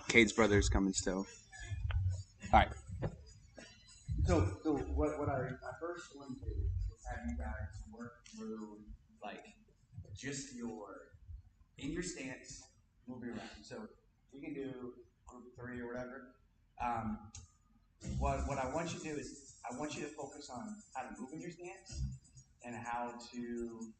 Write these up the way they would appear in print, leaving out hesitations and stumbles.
Cade's brother's coming still. All right. So what I first want to do is have you guys work through like just in your stance, moving around. So we can do group 3 or whatever. What I want you to do is I want you to focus on how to move in your stance and how to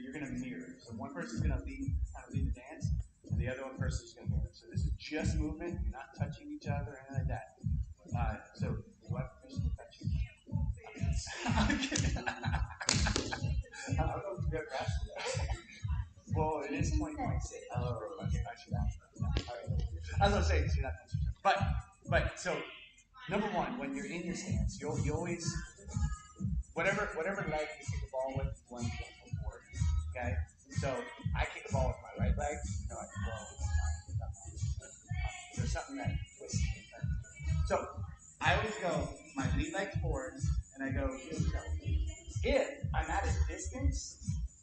you're going to mirror. So one person's going to lead the dance, and the other one person's going to mirror. So this is just movement. You're not touching each other or anything like that. So do I have permission to touch you? I don't know if you ever asked for that. Well, it is 2026. Oh, okay, I should ask that. All right. I was going to say, you're not touching each other. But so number one, when you're in your stance, you always whatever leg you kick the ball with, one foot forward. Okay? So I kick the ball with my right leg, I can roll with my left. There's something that twists and turns. So I always go my lead leg forward and I go heel toe. If I'm at a distance,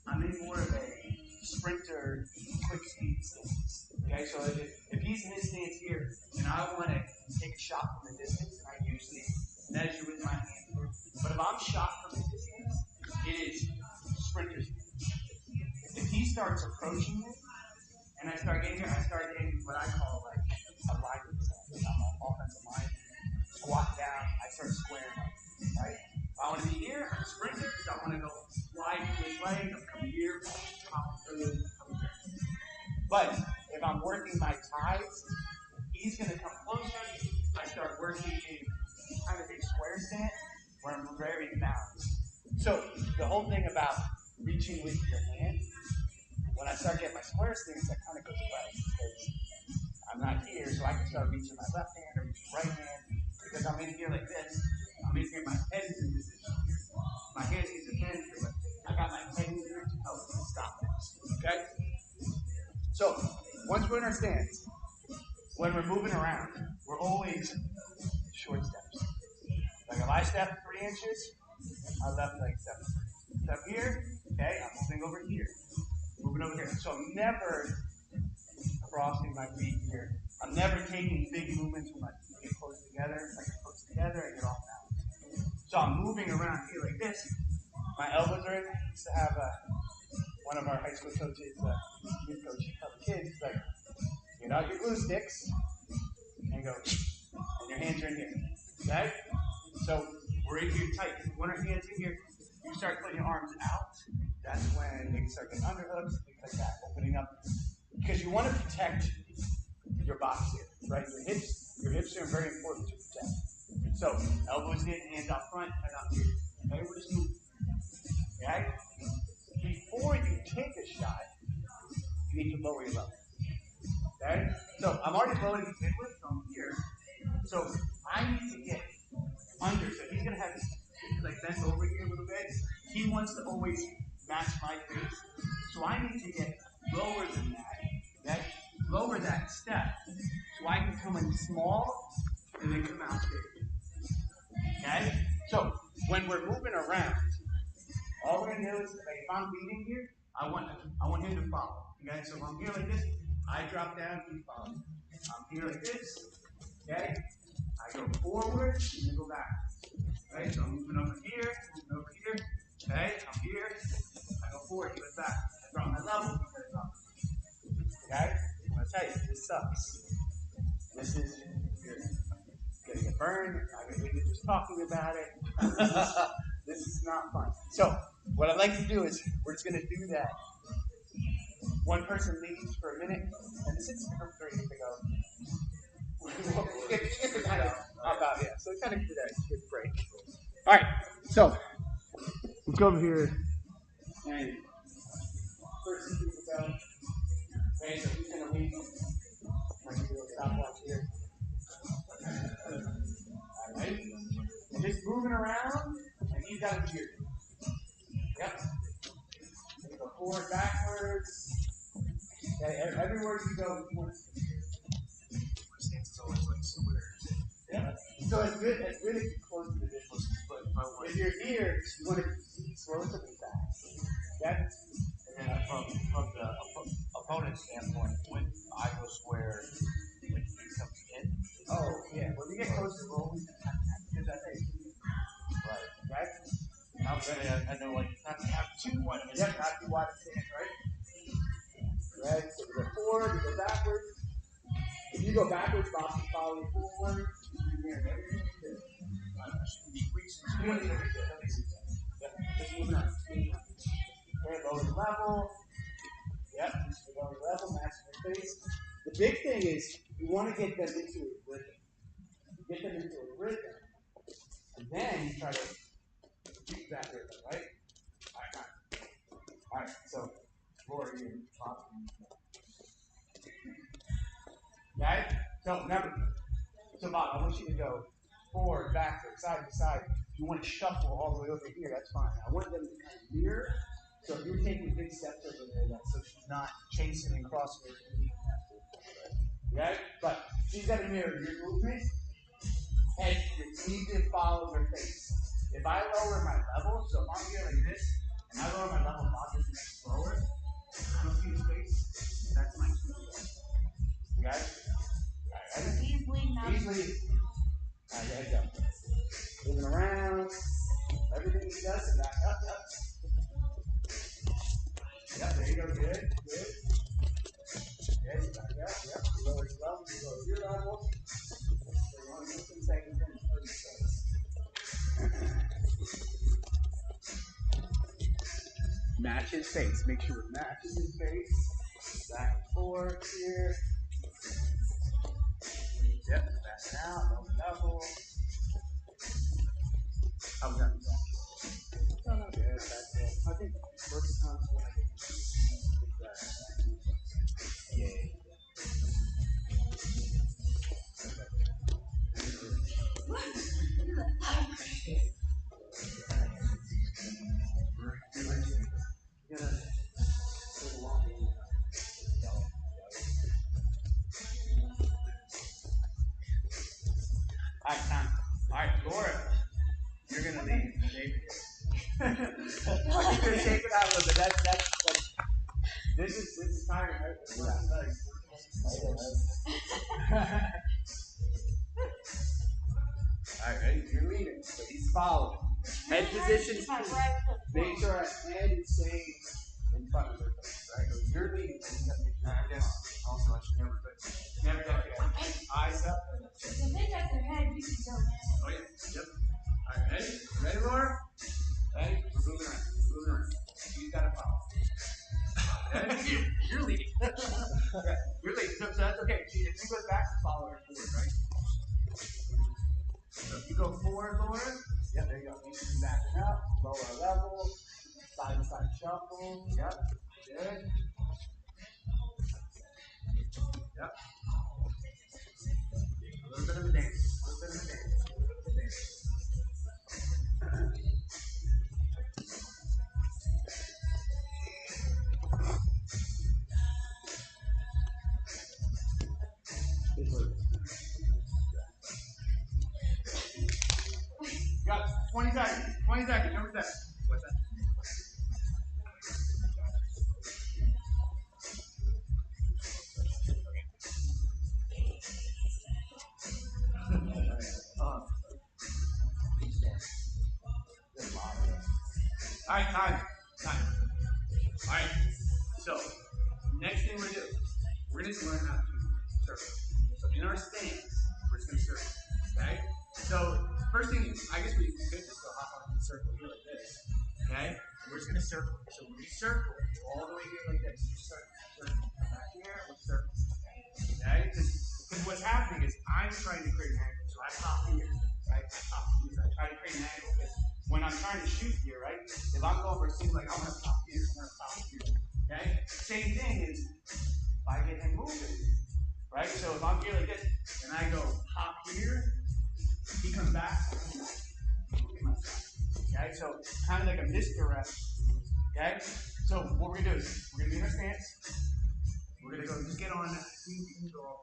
I'm in more of a sprinter, quick speed stance. Okay, so if he's in his stance here and I want to take a shot from a distance, I usually measure with my hand. But if I'm shot from a distance, it is sprinter stance. If he starts approaching me and I start getting here, I start getting what I call like a lineman stance. I'm an offensive line. Squat down, I start squaring up. Right? If I want to be here, I'm a sprinter, so I want to go slide to his leg, I'm coming here, hop through, come here. But if I'm working my ties, he's going to come closer. I start working in kind of a square stance where I'm very balanced. So the whole thing about reaching with your hand, when I start getting my square stance, that kind of goes away because I'm not here, so I can start reaching my left hand or reaching my right hand because I'm in here like this. I'm in here, my head is in position here. My hands can depend here, but I got my head in here to help me stop this. Okay? So once we're in our stance, when we're moving around, we're always short steps. Like if I step 3 inches, my left leg steps 3 inches. Step here, okay, I'm moving over here. Moving over here. So I'm never crossing my feet here. I'm never taking big movements when my feet get close together. If I get close together, I get off balance. So I'm moving around here like this. My elbows are in. I used to have one of our high school coaches, youth coach, tell the kids, like, get out your glue sticks and go, and your hands are in here. Okay? So we're in here tight. When our hands in here, you start putting your arms out. That's when you start getting underhooks, things like that, opening up. Because you want to protect your box here, right? Your hips are very important to protect. So elbows in, hands out front, head out here. Okay, we're just moving. Okay? Before you take a shot, you need to lower your level. Okay? So I'm already loading the hip lift from here. So I need to get under. So he's gonna have his like bent over here a little bit. He wants to always match my face. So I need to get lower than that. Okay? Lower that step. So I can come in small and then come out big. Okay? So when we're moving around, all we're gonna do is like if I'm beating here, I want him to follow. Okay? So if I'm here like this, I drop down, he follows. I'm here like this. Okay? I go forward and then go back. Okay? So I'm moving over here, moving over here. Okay? I'm here. I go forward, he goes back. I drop my level, he goes up. Okay? I'm gonna tell you, this sucks. This is you're gonna get burned. We're just talking about it. This is not fun. So what I'd like to do is we're just gonna do that. One person leads for a minute, and this is group 3 to go. You get to kind of about yeah. So kind of do that good break. All right. So let's go over here and first people go. Okay, so who's gonna lead? I'm gonna do a stopwatch here. All right. And just moving around, and he's got to cheer. Yep. You go forward, backwards. Okay, everywhere you go, you want to cheer. My stance is always like square. Yeah. So it's good if you're close to the distance. But if you're here, you want to slow it to be fast. Okay? And then from the opponent's standpoint, when I go square, I know, like, not to have too wide of a stance. Yep, not too wide of a stance, right? Right, so we go forward, we go backwards. If you go backwards, box is following forward. You can everything you do. You don't need to reach it. Yep, just moving on. Okay, lower the level. Yep, just lower the level, matching your face. The big thing is you want to get them into a rhythm. Get them into a rhythm. And then you try to keep that rhythm, right? Alright, so Laura, you pop. Right? So remember, so Bob, I want you to go forward, backward, side to side. If you want to shuffle all the way over here, that's fine. I want them to kind of mirror. So if you're taking big steps over there, that's so she's not chasing and crossing her feet. Right? But she's got to mirror your movement, and you need to follow her face. If I lower my level, so if I'm here like this, and I lower my level, Bob just makes slower, I don't see his face, that's my cue. You got it? All right, easily. All right, there you go. Moving around. Everything he does is back up. Yep, there you go. Good. Yes, back up. Yep. You lower your level. You lower your level. So you want to do 10 seconds in 30 seconds. Match his face. Make sure it matches his face. Back and forth here. Yep, back out. Lower level. How was that? No, no, good. That's it. I think first time when I get that. Yeah. Alright, time. Alright, Laura, you're gonna lead. David. I'm gonna shake it out a little bit. That's like, this is tiring, right? Alright, ready? You're leading, so he's following. Head position. Make sure our head is staying in front of your face, right? So you're leading. I guess also I should never put eyes up. If they got their head, you can go. Oh yeah. Yep. Alright, ready? Ready, Laura? Ready? We're moving around. You gotta follow. You're leading. Okay. You're leading. So that's okay. If you go back, follow her forward, right? So if you go forward, Laura. Yep, there you go. Make sure you're backing up. Lower level. Side to side shuffle. Yep. Good. Yep. A little bit of a dance. You got 20 seconds. 20 seconds. Number 7. What's that? Alright, time. Alright, so next thing we're going to do, we're going to learn how to circle. So in our stance, we're just going to circle. Okay? So first thing, I guess we could just go hop on the circle here like this. Okay? We're just going to circle. So when we circle, all the way here like this, you circle. Come back here, we'll circle. Okay? Because what's happening is I'm trying to create an angle. So I pop here. Right? I try to create an angle. When I'm trying to shoot here, right? If I'm going for a seam, like I'm going to pop here, okay? Same thing is if I get him moving, right? So if I'm here like this, and I go pop here, he comes back. Okay? So kind of like a misdirect. Okay? So what we're going to do is we're going to be in our stance. We're going to go just get on that. You can go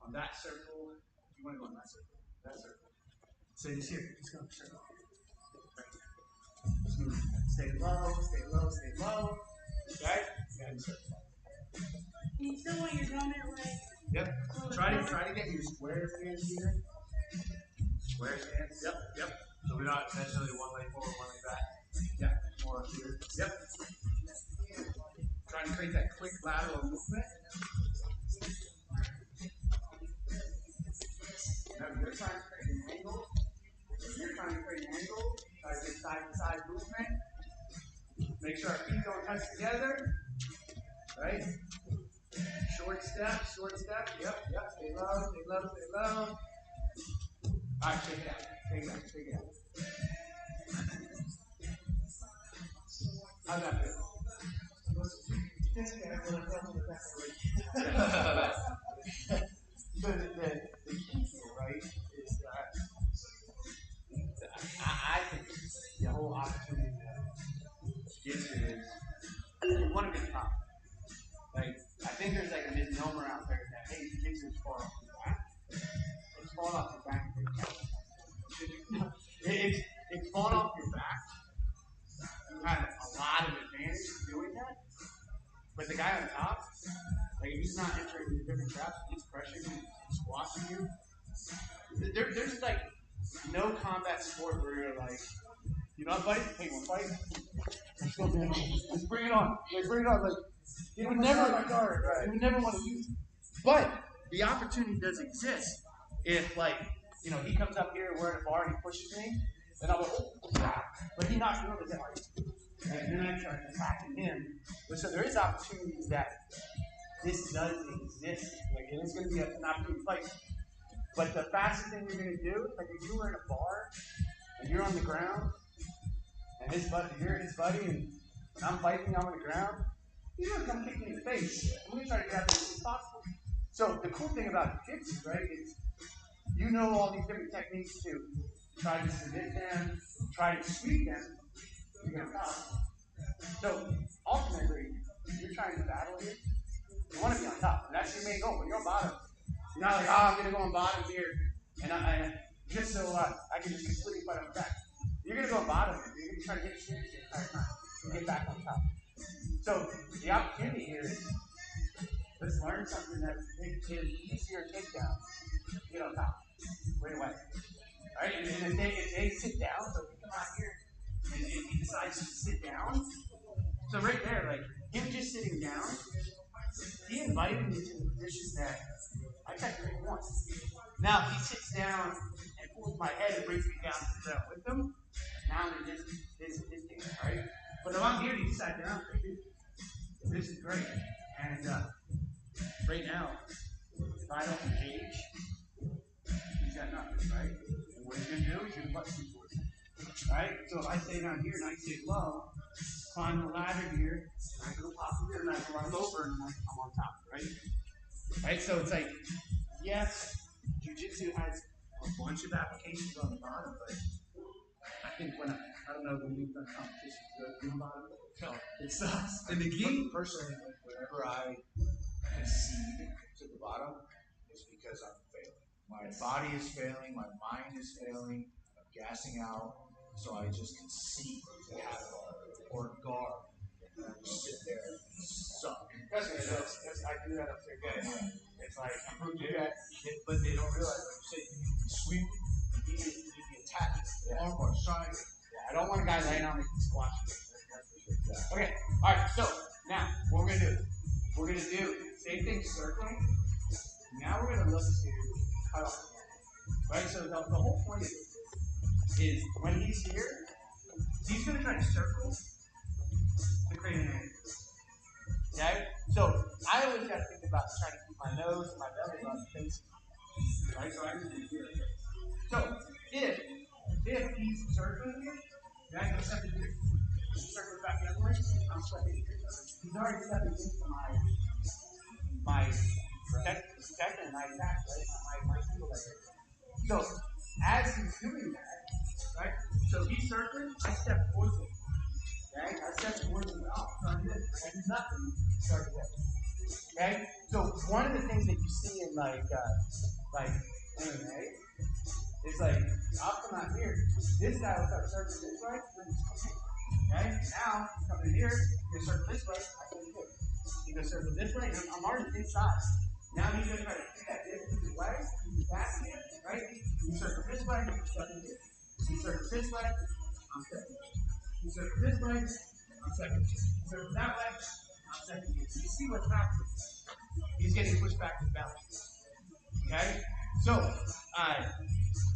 on that circle. You want to go on that circle. That circle. So just here, just go circle. Stay low. Okay? You still want your helmet like? Yep. Try to get your square stance here. Square stance. Yep. So we're not necessarily one leg forward, one leg back. Yeah, more here. Yep. Trying to create that quick lateral movement. You're trying to create an angle. You're trying to create an angle. Try to get side-to-side movement. Make sure our feet don't touch together. Right? Short step, short step. Yep, yep. Stay low, stay low, stay low. All right, shake it out. Shake it out, shake it out. How's that feel? The key here, right, is that I think the whole opportunity that gives you is you want to be top. Like, I think there's like a misnomer out there that, hey, jiu-jitsu is far off your back. It's falling off your back. It's falling off your back. You have a lot of advantage doing that. But the guy on top, like, if he's not entering the different traps, he's pressuring you, he's squashing you. There's like no combat sport where you're like, you know what, buddy? Hey, we'll fight. Let's go, man. Let's bring it on. Like, bring it on. Like, you would never want to use it. But the opportunity does exist if, like, you know, he comes up here, we're at a bar, and he pushes me, and I'm like, oh, but he knocks me over the head. And then I start attacking him. But so there is opportunities that this does exist. Like, it is going to be an opportunity to fight. But the fastest thing you're going to do, like if you were in a bar and you're on the ground, and you're his buddy, and I'm fighting, I'm on the ground, he's going to come kick me in the face. I'm going to try to get out there as soon as possible. So the cool thing about jiu-jitsu, right, is you know all these different techniques to try to submit them, try to sweep them, you're going to stop. So ultimately, you're trying to battle here. You want to be on top, and that's your main goal. When you're on bottom, you're not like, oh, I'm going to go on bottom here, and I just so I can just completely fight on the back. You're going to go on bottom, and you're going to try to get sweeps the entire time and get back on top. So the opportunity here is let's learn something that makes it an easier takedown. Get on top right away. Right? And if they sit down, so if you come out here and he decides to sit down, so right there, like him just sitting down, he invited me to the position that I technically want. Now he sits down and pulls my head and brings me down to the ground with him. Now they're just his game, right? But if I'm here, he sat down. This is great. And right now, if I don't engage, he's got nothing, right? And what he's going to do is he's going to bust me for it. Right? So if I stay down here and I sit low, climb the ladder here, and I go pop here and I run over and I'm on top, right? Right? So it's like, yes, jiu-jitsu has a bunch of applications on the bottom, but I think I don't know when we've done competitions in the bottom. No, it sucks. And the key, personally, whenever I concede to the bottom, is because I'm failing. My body is failing, my mind is failing, I'm gassing out, so I just concede to have or guard. And I just sit there and suck. I do that up there. Yeah. It's like, I'm going to do Yeah. that. But they don't realize, like you say, you need to be sweeping, you need to be attacking, the arm bar shine. Yeah, I don't want a guy laying on me and squashing. Okay, all right, so now what we're going to do, same thing circling. Now we're going to look to cut off. Right, so the whole point is when he's here, he's going to try to circle to create an angle. Okay, so I always got to think about trying to keep my nose and my belly button facing. Right, so I can do here. So if he's circling here, then I can step in here. Circle back the other way, I'm stepping here. He's already stepping into my protector and my attack, right? My single leg. So as he's doing that, right? So he's circling, I step towards him. Okay? I step towards him. Oh, I do nothing. Start there. Okay? So one of the things that you see in like MMA is like I'll come out here. This guy will start circling this way. Okay, now he's coming in here, he's going to circle this way, I come in here. He's going to circle this way, and I'm already inside. Now he's going to try to pick that distance his way, he's back here, right? You circle this way, step in here. You circle this way, I'm stepping. You circle this way, I'm second. You circle that way, I'm second. You see what's happening. He's getting pushed back to balance. Okay? So,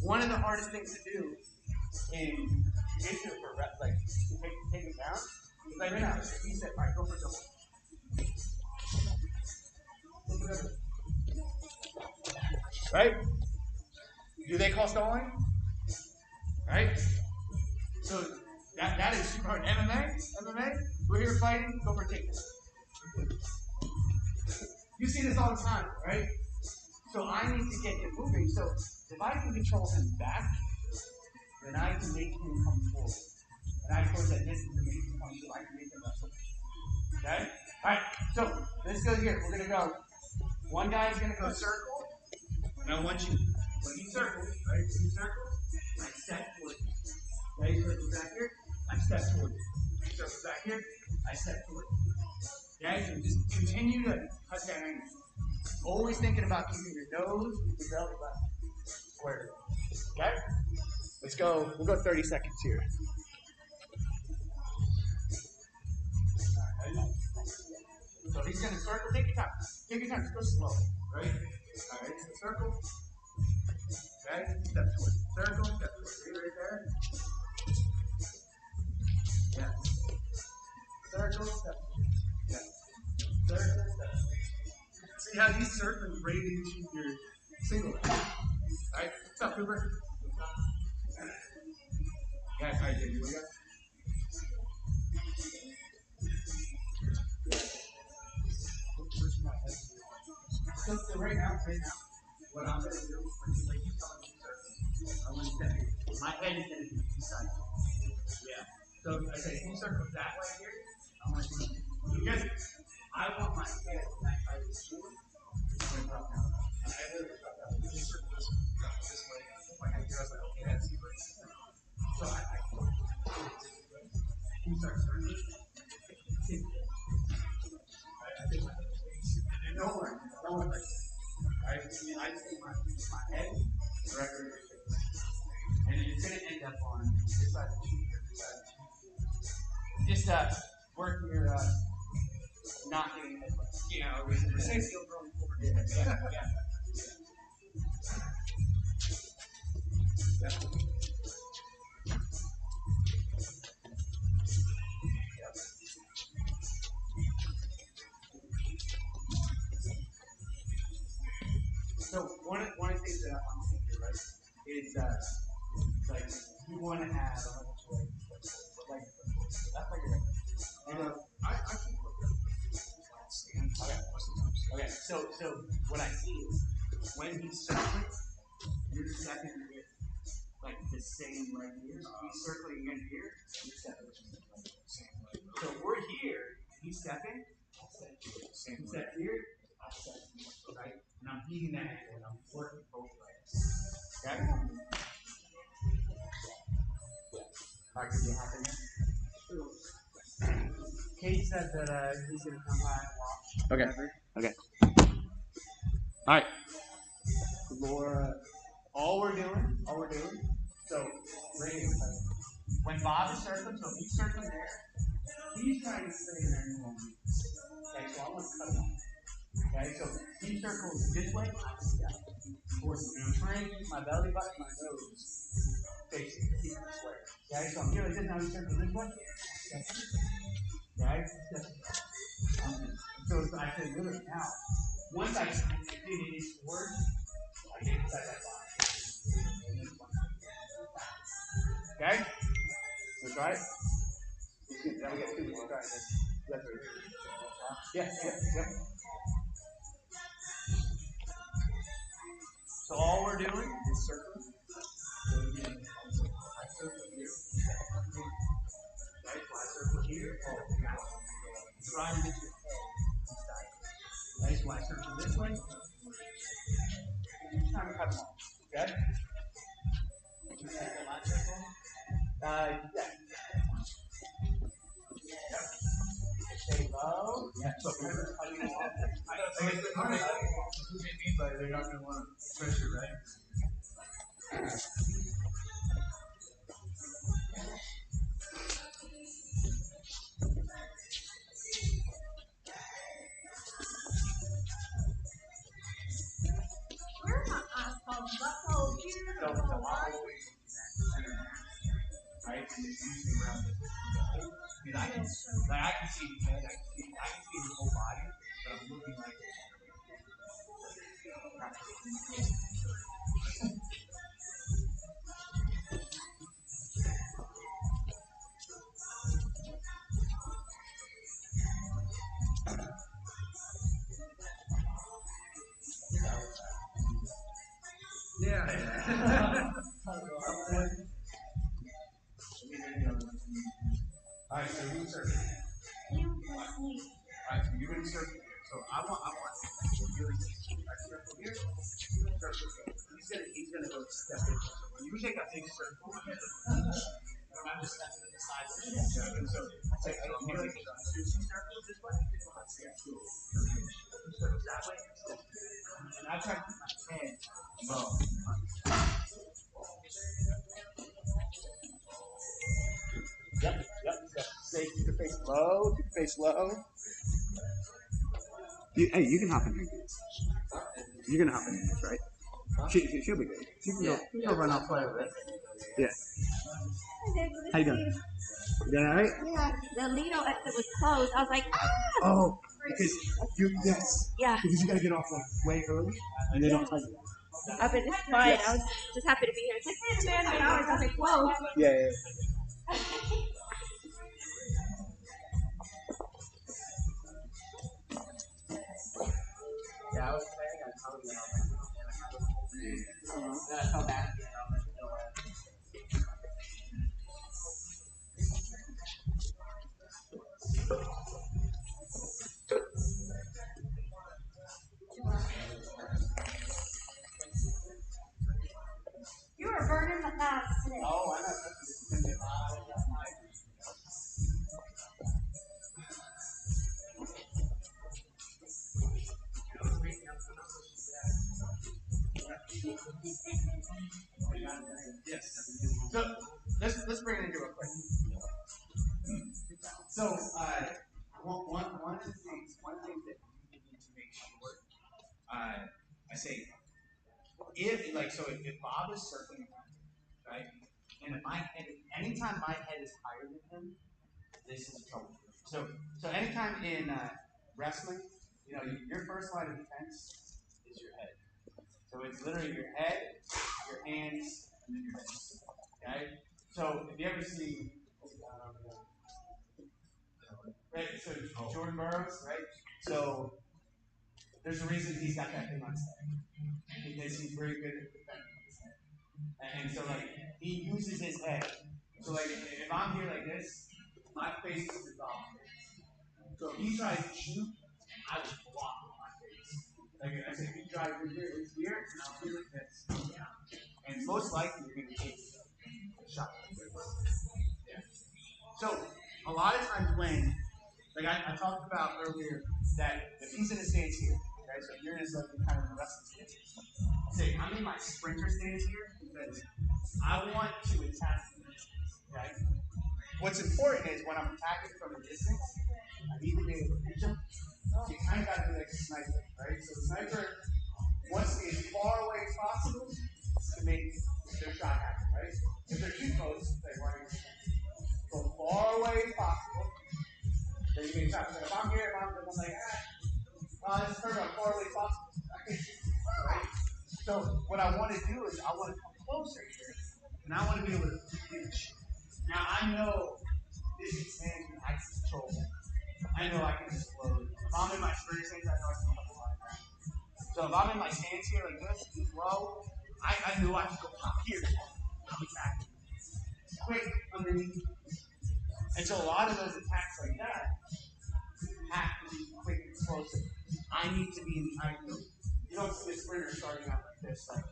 one of the hardest things to do in jiu-jitsu for like to take him down is like right now, he said, all right, go for double. Right? Do they call stalling? Right? So that is super hard. MMA, we're here fighting, go for takedown. You see this all the time, right? So I need to get him moving. So if I can control him back, then I can make him come forward. And I suppose that this is the main point, so I can make him wrestle. Okay? Alright, so let's go here. We're gonna go. One guy is gonna go circle. And I want you, when he circles, right? He circles, I step forward. Okay, he circles back here, I step forward. He circles back here, I step forward. Okay, so just continue to cut that angle. Always thinking about keeping your nose with your belly button square. Okay? Let's go, we'll go 30 seconds here. So he's going to circle, take your time. Take your time, just go slow. Right? Alright, so circle. Okay, step forward. Circle, step forward. See right there? Yeah. Circle, step forward. Yeah. Circle, step forward. See how he's circling right into your single leg. Alright, what's up, Cooper? Yeah, alright, here we go. So right now, what I'm going to do, like he's telling me circle, I want to step here. My head is going to be beside you. Yeah. So I say, you circle that way here, I want to do because I want my head back by the shoulder. I'm going to drop down. And I literally drop down. You just circle this way. My head here, I was like, okay, that's you right. So I you start circling. I think my head is and don't worry like that. I just think my head directly in your face. And it's going to end up on this side of the cheek or this side of the cheek. Just work your not getting hit. Yeah, or for safety, you'll throw forward. Yeah. So one of the things that I'm thinking, right, is like you want to have a bunch of like that's like I keep okay. So what I see is when he's circling, you're stepping with like the same leg here. He's circling again here, you're stepping with the same leg. So we're here, he's stepping, I'll step here. Same step here, I'll step here. Right? And I'm beating that ankle and I'm working both legs. Okay? Alright, could you happen here? Kate said that he's going to come by and watch. Okay. Alright. Laura, all we're doing, so right here, when Bob is circling, so if he's circling there, he's trying to stay in there and okay, so I want to cut him off. Okay, so he circles this way, I step. And I'm trying to keep my belly button, my nose facing, keep it square. Okay, so I'm here like this, now he's circling this way. Okay, so I say literally now, once I dig it in forward, I get inside that box. Okay? Let's try it. Now we get two more. Try it. Yeah. So all we're doing is circling. So again, I circle here. Right? So I circle here. Try to get your head. Right? So I circle this way. Each time I cut them off. Okay? Yeah. Stay low. Yeah. So I know what they mean by they're not going to want pressure, right? buckle here, So buckle I'm right. always looking at center mass, right? And it's usually around the hole. Because I can see his head, I can see his whole body, but I'm looking like yeah. All right, so you surf. Alright, so you're gonna surf here. So I want really circle here, circle here. He's gonna go step in. So when you take a big circle, I'm just stepping to the side of the ship. So I say, hey, I'm gonna take two circles this way. Two circles that way. And I try to keep my head low. Yep. Stay, keep your face low, keep your face low. Hey, you can hop in here. You're gonna hop in here, right? She'll be good. She can go run off play with it. Yeah. How you doing? You doing all right? Yeah, the Lido exit was closed. I was like, ah! Oh, because yes. Yeah. Because you gotta get off like way early, and they don't tell you. Up at this point, I was just happy to be here. It's like, hey, man, 3 hours. I was like, whoa. Yeah. Yeah, I was saying I probably went on then I felt bad. You were burning the fast today. Oh, I know. Yes. So let's bring it into real quick. So one of the things that you need to make sure, I say, if Bob is circling around, right, and anytime my head is higher than him, this is trouble. So anytime in wrestling, your first line of defense is your head. So it's literally your head, your hands, and then your hips. Okay? So if you ever see, right? So Jordan Burroughs, right? So there's a reason he's got that thing on his head because he's very good at defending his head, and so like he uses his head. So like if I'm here like this, my face is his off. So if he tries to shoot, I just block with my face. Like I said, if he tries to here, it's here, and I'll feel it this. And most likely you're going to take a shot. Yeah. So a lot of times when, like I talked about earlier, that if he's in a stance here, okay, so you're in a kind of a wrestling stance. Say I'm in my sprinter stance here because I want to attack from a distance. Okay. What's important is when I'm attacking from a distance, I need to be able to reach him. So you kind of got to be like a sniper, right? So the sniper wants to be as far away as possible to make their shot happen, right? If they're too close, they want to go far away as possible. Then you can shot. So if I'm here, I'm like, let's turn as far away as possible. Right? So what I want to do is I want to come closer here, and I want to be able to reach. Now I know this expansion I can control. I know I can explode. If I'm in my sprinter stance, I know I can pop a lot of that. So if I'm in my stance here like this, low, I know I can go pop here. I'll be back. Quick underneath. And so a lot of those attacks like that have to be quick and explosive. I need to be in the high field. You don't see a sprinter starting out like this. Like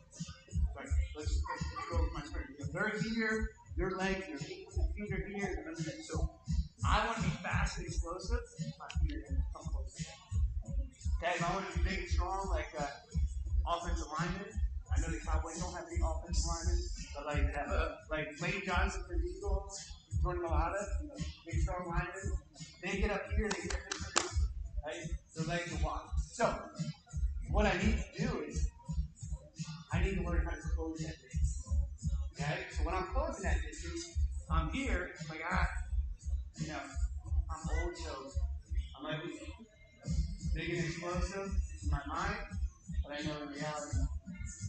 let's just go with my sprinter. They're here, your legs, your feet are here, so I want to be fast and explosive. My feet are going to come closer. Okay, if I want to be big and strong, like offensive linemen. I know the Cowboys don't have big offensive linemen, but like Lane Johnson for the Eagles, Jordan Malata, big strong linemen. They get up here, they get up, right? Their legs are wide. So what I need to do is I need to learn how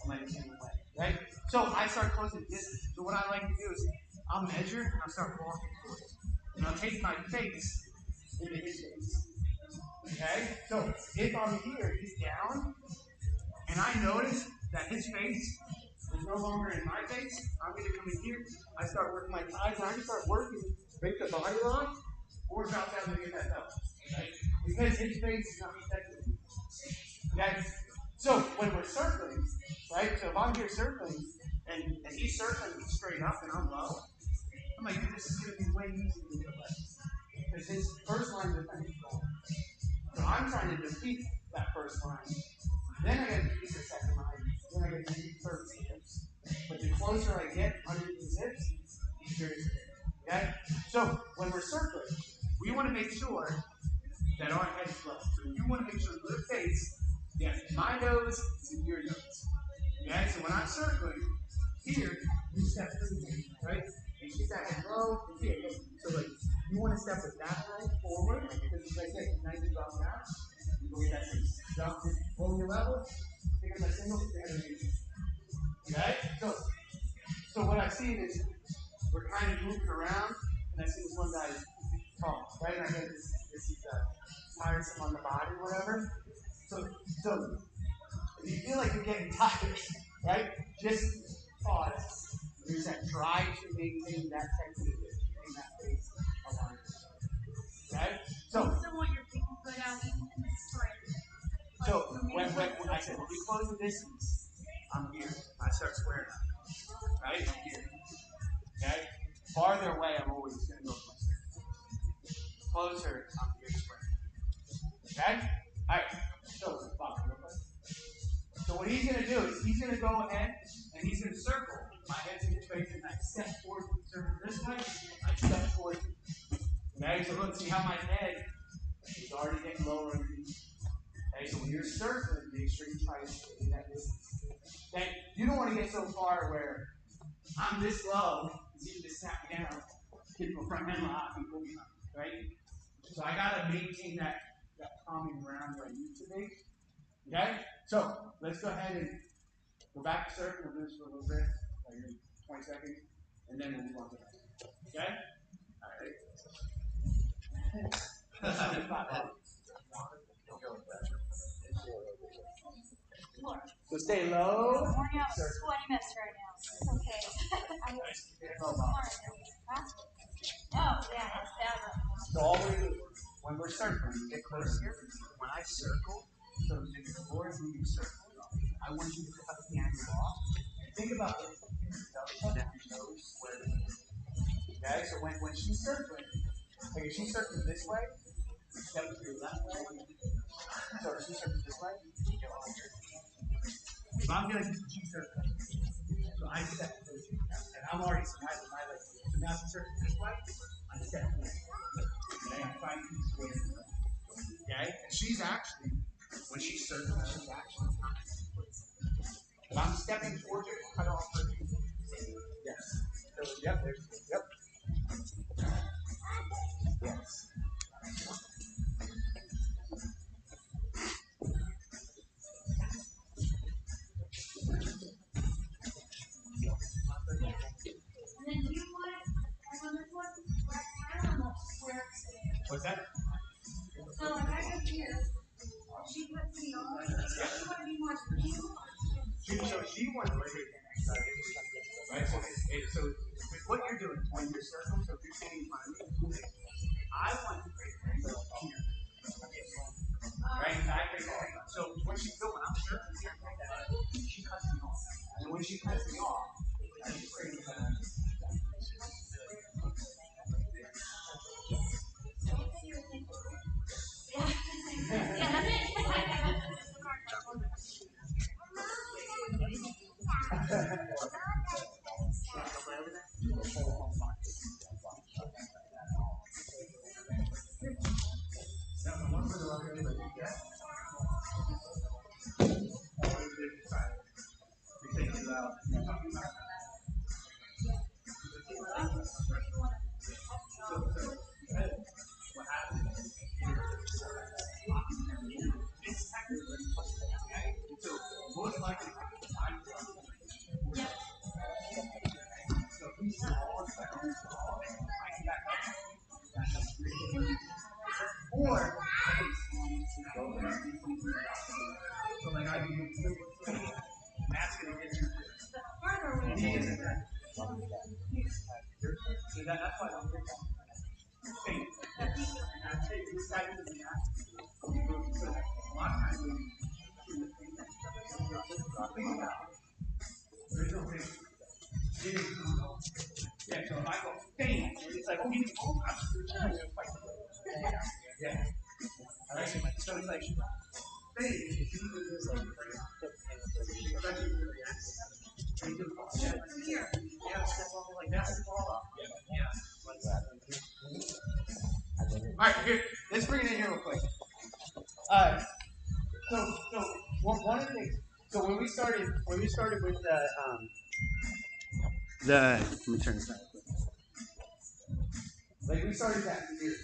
I'm letting him away, right? So I start closing the distance. So what I like to do is I'll measure and I'll start walking towards it. And I'll take my face into his face. Okay? So if I'm here, he's down, and I notice that his face is no longer in my face, I'm going to come in here. I start working my thighs, and I just start working to make the body lock or drop down to get that belt. Okay? Because his face is not protected. Okay? So when we're circling, right? So if I'm here circling, and he's circling straight up and I'm low, I'm like, this is going to be way easier to get left. Because his first line of defense is gone. So I'm trying to defeat that first line. Then I got to defeat the second line. Then I got to defeat the third hips. But the closer I get underneath his hips, the easier it is. Okay? So when we're circling, we want to make sure that our head is low. So you want to make sure your face, yes, my nose and your nose. Okay? So when I'm circling, here, you step through me, right? And keep that head low and here. So like, you want to step with that leg forward, because as I said, nice to drop down. You go get that thing. Drop it, roll your level, pick up that single, stand underneath. Okay? So what I see is we're kind of moving around, and I see this one guy is tall, right? And I get this is tiresome on the body, whatever. So if you feel like you're getting tired, right? Just pause. There's that try to maintain that technique in that face alignment. Okay? So want your big foot out even in the sprint. So when I said when we close the distance, I'm here. I start squaring up. Right? I'm here. Okay? Farther away, I'm always going to go closer. Closer, I'm here squaring. Okay? Alright. So what he's going to do is he's going to go ahead and he's going to circle. My head's in his face and I step forward, circle this way, I step forward. Okay? So look, see how my head is already getting lower underneath. Okay, so when you're circling, make sure you try to stay that distance. Okay, you don't want to get so far where I'm this low, because you can just snap me down, get to a front end lock, and pull me up, right? So I gotta maintain that calming ground where I need to be. Okay, so let's go ahead and go back to circle. We'll do this for a little bit, like 20 seconds, and then we'll move on to that. Okay, all right. So stay low. I'm working out a sweaty mess right now. It's okay. Oh, yeah, that's that one. So all we do when we're circling, we get close here. When I circle, so if the floor is moving circle, I want you to cut the angle off. And think about it. That nose where it is. Okay, so when she's circling, like if she's circling this way, step to your left leg. So if she's circling this way, you go on here. So I'm going to she's circling. So I step through. And I'm already my leg. So now she's circling this way, I step through. Okay, I'm trying to keep square. Okay? And she's actually, when she's circling, she's actually not. If I'm stepping towards her, cut off her feet. Yes. So, yep, there's yep. Yes. And then you want, on this one, I don't know where it's What's that? So like I go here, she puts me on, she want to be more stable. So she wants to raise her right? So what you're doing when you're circling, so if you're standing in front of me, I want to raise her ankle here. Right? And I raise her ankle. So when she's going, I'm circling here, she cuts me off. And when she cuts me off, I just raise her ankle. Yeah, that's it. Most likely, Or, so like I do, that's going to get you. So that's why I don't get that. This guy doesn't react. So a lot of times when you do the thing there's no thing. Yeah, so if I go, bang, it's like, oh, you need to go, I'm going to fight. Yeah. All right, so it's like, bang, it's like, all right, here, let's bring it in here real quick. So one of the things. So when we started with let me turn this down. Like we started that here.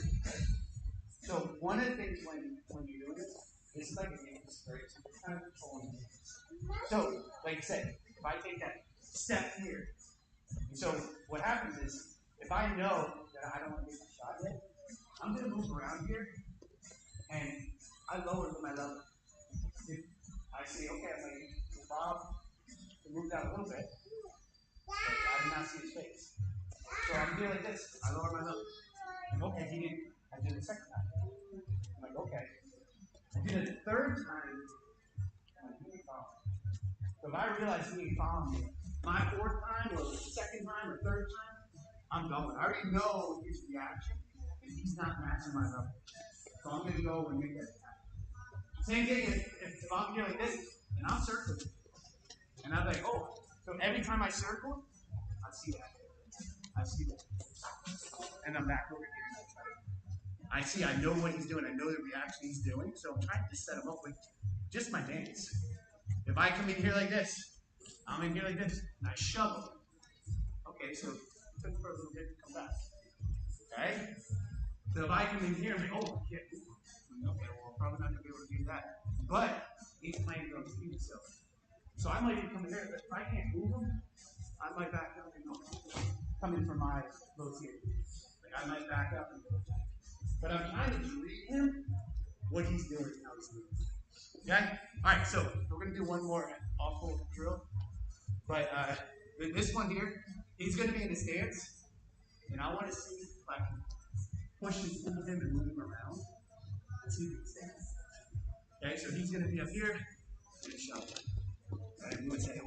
So one of the things when you're doing this is like a game, right? So you're kind of controlling it. So like I said, if I take that step here, so what happens is if I know that I don't want to take the shot yet, I'm gonna move around here and I lower my level. If I say, okay, I'm going to Bob to move down a little bit, but I did not see his face. So I'm doing like this. I lower my level. Like, okay, he didn't. I did the second time. I'm like, okay. I did it the third time. I'm like, he ain't following. So if I realize he ain't following me, my fourth time or the second time or third time, I'm going. I already know his reaction, and he's not matching my level. So I'm going to go and make that happen. Same thing if I'm here like this, and I'm circling. And I'm like, oh. So every time I circle, I see that. I see that. And I'm back over here. I know what he's doing. I know the reaction he's doing. So I'm trying to set him up with just my dance. If I come in here like this, I'm in here like this, and I shove him. Okay, so it took for a little bit to come back. Okay? So if I come in here and like, oh, shit. Okay, well, I'm probably not going to be able to do that. But he's playing drum speed, so I might even come in here. If I can't move him, I might back up and go. Come in for my low here. Like I might back up and go. But I'm trying to read him what he's doing and how he's moving. Okay? Alright, so we're going to do one more awful drill. But this one here, he's going to be in the stance. And I want to see if I can push and pull him and move him around. See if he can stand. Okay, so he's going to be up here and shove. Alright, I'm going to say,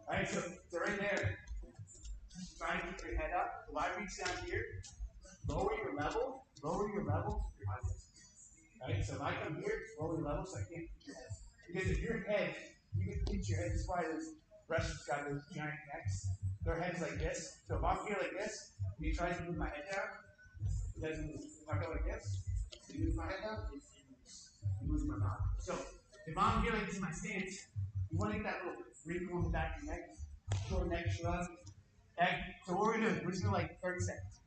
alright, so right there, try to keep your head up. So I reach down here, lower your level. Right? So if I come here, lower your level so I can't hit your head. Because if your head, you can hit your head. That's why those wrestlers got those giant necks. Their head's like this. So if I'm here like this, and he tries to move my head down, it doesn't move. If I go like this, and move my head down, it moves my mouth. So if I'm here like this in my stance, you want to get that little wrinkle on the back of your neck, short neck shrug. Okay? So what we're going to do is we're just going to like 30 seconds.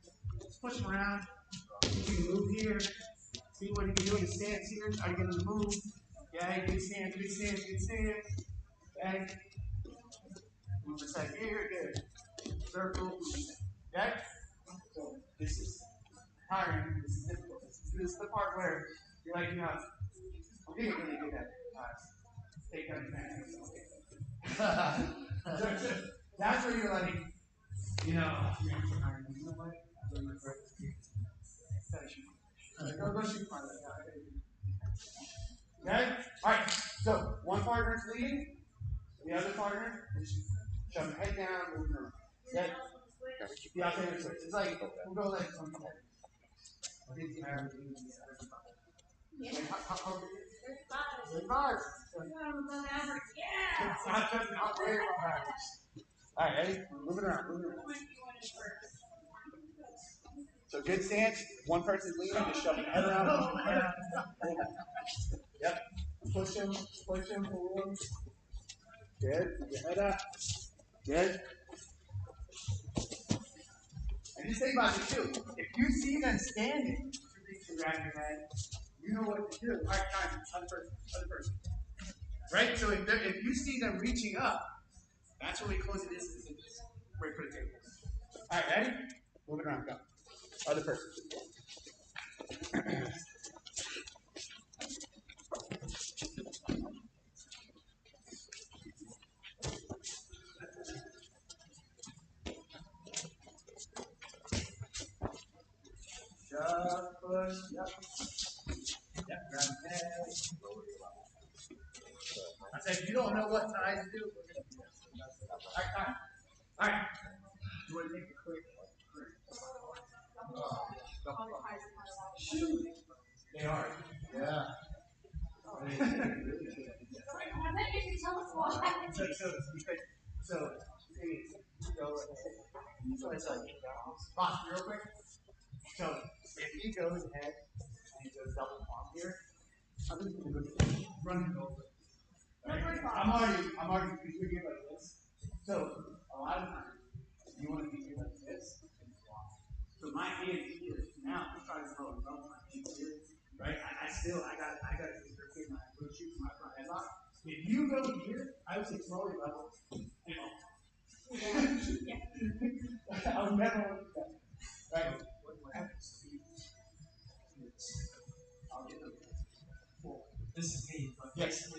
Just push him around. You can move here. See what you can do in the stance here. Are you going to move? Okay, good stance. Okay. Move the side here, good. Circle. Okay? So this is tiring. This is difficult. This is the part where you're like, I'm getting really good at take out advantage. That's where you're like, you're tired. You know what? I'm doing my breakfast. Go shoot my leg. Okay? Alright, so one partner's leading, the other partner is shoving head down, moving around. Okay? Yeah, I'll tell you this. It's like, we'll go like some head. I think you have how big is it? 35. Yeah! Not worry about average. Alright, ready? Moving around. So good stance. One person's leading, just shoving the head around. Yep. Push him, pull him. Good. Keep your head up. Good. And just think about it too. If you see them standing, you reach around your head, you know what to do. All right, time. Other person. Right? So if you see them reaching up, that's when we close the distance and just break for the table. All right, ready? Move it around, go. Other person. Shove, push, yep. Yep, grab the head. I said, if you don't know what size to do, we're going to do this. All right, all right. You want to make it quick? Shoot. They are. Yeah. I bet you can tell us why. So, go ahead. So it's like, boss, real quick. So, if he goes ahead and he goes double palm here, I'm just going to go run him over. Right? I'm already figuring like this. So, a lot of times, you want to be like this. So my hand here, now I'm trying to throw my hand here, right? I got to restrict my push shoot my front headlock. If you go here, I would say throw your level. Yeah. I would never want to do that. Right? What happens to you? I'll get them. This is me. Yes.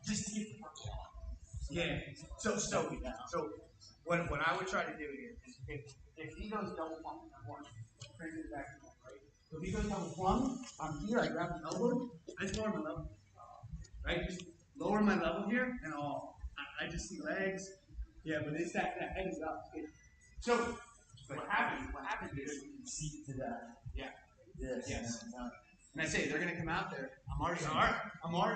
Just to get the front headlock. Yeah. So what I would try to do here is if he goes double pump, I'm one, bring it back to one, right? So if he goes double plumb, I'm here, I grab the elbow, I just lower my level. Right? Just lower my level here and I just see legs. Yeah, but it's that head is up. So what happens is you can see to that. Yeah. Yes. And I say they're gonna come out there. I'm already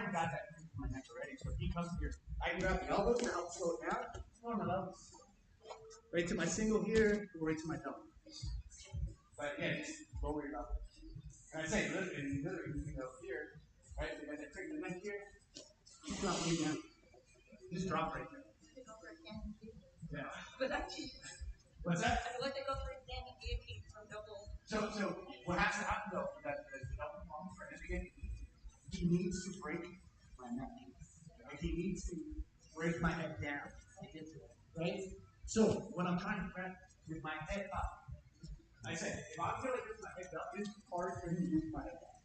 got that in my neck already. So if he comes here, I can grab the elbow to help slow it down. Lower my level. Right to my single here, or right to my double. But again, just lower your level. And I say, literally, you can go here, right? And then I trigger the neck here, just drop way down. Just drop right there. Yeah. But actually, What's that? I like to go for standing guillotine from double. So what has to happen though, that the double palm for him, he needs to break my neck. Like he needs to break my head down to get to it. Right? So when I'm trying to press with my head up, I say, if I feel like with my head up, it's hard for him to move my head up.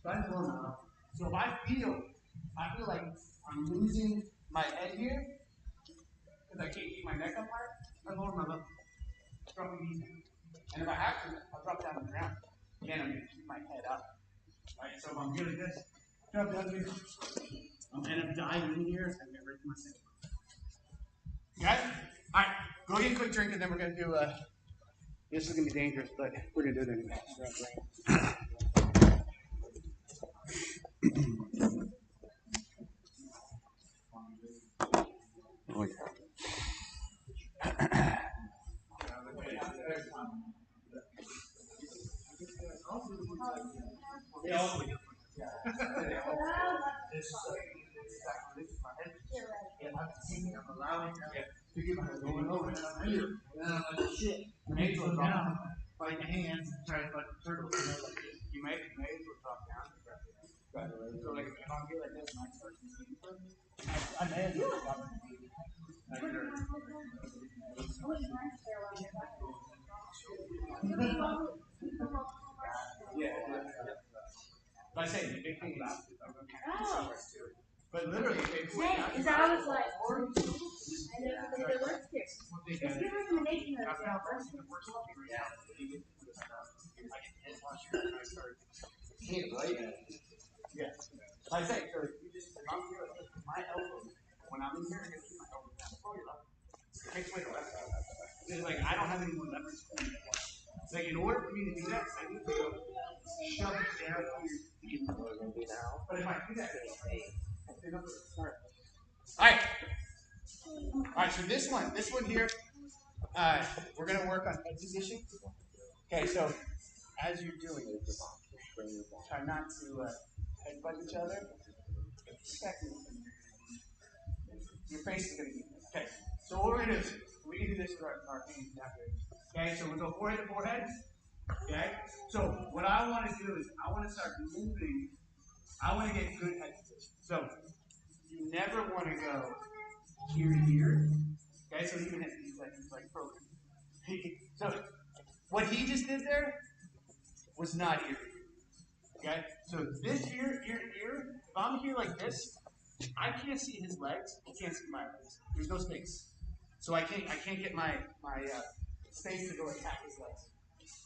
So I'm going up. So if I feel like I'm losing my head here, because I can't keep my neck up high, I lower my level. Drop my knees down. And if I have to, I'll drop down on the ground. Again, I'm going to keep my head up. Right? So if I'm doing this, drop down here. And I'm diving in here, and get right to my center. Guys? All right, go get a quick drink, and then we're going to do, this is going to be dangerous, but we're going to do it anyway. Oh, yeah. I'm allowing to get my going over, and I'm here, and I'm like, shit. And I go down, fight the hands, and try to fight the turtle. You may as well drop down. So, like, if I'm here like this, and I start to see I may as well drop down. Yeah. But I say the big thing is, but literally, Because I was like, I know it works here. Let's give recommendations. Right? Yeah. Like I say, so if you just, if I'm here, my elbow, when I'm in here, I'm going to keep my elbow down. Pull your lever. It takes away the leverage. It's like, I don't have any more leverage. It's like, in order for me to do that, I need to go shove it down here. But if I do that, Alright. Alright, so this one here, we're going to work on head position. Okay, so as you're doing it, try not to headbutt each other. Your face is going to be okay. So what we're going to do is we can do this with our hands down here. Okay, so we'll go forehead to forehead. Okay, so what I want to do is I want to start moving. I want to get good head position. So you never want to go here to here. Okay, so even if he's like broken. So what he just did there was not ear to ear. Okay? So this ear to ear, if I'm here like this, I can't see his legs. He can't see my legs. There's no space. So I can't get my space to go attack his legs.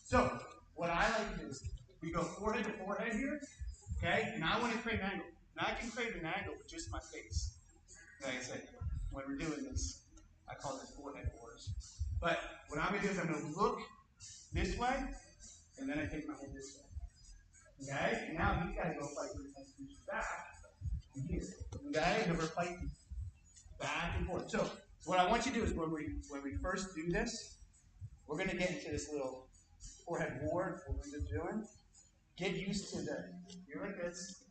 So what I like to do is we go forehead to forehead here, okay? And I want to create an angle. Now I can create an angle with just my face. Like I said, when we're doing this, I call this forehead wars. But what I'm going to do is I'm going to look this way, and then I take my head this way. Okay? And now he's got to go fight with his head back and here. Okay? And we're fighting back and forth. So what I want you to do is when we first do this, we're going to get into this little forehead war, what we're just doing. Get used to the, you're like this,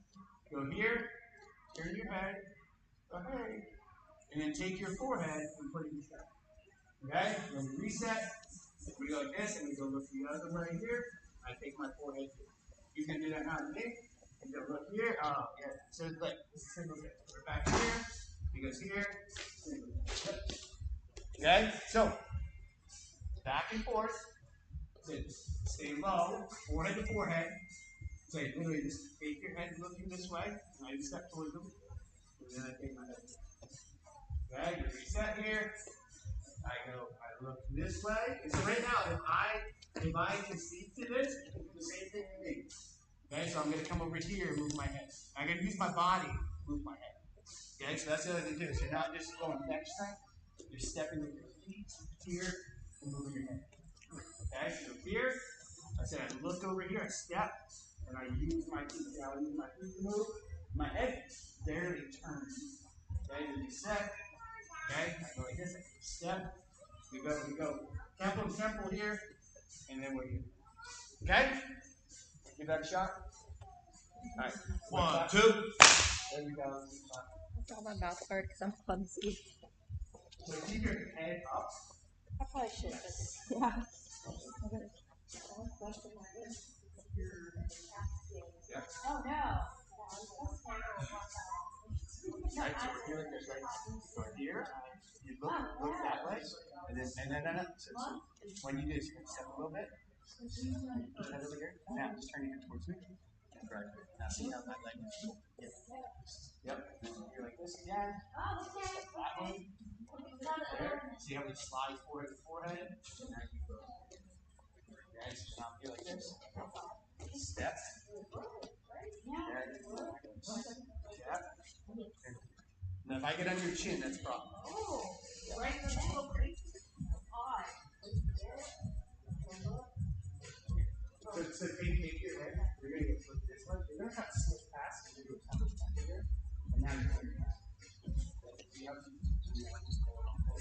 go here, turn your head, okay, and then take your forehead and put it in here. Okay? Then we reset, we go like this, and we go look the other way here. I take my forehead here. You can do that now to me. And go look here. Oh, yeah. So it's like single hit. We're back here. He goes here. Single hit. Okay? So, back and forth. Stay low, forehead to forehead. So literally just take your head looking this way, and I step towards them, and then I take my head. Okay, you reset here. I look this way. And so right now, if I concede to this, you can do the same thing to me. Okay, so I'm going to come over here and move my head. I'm going to use my body to move my head. Okay, so that's the other thing too. So you're not just going neck strength, you're stepping with your feet here and moving your head. Okay, so here, I said I look over here, I step, and I use my feet. See how I use my feet to move? My head barely turns. Okay, then you set. Okay, I go like this, I step. We go. Temple to temple here, and then we're here. Okay? Give that a shot. All right. 1, 2. There we go. It's all my mouth hurt because I'm clumsy. So keep your head up. I probably should. Yeah. Yeah. Oh no. Right, so we're here like this, right? So here, you look that way, and then no. So when you do this, you're going to step a little bit. Head over here. Now, just turn your head towards me. Right. Now, see how my leg is? Yep. You're like this again. Oh, okay. Step that way. There. See how we slide forehead to forehead? There you go. Okay, so now here like this. Step. There you go. Step. Now, if I get under your chin, that's a problem. Oh, right in the middle, pretty odd. So take your head. You're going to go flip this way. You're going to kind of slip past. You're going to do a touch back here. And now you're going to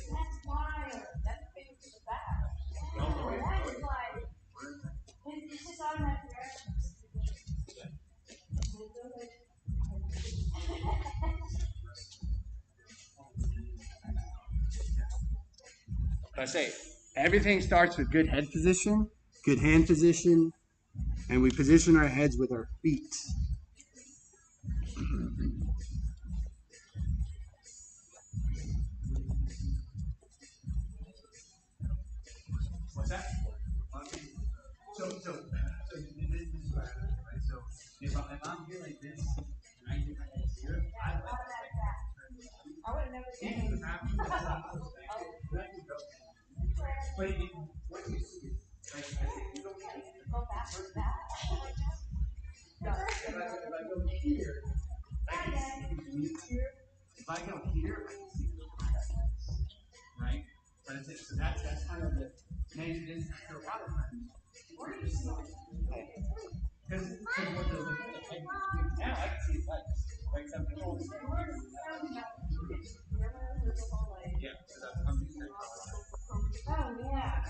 That's wild. That's big to the back. Don't go in. That is like, it's just automatic direction. I say everything starts with good head position, good hand position, and we position our heads with our feet. What's that? So this is what I do, right? So if I'm here like this and I get my head here, I like that. I would have never Even seen if I'm but what do you see? Like, you don't go back to that. if I go here, I can see here. If I go here, I can see right? But it's, so that's kind of the main thing for a lot of times. Where do you see it? Because what the head now I can see his legs. Like something else. Yeah, so that's I'm just very Oh, yeah.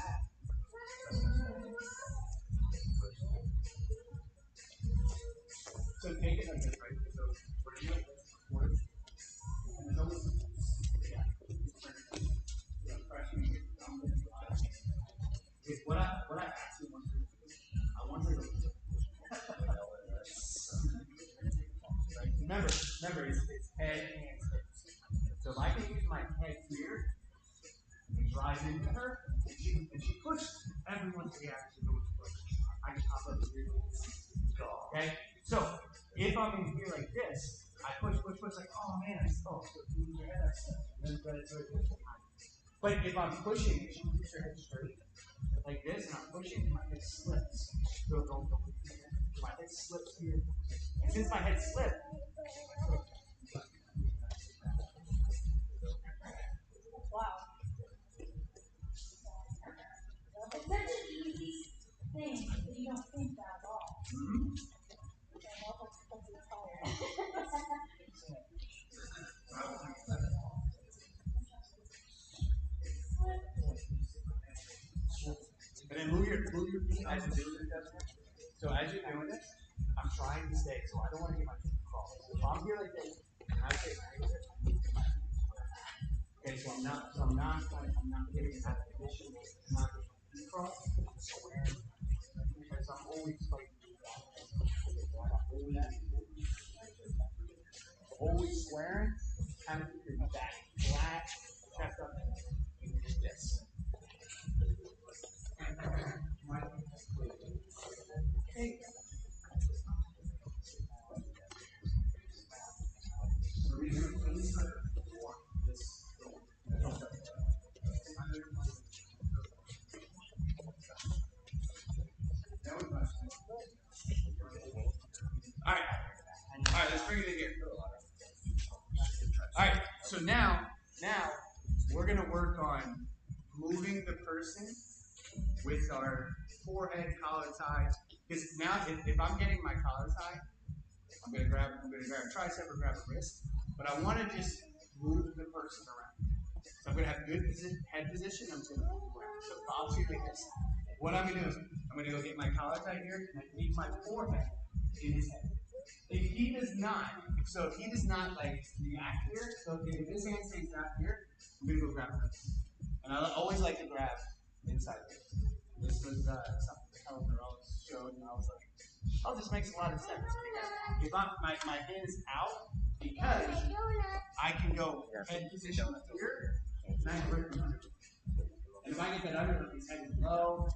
So take it like this, right? So we're doing this forward. And there's always what I actually want to do is I want to go. Remember, remember, it's head, hands, hips. So if I can use my head here and drive into her, and she pushed, everyone's reaction to push. I can pop up here. Okay? So if I'm in here like this, I push, like, oh man, so move your head, but if I'm pushing, she keeps her head straight like this, and I'm pushing, my head slips. So don't my head slips here. And since my head slipped, Wow. It's such an easy thing that you don't think that at all. mm-hmm. And then move your feet as you do this. So as you're doing this, I'm trying to stay, so I don't want to get my feet crossed. So if I'm here like this, I say okay, so I'm not getting out of position, I'm not getting my feet crossed, because I'm always fighting. Always swearing, kind of keep your back flat, chest up, yes. Alright, let's bring it in here. Alright, so now we're gonna work on moving the person with our forehead collar tie. Because now if I'm getting my collar tie, I'm gonna grab a tricep or grab a wrist, but I want to just move the person around. So I'm gonna have good head position. I'm gonna move around. So if I'll do like this, what I'm gonna do is I'm gonna go get my collar tie here and I keep my forehead in his head. If he does not like react here, so if his hand stays down here, I'm gonna go grab her. And I always like to grab inside here. This was something the Helen always showed, and I was like, oh, this makes a lot of sense. Because if my hand is out, because I can go head position here, and I can rip him under. And if I get that under, his head is low.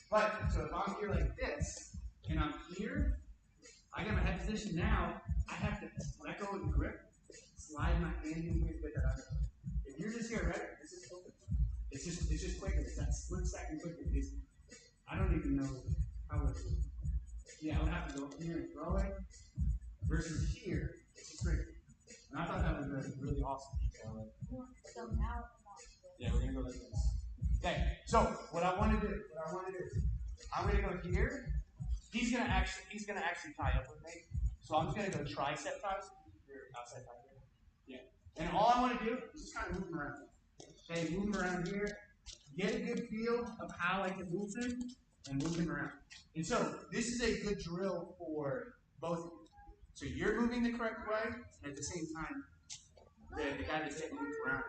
But, so if I'm here like this, and I'm here, I got my head position now, I have to let go of the grip, slide my hand in here to get that under. If you're just here, right, this is open. It's just quicker. It's that split second quicker. I don't even know how it is. Yeah, I would have to go here and throw it. Versus here, it's just straight. And I thought that was really awesome. Yeah, we're gonna go like this. Okay, so what I want to do is I'm gonna go here. He's gonna actually tie up with me. So I'm just gonna go tricep ties. Outside tie here. Yeah. And all I want to do is just kind of move him around. Okay, move him around here. Get a good feel of how I can move him and move him around. And so this is a good drill for both of you. So you're moving the correct way, and at the same time, the guy that's getting moved around.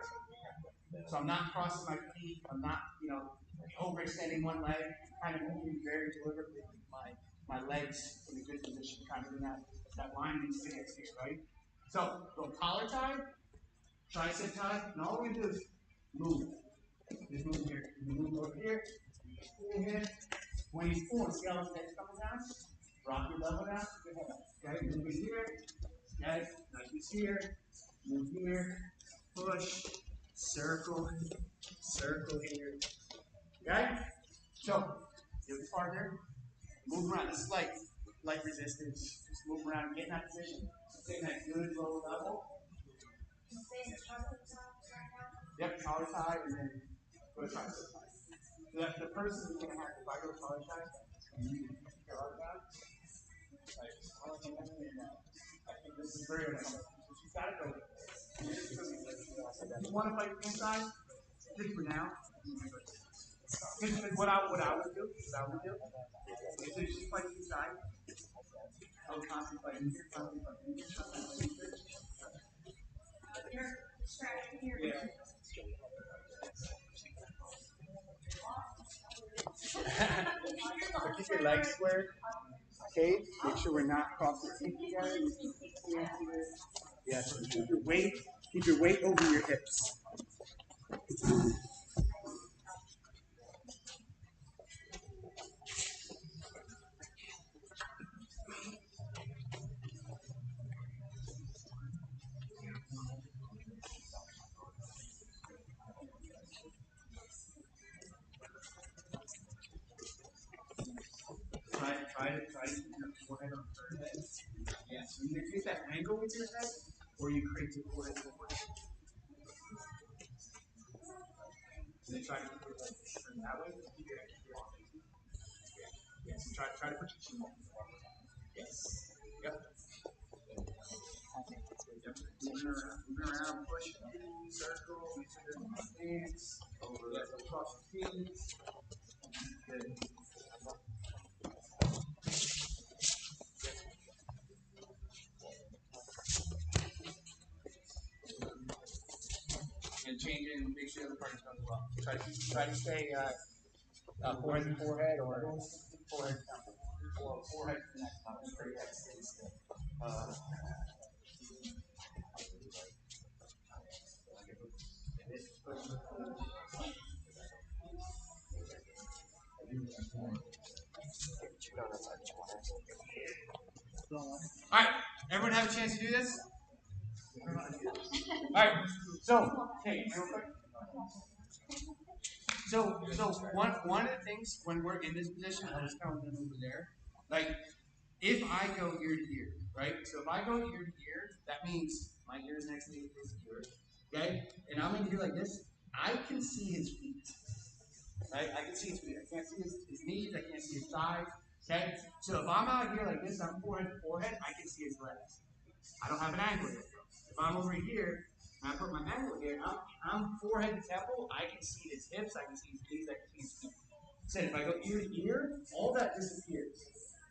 So I'm not crossing my feet. I'm not, overextending one leg. Kind of moving very deliberately with my legs in a good position, kind of in that line stance here, right? So go collar tie, tricep tie, and all we're gonna do is move. Just move here. Move over here. Pull him. When he's pulling, see how his head's coming down? Rock your level down. Good head. Okay, move it here. Okay, like this here. Move here. Push. Circle. Circle here. Okay? So, do this part there. Move around. This is like resistance. Just move around, get in that position. Getting that good low level. Yep, collar tie, and then go to tricep tie. The person is going to have, if I go collar tie, and you can pick your arm down, I think this is very uncomfortable. She's got to go. If you want to fight inside, just for now. What I would do is if she fights inside, I would constantly fight in here, You're distracting your Keep your legs squared. Okay, make sure we're not crossing feet together. Yes, keep your weight over your hips. Try to keep your forehead on her head. Yes, you either create that angle with your head, or you create your forehead forward. And then try to keep your head turned that way. Keep your head on. Yes, and try to put your chin on. Yes. Yep. Moving around, push, circle, stance, over, across the feet. Good. And change it and make sure the other partner's going as well. Try to stay forehead to forehead or forehead down. Or forehead to the next level. Straight head stays still. Alright, everyone have a chance to do this? Alright, so, hey, real quick. So one of the things when we're in this position, I was telling them over there, like if I go ear to ear, right? So if I go ear to ear, that means my ear is next to his ear, okay? And I'm in here like this. I can see his feet, right? I can see his feet. I can't see his knees. I can't see his thighs, okay? So if I'm out here like this, I'm forehead to forehead. I can see his legs. I don't have an angle here. If I'm over here, and I put my angle here, I'm forehead to temple, I can see his hips, I can see his knees, I can see his feet. So if I go ear to ear, all that disappears.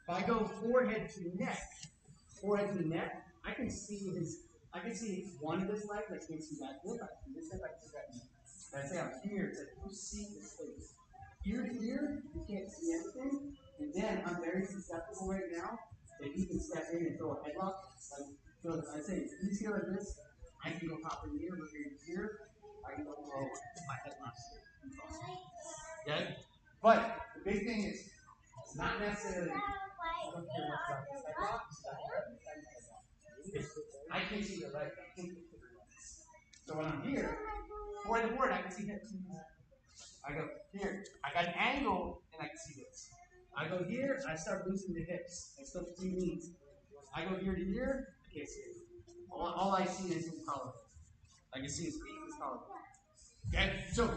If I go forehead to neck, I can see one of his legs, I can't see that hip, I can see this hip, I can see that knee. And I say I'm here, it's like you see his face. Ear to ear, you can't see anything, and then I'm very susceptible right now that he can step in and throw a headlock. So if I say, he's here like this, I can go hop in here, look here, I can go throw my headlock here. Okay? But the big thing is, it's not necessarily, I don't care much about this headlock, I can't see the leg, I can't see the legs. So when I'm here, forward to forward, I can see hips. I go here, I got an angle, and I can see hips. I go here, I start losing the hips. I still see knees. I go here to here, I can't see it. All I see is his collarbone. I can see his feet, his collarbone. Okay? So,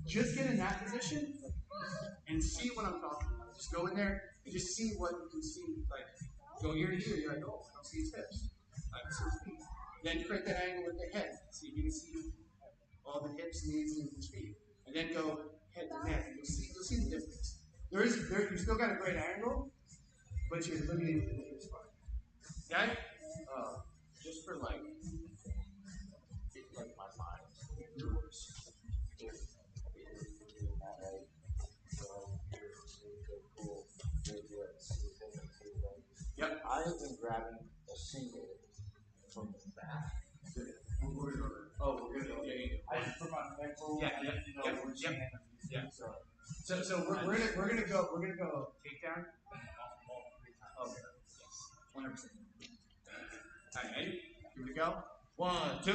just get in that position and see what I'm talking about. Just go in there and just see what you can see. Like, go ear to ear, you're like, oh, I don't see his hips. I can see his feet. Then create that angle with the head. See if you can see all the hips, knees, and his feet. And then go head to neck. You'll see the difference. You still got a great angle, but you're limiting to the hip spot. Okay? Just for like my mind, yours. Yep. I have been grabbing a single from the back. Oh, we're good. I just put my mental. Yeah. So we're gonna go takedown. Okay. 100%. All right, ready? Here we go. 1, 2.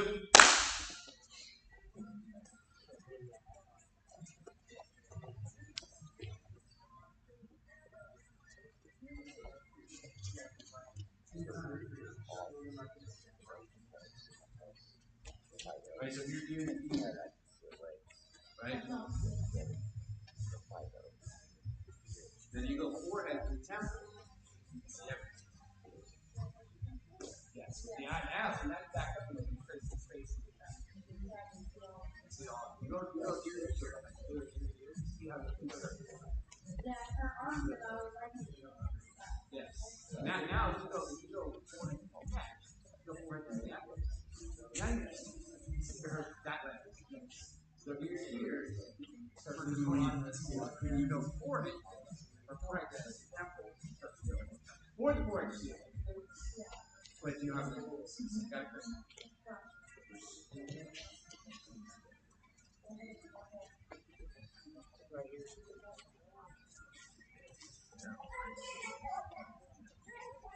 Right, so you're doing it here, right? Then you go forehead to the temple. Yep. Yes. The eye now, so that's back up and you create some space in the back. See all. You go here. See how the fingers are. Yeah, her arms are always like Yes. Now you go forehead to the neck. You go forehead to the neck. Then you see her that way. So you're here. Start going on this. You go forehead or forehead to the temple.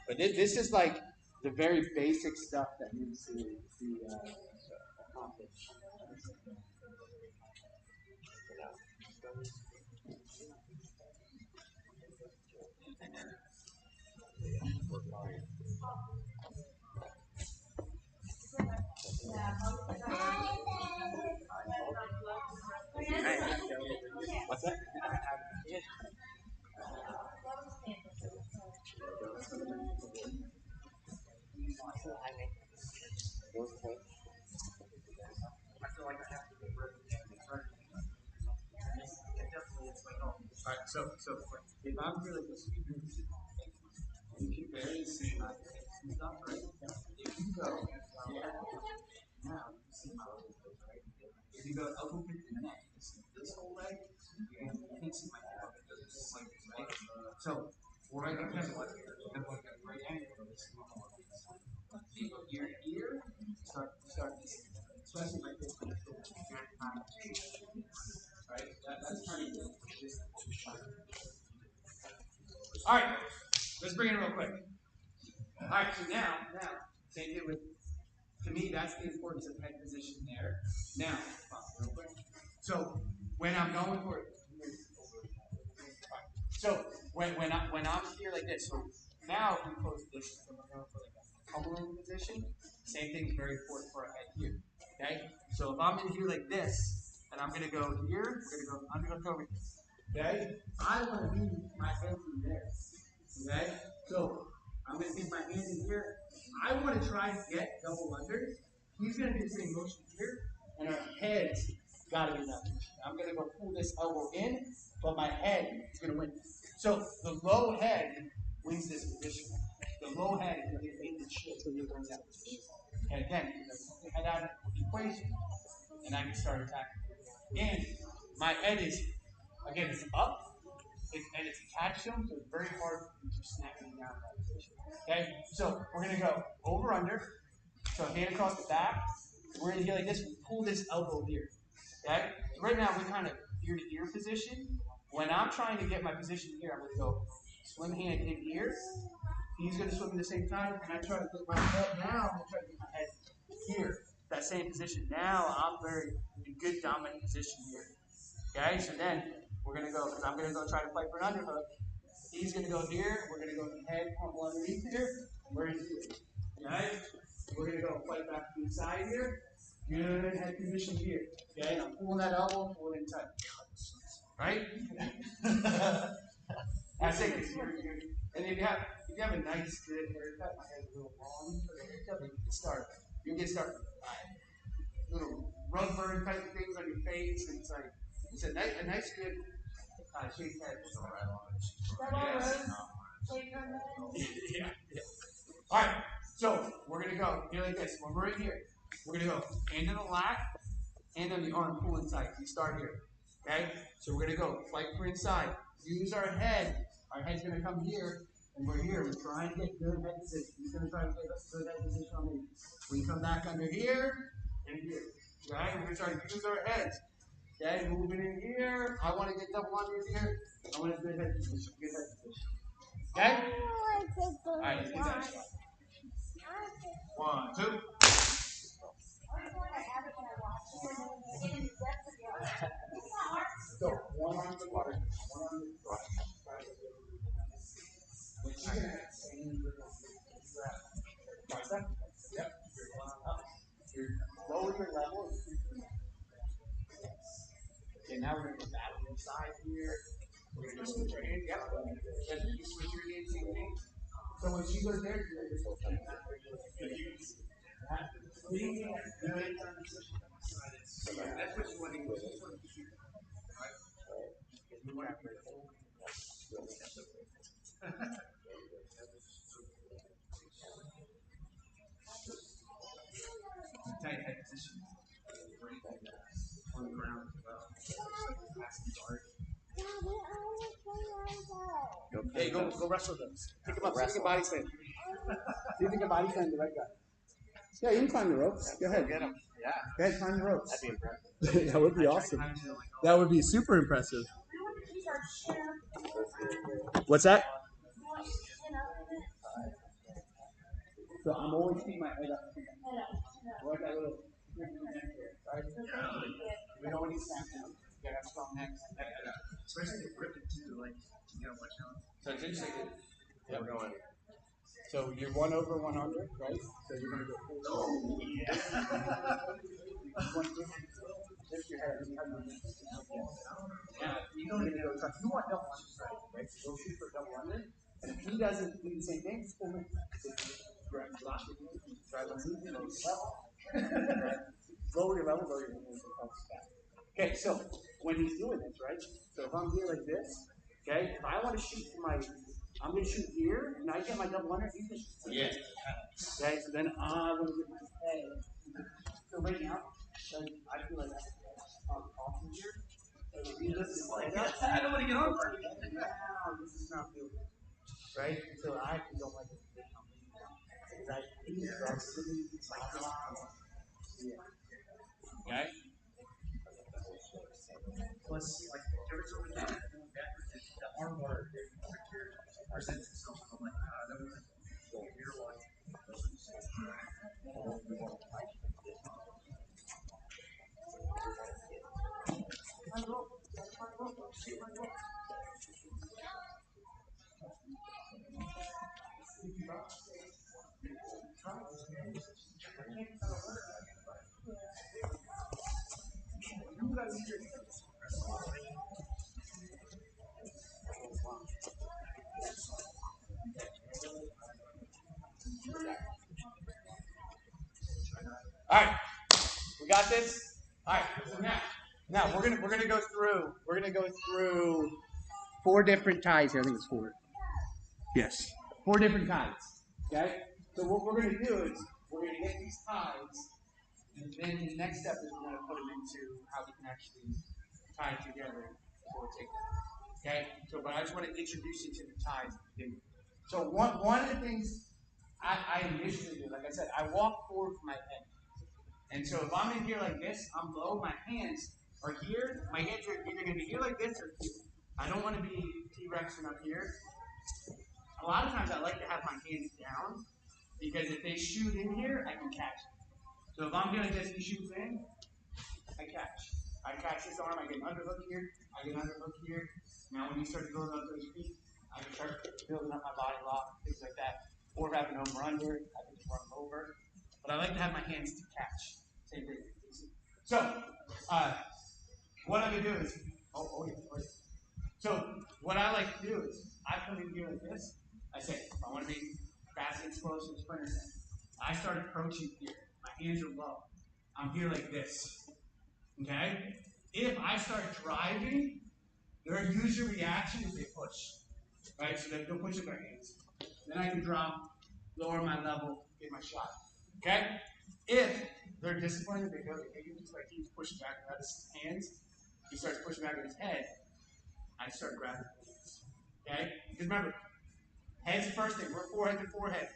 But this is like the very basic stuff that needs to be accomplished. What's that? Alright, so if I'm here like this, you can barely see my hips and stuff, right? If you go now, you see my elbow, right? If you go elbow pick the neck, you see this whole leg, you can't see my hip because it's just like this, right? So, we're right because of the right angle, you go ear to ear, start, especially like this, right? That's kind of good. All right, let's bring it real quick. All right, so now, same thing with, to me, that's the importance of head position there. Now, real quick. So when I'm going for it, so when I'm here like this, so now if we close this, so we're going for like a pummeling position. Same thing is very important for our head here. Okay, so if I'm in here like this, and I'm gonna go here, I'm gonna go over here. Okay, I want to be my head in there. Okay, so I'm going to get my hand in here. I want to try to get double unders. He's going to do the same motion here, and our head's got to be in that position. I'm going to go pull this elbow in, but my head is going to win. So the low head wins this position. The low head is going to make the shift so you win that position. And again, you head out of the equation, and I can start attacking. And my head is, again, it's up. And it's attached to them, so it's very hard to snap me down that position. Okay, so we're going to go over under. So hand across the back. We're going to get like this. We pull this elbow here. Okay, so right now we're kind of ear to ear position. When I'm trying to get my position here, I'm going to go swim hand in here. He's going to swim at the same time, and I try to get my head now. I'm going to try to get my head here. That same position. Now I'm very in good dominant position here. Okay, so then we're going to go, because I'm going to go try to fight for an underhook. He's going to go here. We're going to go head, pummel underneath here. We're going to do it. Okay? We're going to go fight back to the side here. Good head position here. Okay? I'm pulling that elbow, pull it in tight. Right? That's it. And if you have a nice, good haircut, my hair's a little long for the haircut, but you can start. You can start little rug burn type things on your face. And it's a nice good shaved head. Yeah. All right. So we're gonna go here like this. When we're in here, we're gonna go hand on the lat, hand on the arm, pull inside. We start here. Okay. So we're gonna go fight for inside. Use our head. Our head's gonna come here, and we're here. We're trying to get good head position. He's gonna try to get us good head position on me. We come back under here and here. Right? We're gonna try to use our heads. Okay, moving in here. I want to get double under here. I want a good head position. Good head position. Okay? All right, let's get that shot. 1, 2. So, one on the water. One on the water. Yep. Lower your level. Okay, now we're going to go back inside here. We're going to switch our hand. Yep. Then you switch your hand, same thing. So when she goes there, you're just okay. That's what you want to do. Tight head position. On the ground as well. Hey, go wrestle them. Pick them up. See if you can body slam. See if you can body slam the right guy. Yeah, you can climb the ropes. Go ahead. Get him. Yeah. Go ahead, climb the ropes. That'd be impressive. That would be awesome. That would be super impressive. What's that? You want your chin up a bit? So I'm always keeping my head up. Head up, chin up. Like that little right? We don't need to snap down. You gotta have strong necks. Especially if you're ripping too, like, you gotta watch out. So it's interesting. Yeah, we're going. So you're 1 over, 1 under, right? So you're gonna go full. Oh, yeah. Lift your head. Now, you don't need to go try. You want double under, right? So go shoot for double under. And if he doesn't do the same thing, just pull him. Grab your lock your knee, drive on movement, lower your level. Lower your level, lower your knees, and help back. Okay, so when he's doing this, right? So if I'm here like this, okay, if I want to shoot for my, I'm going to shoot here, and I get my double under, he's going to shoot. Yeah. Okay, so then I'm going to get my head. So right now, I feel like I'm off from here. So if he lifts his leg up, I don't want to get on for it. now this is not feeling good. Right? So I actually don't like it. Because I hate it. So I'm sitting like yeah. Okay? Plus, like, every time we do that, the arm bar presents itself. I'm like, I don't want to go here one. All right, we got this. All right, so now we're gonna go through 4 different ties here. I think it's 4. Yes, 4 different ties. Okay. So what we're gonna do is we're gonna get these ties, and then the next step is we're gonna put them into how we can actually tie it together before we take them. Okay. So, but I just want to introduce you to the ties. So one of the things I initially do, like I said, I walk forward with my head. And so if I'm in here like this, I'm low, my hands are here. My hands are either going to be here like this or here. I don't want to be T-Rexing up here. A lot of times I like to have my hands down because if they shoot in here, I can catch it. So if I'm doing this, he shoots in, I catch. I catch this arm, I get an underhook here, I get an underhook here. Now when you start building up those feet, I can start building up my body lock, things like that. Or if I have an over-under, I can just run over. But I like to have my hands to catch. Same thing. So, what I'm going to do is, so what I like to do is, I come in here like this. I say, I want to be fast, explosive, sprinter. I start approaching here. My hands are low. I'm here like this. Okay? If I start driving, their usual reaction is they push. Right? So they'll push with their hands. Then I can drop, lower my level, get my shot. Okay? If they're disciplined, they go, like he's pushing back with his hands, he starts pushing back with his head, I start grabbing the hands. Okay? Because remember, head's the first thing. We're forehead to forehead.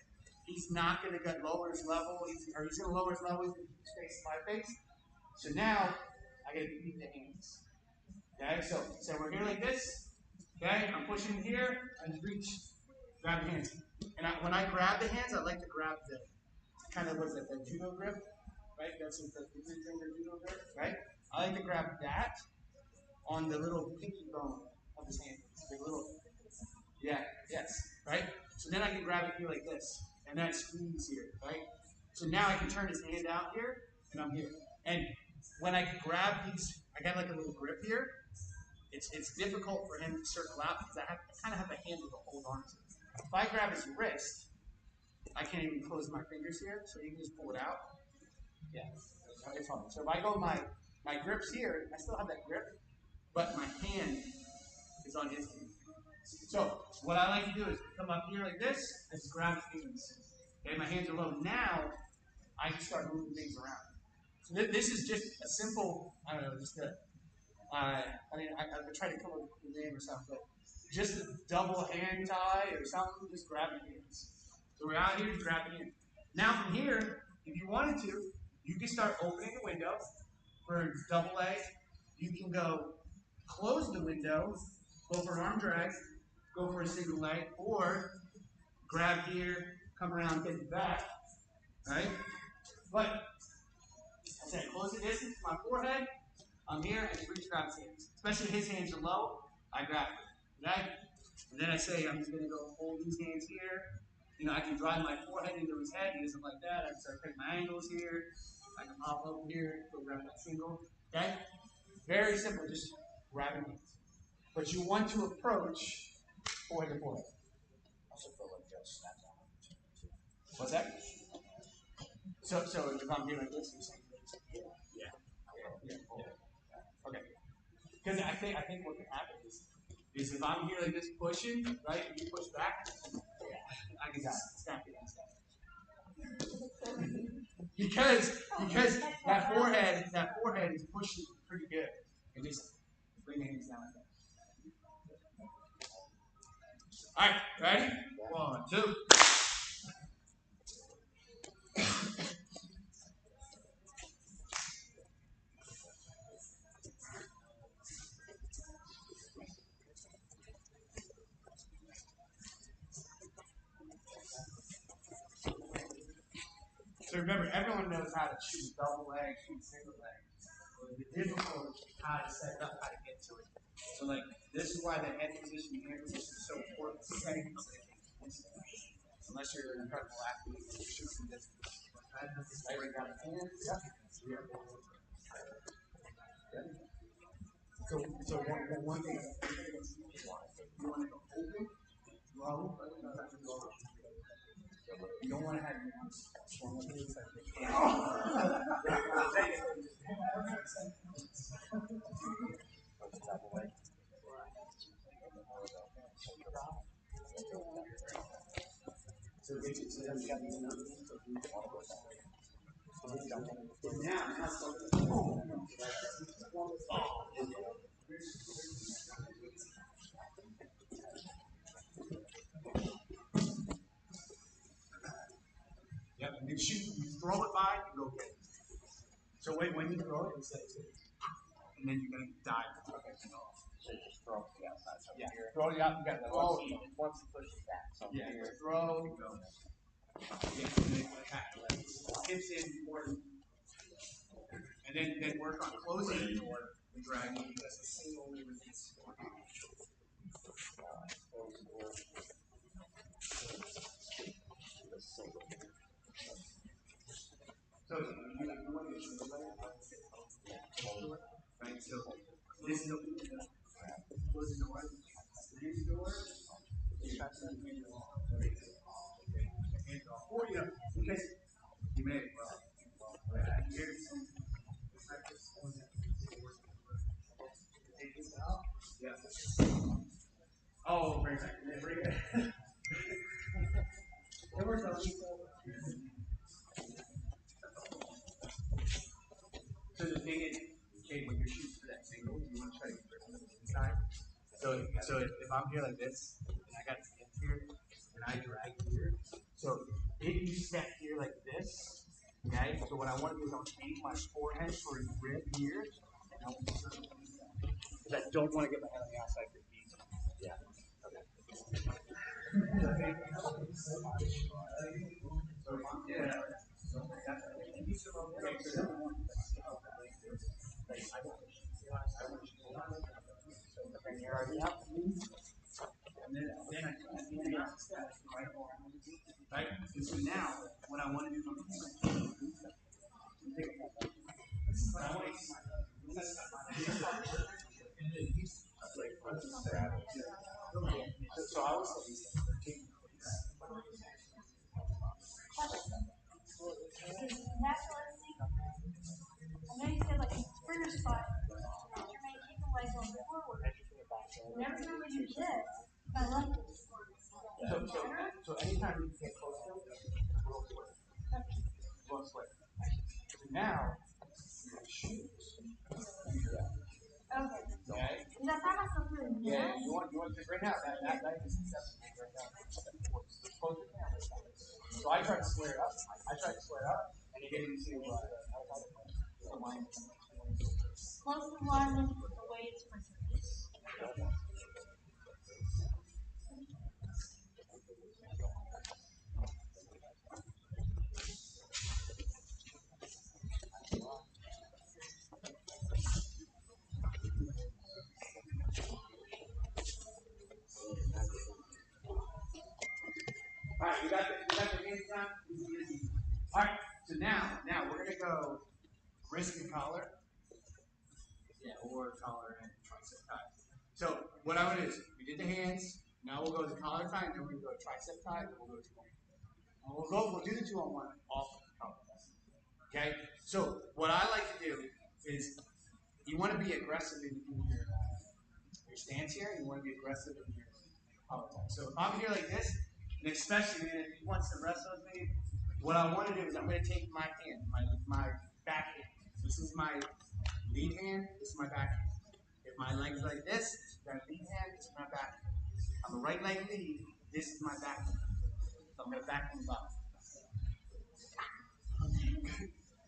He's not going to lower his level, he's going to lower his level, he's going to keep his face to my face. So now, I got to beat the hands. Okay? So we're here like this. Okay? I'm pushing here, I just reach, grab the hands. And when I grab the hands, I like to grab the kind of, what's that, the judo grip, right? That's the three-finger judo grip, right? I like to grab that on the little pinky bone of his hand. The little, yeah, yes, right? So then I can grab it here like this, and then squeeze here, right? So now I can turn his hand out here, and I'm here. And when I grab these, I got like a little grip here. It's difficult for him to circle out because I kind of have a handle to hold on to. If I grab his wrist, I can't even close my fingers here, so you can just pull it out. Yeah, it's hard. So if I go my grip's here, I still have that grip, but my hand is on his hand. So what I like to do is come up here like this, and just grab his hands. Okay, my hands are low. Now I can start moving things around. So this is just a simple, I don't know, just a, I try to come up with a name or something, but just a double hand tie or something, just grab your hands. So we're out here, just grab your hands. Now from here, if you wanted to, you can start opening the window for double A. You can go close the window go for an arm drag, go for a single leg, or grab here, come around, get the back, right? But I said, close the distance to my forehead. I'm here, and reach grab his hands. Especially his hands are low, I grab it, okay? And then I say, I'm just going to go hold these hands here. You know, I can drive my forehead into his head. He doesn't like that. I can start taking my angles here. I can pop up here, go grab that single, okay? Very simple, just grabbing hands. But you want to approach forehead to forehead. Also feel like just snap down. What's that? So if I'm doing like this, you're saying yeah. Okay. Because I think what can happen is if I'm here like this pushing, right, and you push back, I can just snap it and Because that forehead is pushing pretty good. And just bring the hands down like that. All right, ready? 1, 2. So remember, everyone knows how to shoot double leg, shoot single leg. The difficult is how to set it up, how to get to it. So like, this is why the head position, hand position is so important. Setting unless you're an incredible athlete, you shoot some distance. Right down the hand. Yeah. So one thing, you want to go open, low, you don't want to have your arms swung up to the side. So yep, and you shoot, you throw it by, you go get it. So wait, when you throw it, it's like, and then you're gonna dive. Okay. So just throw it to the outside. So Yeah. here. Throw it out, you got that. Once he pushes back. So Yeah, here. throw, go. Yeah, and then attack the legs. Hips in, forward. And then work on closing the door and dragging because the single only release. So you want to get your right? So this is the closing the door. This door. Or because you may here's take this out. Yeah. Oh, very good. Very good. It works out. So the thing is, okay, when you're shooting for that single, you want to try to get it inside. So if I'm here like this, and I got the hands here, and I drag here, so if you step here like this, okay, so what I want to do is I want to aim my forehead for a grip here, and I want to circle inside. Because I don't want to get my head on the outside of your feet. Yeah. Okay. So if I'm here, right? And so now, what I want to do so I was I know you said like a sprinter spot. You're making the legs on forward. Whenever you do this, I love this. So anytime you get close to it, roll sway. Roll sway. Now, shoot. Okay. Okay? Because I thought myself doing this. Yeah, you want to right now, that is acceptable right now. So I try to square it up. And you get into Close to line with the way it's presented. go wrist and collar. Yeah, or collar and tricep tie. So what I would do is, we did the hands, now we'll go to the collar tie, and then we're going to go to tricep tie, and then we'll go to 2-on-1. We'll do the 2-on-1 off the collar tie. Okay? So what I like to do is, you want to be aggressive in your stance here, and you want to be aggressive in your collar tie. So if I'm here like this, and especially if he wants to wrestle with me, what I want to do is I'm going to take my hand, my back hand. This is my lead hand, this is my back hand. If my leg's like this, that lead hand is my back hand. I'm a right leg lead, this is my back hand. So I'm going to back hand up.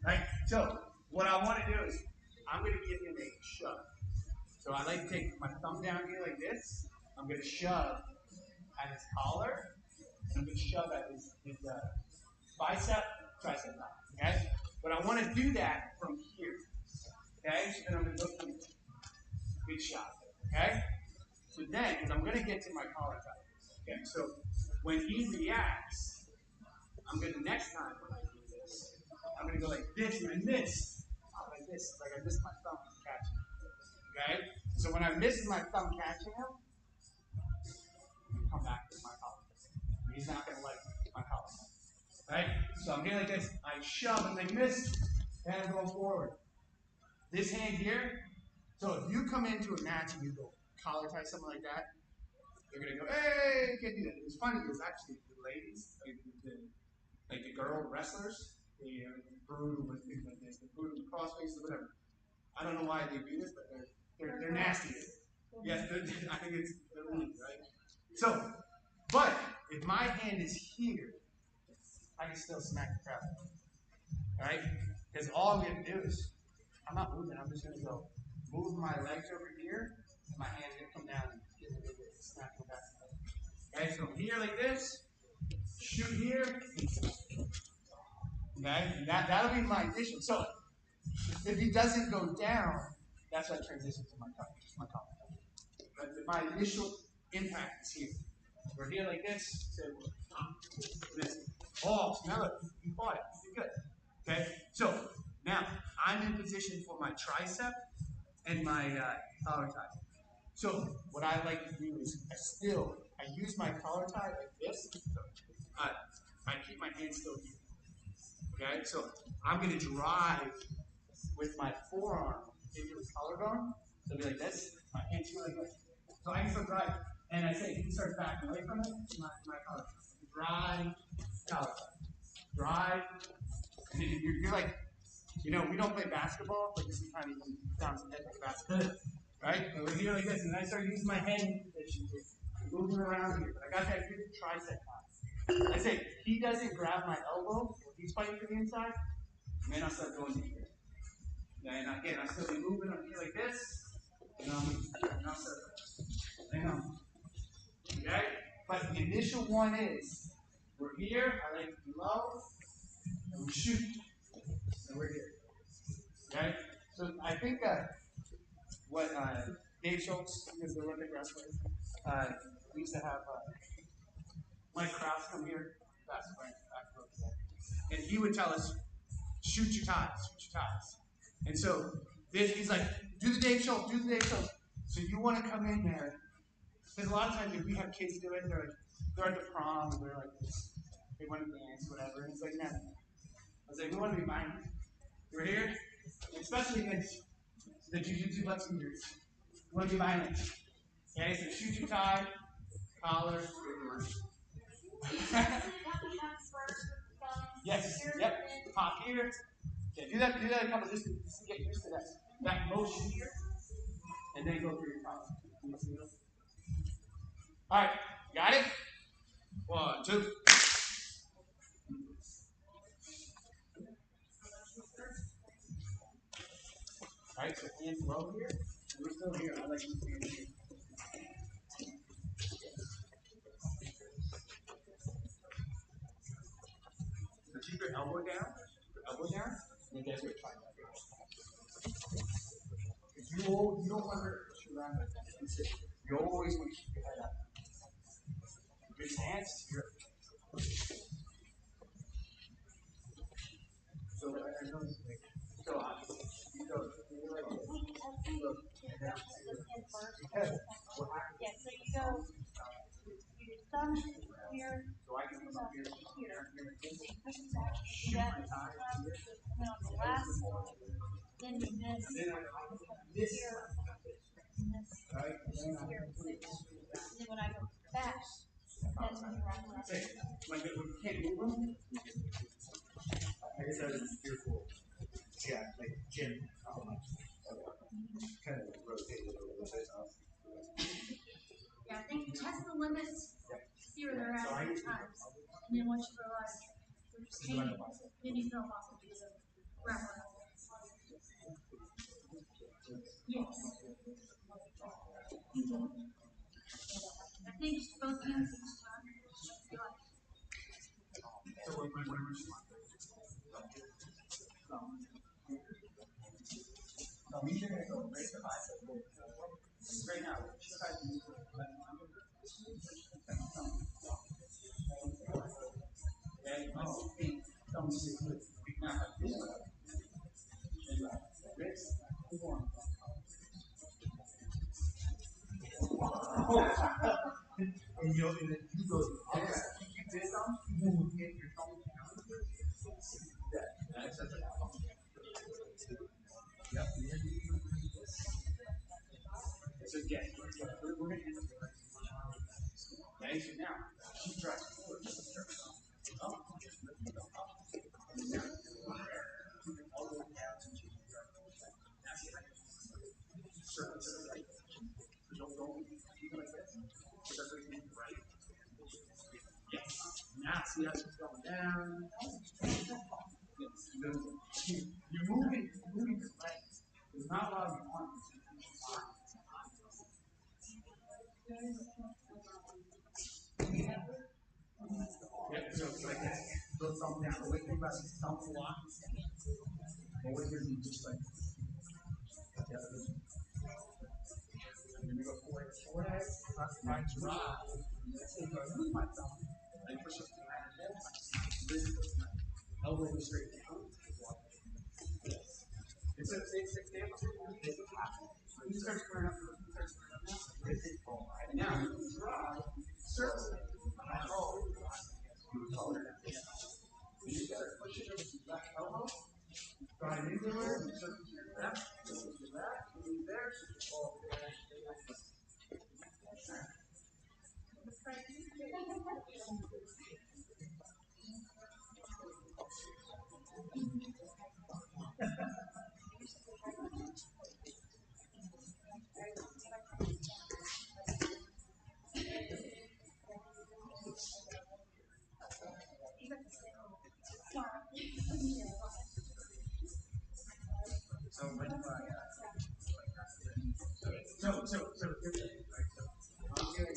Right? So what I want to do is, I'm going to give him a shove. So I like to take my thumb down here like this. I'm going to shove at his collar. And I'm going to shove at his bicep, tricep tie. Okay? But I want to do that from here. Okay? So then I'm going to go for a big shot. Okay? So then, because I'm going to get to my collar tie. Okay? So when he reacts, I'm going to, next time when I do this, I'm going to go like this, and I miss. Like this. Like I missed my thumb catching him. Okay? So when I miss my thumb catching him, I'm come back with my collar. He's not going to like my collar. Right? So I'm here like this. I shove and I miss, and I'm going forward. This hand here. So if you come into a match and you go collar tie something like that, they're going to go, hey, you can't do that. It's funny because actually the ladies, like the girl wrestlers, they brew with things like this. They brew with crossface or whatever. I don't know why they do this, but they're nasty. Yes, I think it's they're weak, right? So, but if my hand is here, I can still smack the crap out of it. Right? Because all I'm going to do is, I'm not moving, I'm just going to go move my legs over here, and my hand's going to come down and get a little bit, smack the back. Okay, so here like this, shoot here, okay, and that'll be my addition. So, if he doesn't go down, that's what I transition to my collar. But my initial impact is here. We're here like this, so this. Oh, now look, you fought it. You did good. Okay? So, now, I'm in position for my tricep and my collar tie. So, what I like to do is, I use my collar tie like this. I keep my hand still here. Okay? So, I'm going to drive with my forearm into his collarbone. So, it'll be like this. My hand's here like this. So, I can still drive. And I say, he starts backing away from it, my collar tie. Drive, collar tie. Drive. And you're like, we don't play basketball, but this is kind of sounds like basketball. Right? And we're here like this, and I start using my head in position to moving around here. But I got that good tricep tie. I say, he doesn't grab my elbow, if he's fighting from the inside, and then I'll start going in here. And again, I'll still be moving up here like this, and I'll start. Okay? But the initial one is, we're here, I like to be low, and we shoot. And we're here. Okay? So I think what Dave Schultz, who's the Olympic wrestler, we used to have Mike Krause come here, and he would tell us, shoot your ties. And so he's like, do the Dave Schultz. So you want to come in there, because a lot of times if we have kids do it, they're at the prom, and they're like this, they want to dance, whatever, and it's like, no. I was like, we want to be minded. We're here, especially against the Jiu Jitsu boxing groups. We want to be violent. Okay, so shoot your tie, collar, yes, yep. Pop here. Yeah, do that a couple just to get used to that motion here. And then go through your collar. Alright, got it? 1, 2. Alright, so hands low here. We're still here. I like these hands here. So keep your elbow down, and guess what? Try that. Because you don't want to push around like that. You always want to keep your head up. Your stance, so I know this is this And then I this here, and this right? here. And then when I go back, that's when you wrap around. Say, like when you can't move them, I guess that is fearful. Yeah, like gym. Kind of rotate it a little bit. Yeah, I think test the limits, see where they're at every times. And then once you realize they're just changing, then you feel off to do the wrap around. Yes. I think both hands each time. So whenever she wants so we should go raise the bicep. Right now, try to use it. Okay, oh, feet, don't see good. Now, like this way. And like this, one. And you go this. Keep this on, you will get your thumb down. That's such a yep. So again, we're going to end up okay, so now she tries forward. Up. Down. All the way down. That's it. Circle to the right. So don't go keep it like this. Circle to the right. Yes. Now see how she's going down. Yes. You're moving your legs. It's not a lot of arms. Yep, so it's like this. Go thumb down. The way to think about it is thumb lock. And what you're doing just like this. And then we go forward. Forehead, front drop. Let's say, move my thumb. And push up to my head. Elbow goes straight down. Yes. It's a example. You start squaring up. And now you can draw, circle it. You start pushing over to the left elbow. Drive into it, and circle to your left, circle to your left, move there, circle all there. So when you so I'm here.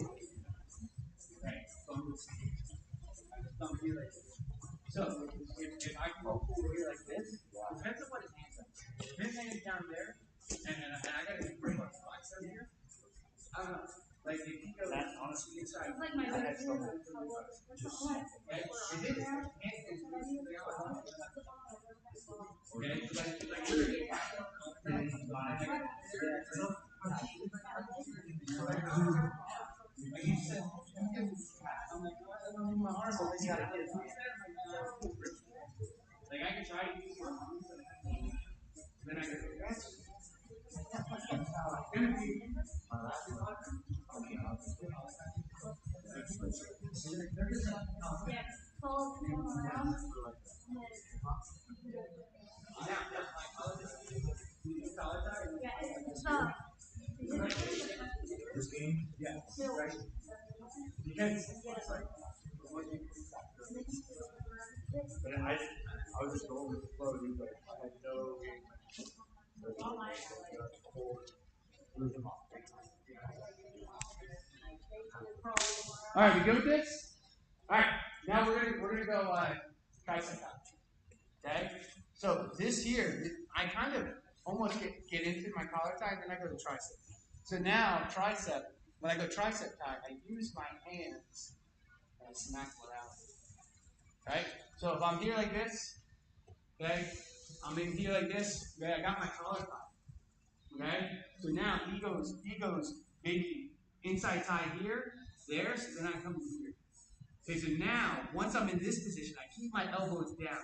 Right. Thumb here like this. So if I can go forward here like this, depends on what his hands are. If his hand's down there, and I got to bring my bicep here. I don't know. Like if he goes honestly inside. It's like my I had trouble. okay? Okay, like literally. You said, I'm like, I don't need my arm, but then you gotta get it. Like I can try to use my arms, then I go, that's gonna be Yeah, fold around. Yeah, it's not. This game? yeah, right. Because it's like, But I was just going with the flow, dude, but I had no game. all right, we good with this? All right, now we're gonna go tricep touch. Okay, so this here, I kind of almost get into my collar tie, then I go to tricep. So now tricep, when I go tricep tie, I use my hands and I smack them around. Right? So if I'm here like this, okay, I'm in here like this, okay, I got my collar tie. Okay? So now he goes maybe inside tie here, there, so then I come to here. Okay, so now, once I'm in this position, I keep my elbows down.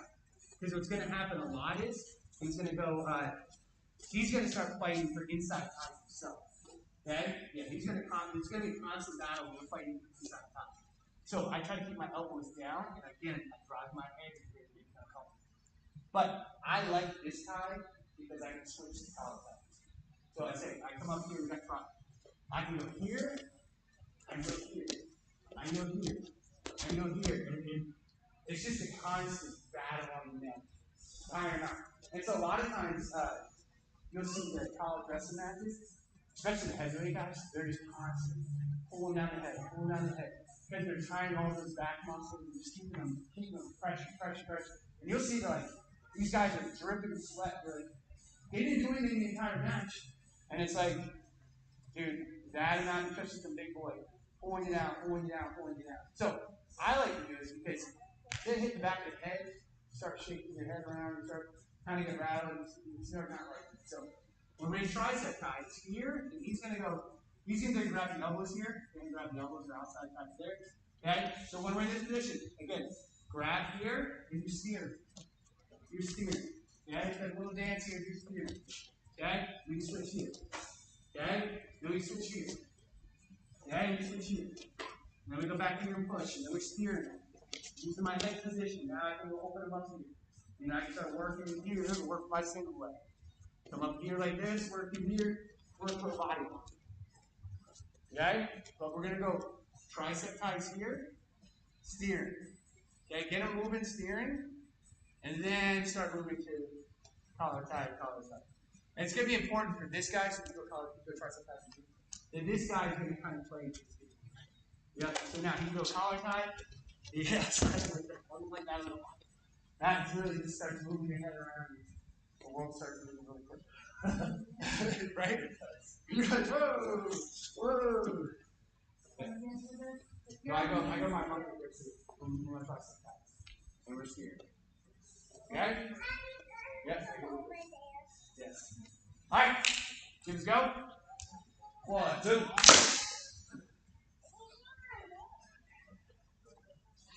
Because what's going to happen a lot is, he's going to go he's going to start fighting for inside ties himself. Okay? Yeah, it's going to be a constant battle when we're fighting for inside ties. So I try to keep my elbows down, and again, I drive my head to get it comfortable. But I like this tie because I can switch to collar ties. So I say, I come up here, we got front. I can go here, I can go here, I can go here, I can go here. And it's just a constant battle on the neck. Iron out. And so a lot of times, you'll see the collar wrestling matches, especially the heavyweight guys, they're just constant pulling down the head, because they're trying all those back muscles and just keeping them pressure. And you'll see like these guys are dripping sweat. They're like, they didn't do anything the entire match. And it's like, dude, that amount, especially some big boy, pulling you down. So I like to do this because they hit the back of the head, start shaking your head around, you start kind of get rattled, you start not right. So when we tricep tie, it's here, and he's going to grab the elbows here, and grab the elbows or outside ties there. Okay? So when we're in this position, again, grab here, and you steer. You're steering. Okay? It's like a little dance here, you're steering. Okay? We switch here. Okay? Then we switch here. Okay? We switch here. And then we go back here and push, and then we're steering. Using my leg position, now I can open them up here. And I can start working here, work my single leg. Come up here like this, work in here, work for a body lock. Okay? But we're going to go tricep ties here, steering. Okay? Get them moving, steering, and then start moving to collar tie. And it's going to be important for this guy, so you go tricep ties. Then this guy is going to kind of play. Yep. So now he can go collar tie. Yeah, something like that a little. That really just starts moving your head around. The world starts moving really quick. Right? You're like, whoa. No, I go my monkey here too. I'm going to try some ties. And we're steering. Okay? Yep. Yes. All right. Let's go. 1, 2.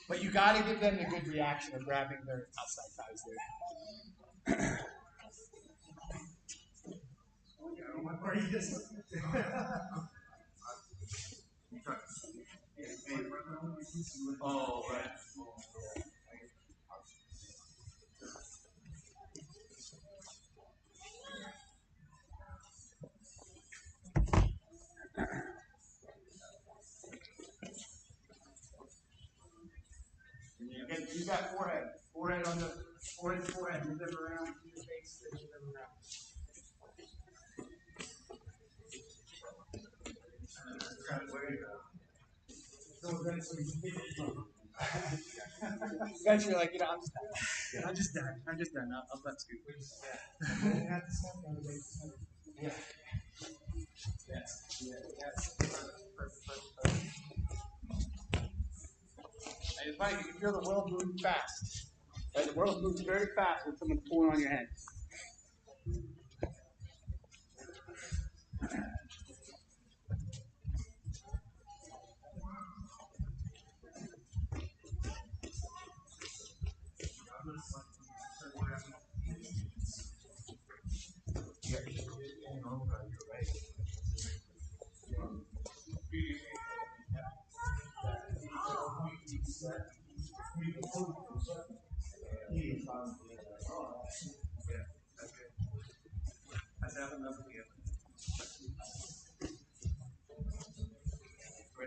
But you got to give them the good reaction of grabbing their outside ties there. Oh, right. You got forehead on the forehead, move them around, your face, move them around. Eventually, you're like, I'm just done. I'll let scoop. Yeah. Yes. Perfect. And it's funny, you can feel the world moving fast. Right? The world moves very fast when someone's pulling on your head.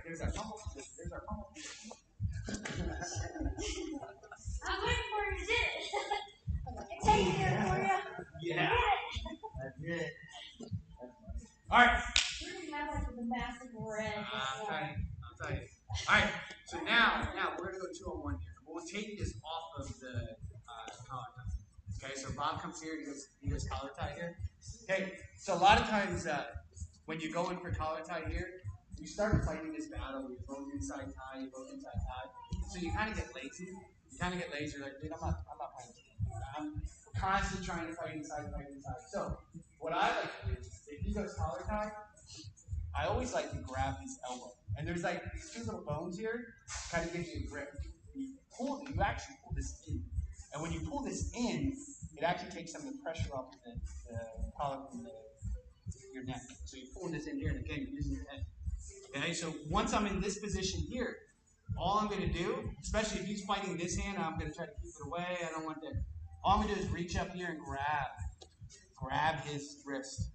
There's our pummel. I'm waiting for you to do it. It's taking there for you. Yeah. That's it. All right. We're going to have like the massive red. I'm telling you. All right. So now we're going to go 2-on-1 here. We'll take this off of the collar tie. Okay. So Bob comes here. He goes collar tie here. Okay. So a lot of times when you go in for collar tie here, you start fighting this battle. You both inside tie. So you kind of get lazy. You're like, dude, I'm not fighting. I'm constantly trying to fight inside. So what I like to do is, if he goes collar tie, I always like to grab his elbow. And there's like these two little bones here, kind of gives you a grip. You actually pull this in. And when you pull this in, it actually takes some of the pressure off the collar from your neck. So you're pulling this in here, and again, you're using your head. Okay, so once I'm in this position here, all I'm going to do, especially if he's fighting this hand, I'm going to try to keep it away. I don't want that. All I'm going to do is reach up here and grab his wrist.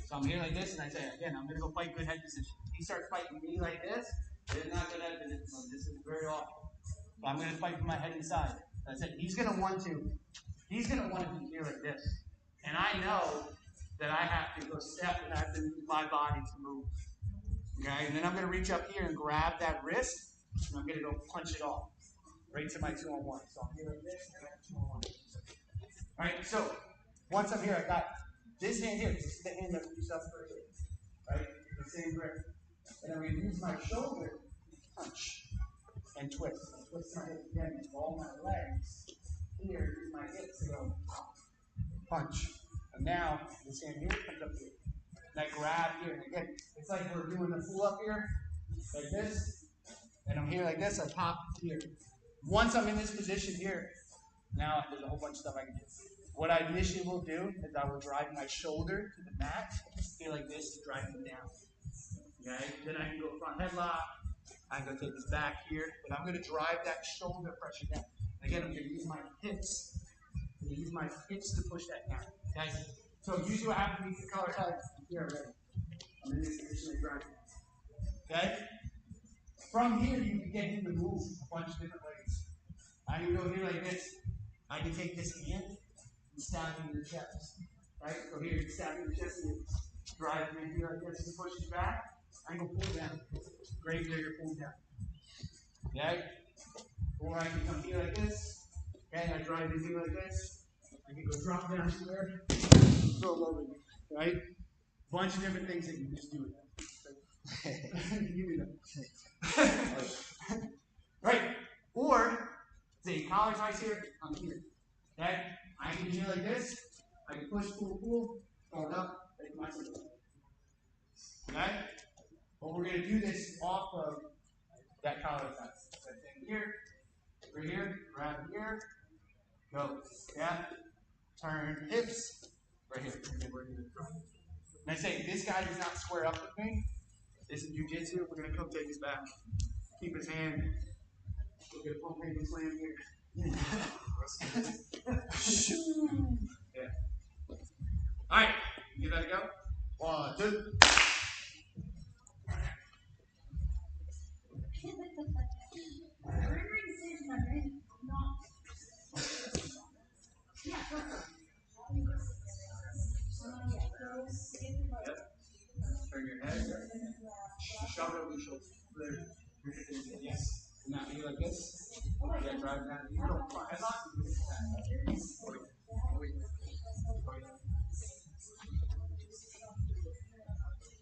So I'm here like this, and I say, again, I'm going to go fight good head position. If he starts fighting me like this, it's not good head position. This is very awful. So I'm going to fight with my head inside. So I said, he's going to want to be here like this. And I know that I have to go step and I have to use my body to move. Okay, and then I'm going to reach up here and grab that wrist, and I'm going to go punch it off right to my 2-on-1. So I'm here like this, and I have 2-on-1. All right, so once I'm here, I got this hand here. This is the hand that we used up earlier, right? The same grip. And I'm going to use my shoulder to punch and twist. And twist my hips again, and roll my legs here, use my hips to go punch. And now this hand here comes up here. And I grab here, and again, it's like we're doing the pull up here, like this, and I'm here like this, I pop here. Once I'm in this position here, now there's a whole bunch of stuff I can do. What I initially will do is I will drive my shoulder to the mat, here like this, to drive it down. Okay, then I can go front headlock, I can go take this back here, but I'm going to drive that shoulder pressure down. And again, I'm going to use my hips. I'm going to use my hips to push that down. Okay? So usually what happens is the collar side here already. I'm in this position of driving. Okay? From here, you can get him to move a bunch of different ways. I can go here like this. I can take this hand and stab him in the chest. Right? So here, you stab him in the chest and you drive him in here like this and push his back. I can go pull down. Great here, you're pulling down. Okay? Or I can come here like this. Okay? I drive in here like this. I can go drop down here. Throw him over here. Right? Bunch of different things that you can just do with that. You do that. Right? Or, say, collar's right here, I'm here. Okay? I can do like this. I can push, pull, throw it up, make myself. Okay? But we're going to do this off of that collar side. So here, over here, grab here, go. Yeah? Turn hips, right here. And I say, this guy does not square up with me. This is Jiu Jitsu. We're going to come take his back. Keep his hand. We're going to pump him and slam here. Yeah. All right. Give that a go. 1, 2. Turn your head. Shove it over your shoulder. Yes. Now you like this. Yeah, drive down. You don't fly. As long as you do that.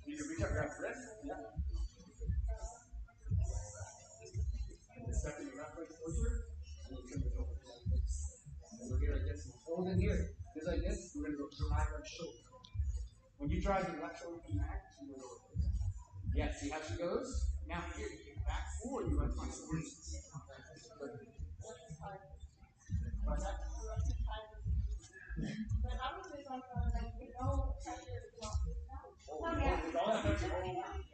You can reach up, grab the wrist. Yeah. Step in your left leg closer. And we'll turn it over. And we're here like this. Hold in here. Just like this. We're going to go drive our shoulder. When you drive your left shoulder from back, you go over. Yeah, see how she goes? Now here, you get back forward, you want to find some reasons. What's that?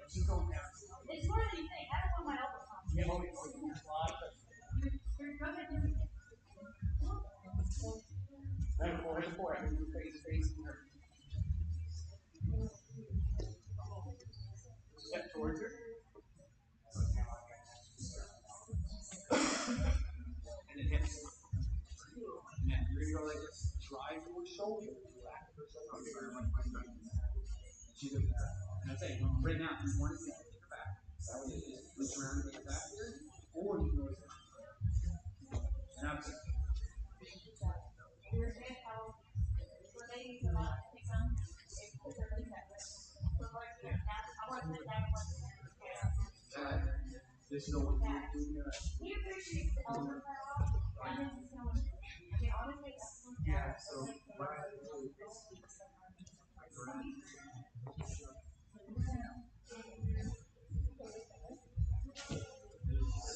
She's going down. It's more than you think. I don't want my elbows on. Yeah, hold it. Right, forward. Face. Step towards her. And then hips. Now you're going to go like this. Drive your shoulder. And I say, right now, if you want to take your back, that way you just reach around and get back here, or you can go there. And I'm saying, this is what you're doing. He appreciates the elbow Yeah, so what I do is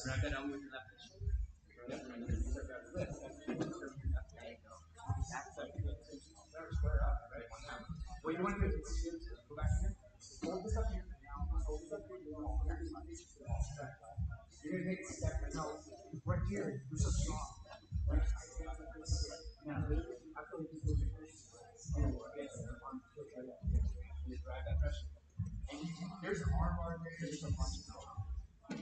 grab that elbow with your left shoulder. Yep. What you want to do is go back here. Hold this up here. Now, hold this up here. You're going to take a step. No, right here. You're so strong. Right? Now, I feel like you can drive that pressure. And there's an arm bar there. There's a bunch of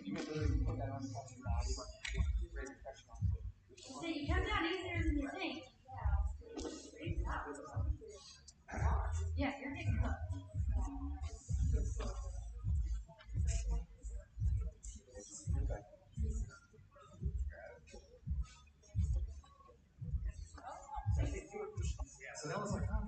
you can literally put that on top of your body. Raise the pressure on it. So you come down easier than you think. Yeah, you're getting close. So that was like, oh,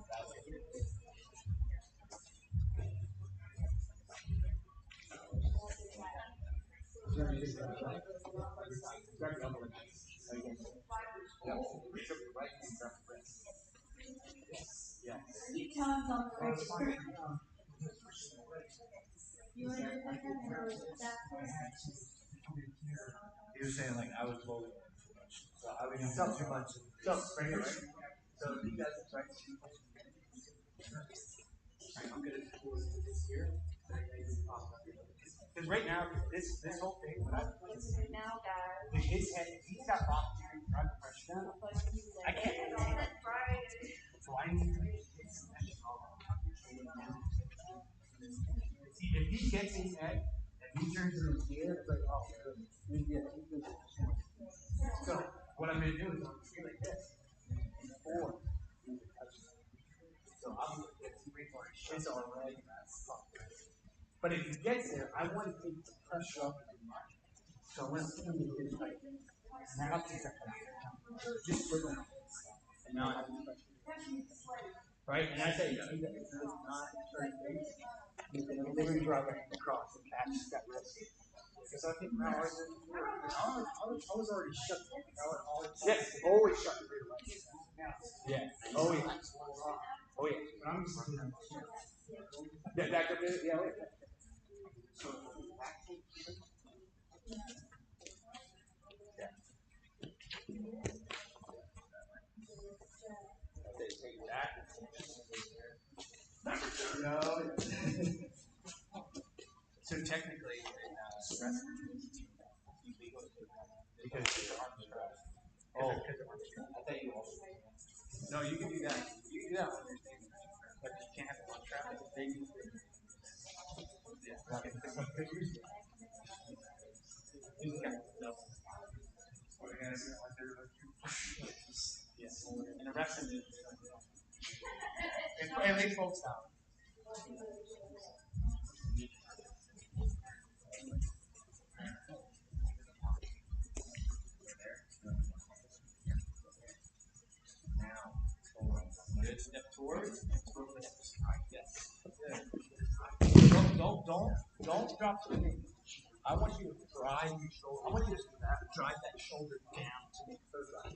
You times on the register. You want to do that? He was saying like I was loading too much. So I would so too much. So, right here, right? So he does it, right? I'm going to do this here. Because right now, this whole thing, what I'm Now, guys. his head, he's got rock here, drug pressure. I can't handle it. So I need to get some extra. See, if he gets his head, and he turns it in here, it's like, oh, good. So, what I'm going to do is I'm going to be like this. Four. So I'm going to get 3 more shits already. But if he gets there, I want to take the pressure off of his mind. So I'm going to put him in his like, now take that pressure. Just put him. And now I have the pressure. Right? And I say, if he does not turn face, he's going to literally drive it across and catch that wrist. Because I think now I was already shut. Yes, always shut the rear leg. Yeah. Oh, yeah. Oh, yeah. But I'm just yeah, back up there. Yeah, wait. So, back no. So technically, stress because your arm stress. Oh, I thought you also. No, you can do that. You can do that. But you can't have one trap. Yeah. Yes. And the rest of it. And they folks out. Good step towards. Yes. Don't drop the knee. I want you to drive your shoulder. I want you to drive that shoulder down to make third drive.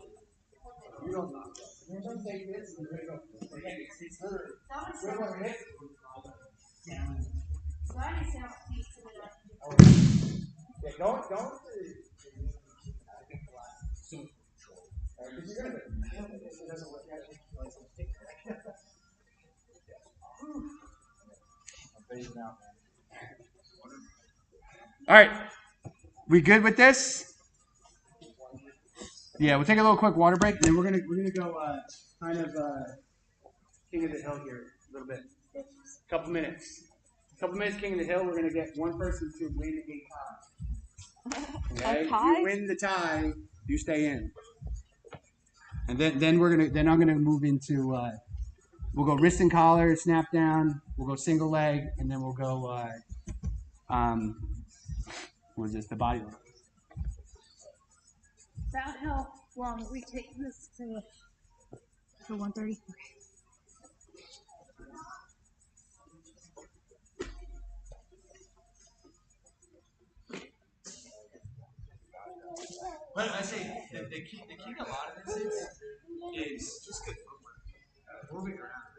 You don't knock it. You're going to take this and you're going to go. It's literally. We're going to hit down. So I just have a piece of it. Yeah, don't I think the last soon control. Because you're going to feel it. It doesn't work out. I'm phasing out, man. All right. We good with this? Yeah, we'll take a little quick water break, and then we're gonna go kind of king of the hill here a little bit. Couple minutes, king of the hill. We're gonna get one person to win a tie. Okay, if you win the tie, you stay in. And then I'm gonna move into we'll go wrist and collar, snap down. We'll go single leg, and then we'll go what is this? The body roll. About how long we take this to 1:30? But I say the key to a lot of this is just good footwork. Moving around.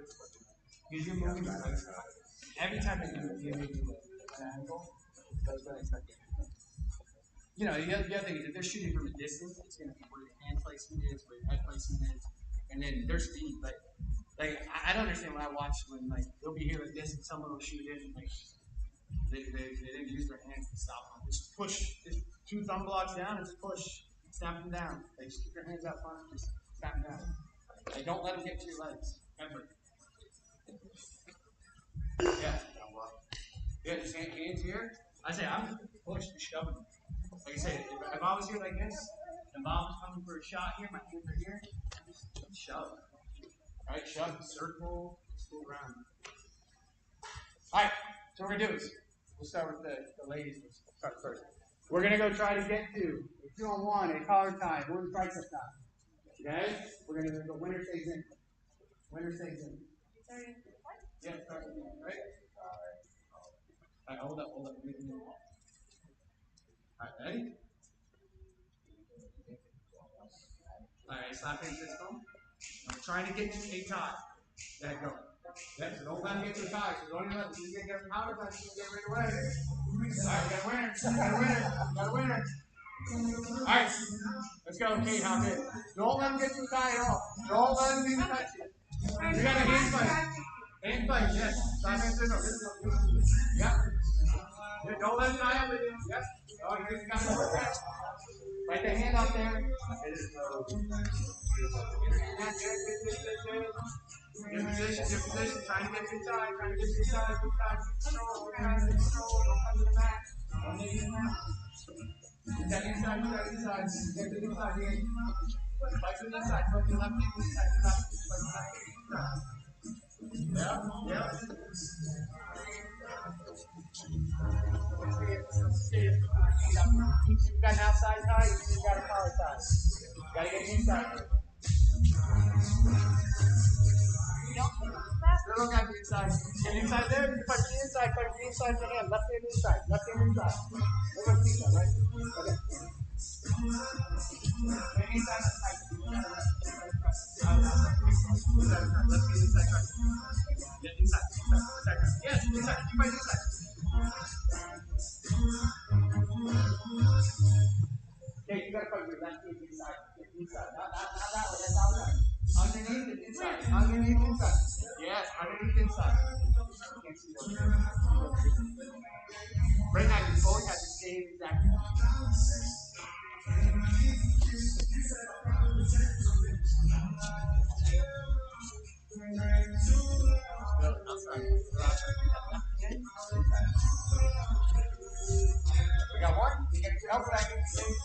Because you're moving around. Every time that you make an angle, that's what I expect. You know, the other thing is if they're shooting from a distance, it's going to be where your hand placement is, where your head placement is, and then their speed. But Like I don't understand when I watch when like they'll be here like this and someone will shoot in and like they didn't use their hands to stop them. Just push, just 2 thumb blocks down and just push, snap them down. Like just keep your hands out front, just snap them down. Like don't let them get to your legs ever. Yeah. Yeah, just hands here. I say I'm push and shove them. Like I said, if I was here like this, and Bob was coming for a shot here, my hands are here, just shove. Alright, shove, circle, go around. Alright, so what we're gonna do is we'll start with the ladies. We'll start first. We're gonna go try to get to a 2-on-1, a collar tie, 1 tricep tie. Okay? We're gonna go winner stays in. Winner stays in. Yeah, start with me, right? Alright, hold up. Alright, ready? Alright, slap into this phone. I'm trying to get to a tie. There you go. Yeah, so don't let him get to a tie. So don't even let him get a power touch. Get right away. Alright, got a winner. Alright, let's go. Okay, hop in. Don't let him get to a tie at all. Don't let him even touch you. You got a hand fight. Hand fight, yes. Slap into this. Yep. Yeah, don't let him tie up with you. Yep. Oh, you just got it. Right the hand up there. Good position. Trying to get to the side. Control. Don't come to the back. Don't let you down. Get that inside. Get to the inside here. Fight to the inside. Fight to the left. Yeah. You got an outside tie, you got a collar tie. You gotta get inside. Still got the inside. Get inside there, you punch the inside for hand. Left hand inside. Look at the inside, right? Okay. Get inside. Left hand inside. Get inside. Yes, inside. Keep right inside. Okay, you gotta put your left knee inside. Not that way, that's outside. Underneath it, inside. Yes, underneath inside. Right now, you both have the same exact. We got one. We get help back in the same.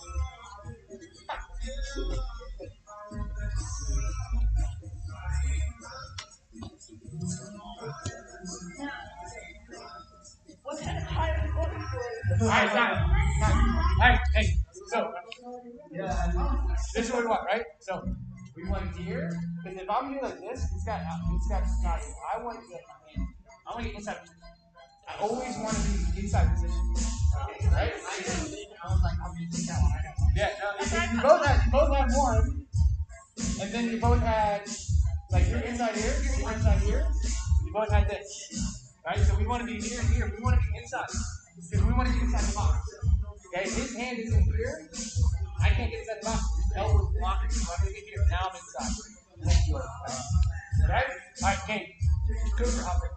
What kind of higher looking for? Alright, stop. Alright, hey, so this is what we want, right? So we want here, because if I'm doing like this, it's got snot. I want to get my hand. I want to get inside. I always want to be inside position. Okay, right? I was like, I'm gonna take that one. Yeah, no, you both had one, and then you both had like you're inside here, you're inside here. You both had this. Right? So we want to be here and here. We want to be inside. Because we want to get inside the box. Okay? His hand is in here. I can't get inside the box. His elbow is blocking. So I'm going to get here. Now I'm inside. Right? Alright, Kate. Cooper, hop in.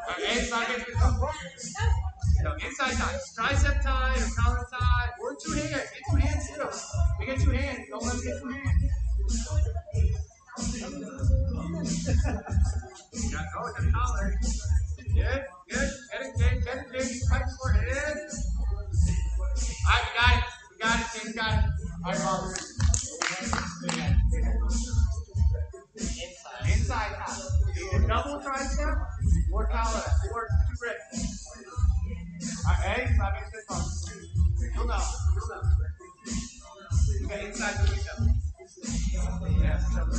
Alright, so I get to go. Inside tie. Tricep tie or collar tie. Or 2 hands. Get 2 hands too. We get 2 hands. Don't let me get 2 hands. Yeah, go with the collar. Good. Get it. Fight for it. Alright, we got it. We got it. Alright, Bob. Inside tie. Either double tricep or collar or 2 grips. Alright, ready? So I make this one. Hold on. Okay, inside the window. Yes, there we go.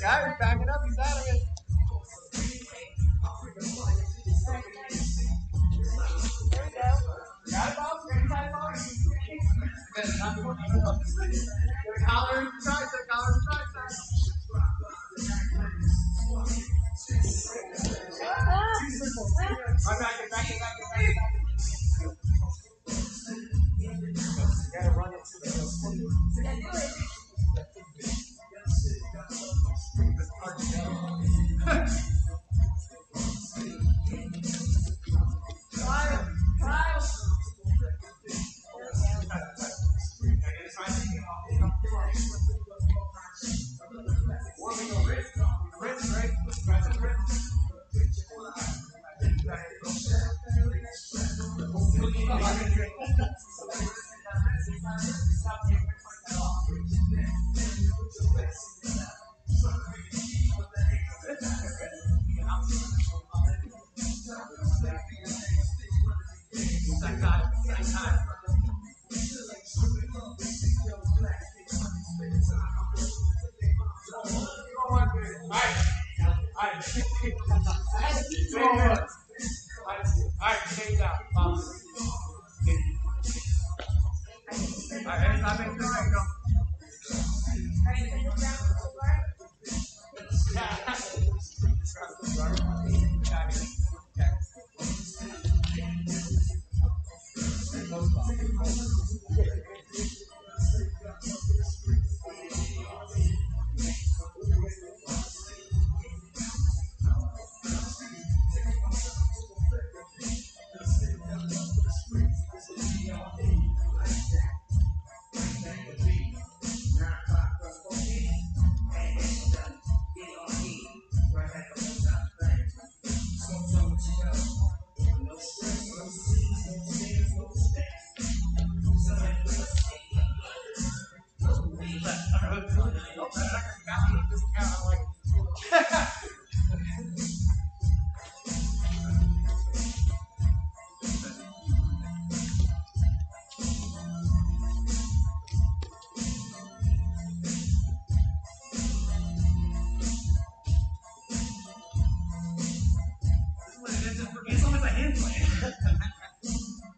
Got it. Back it up. He's out of it. There we go. Got it, Bob? Collar and tricep, collar and tricep. Back it. You gotta run it to the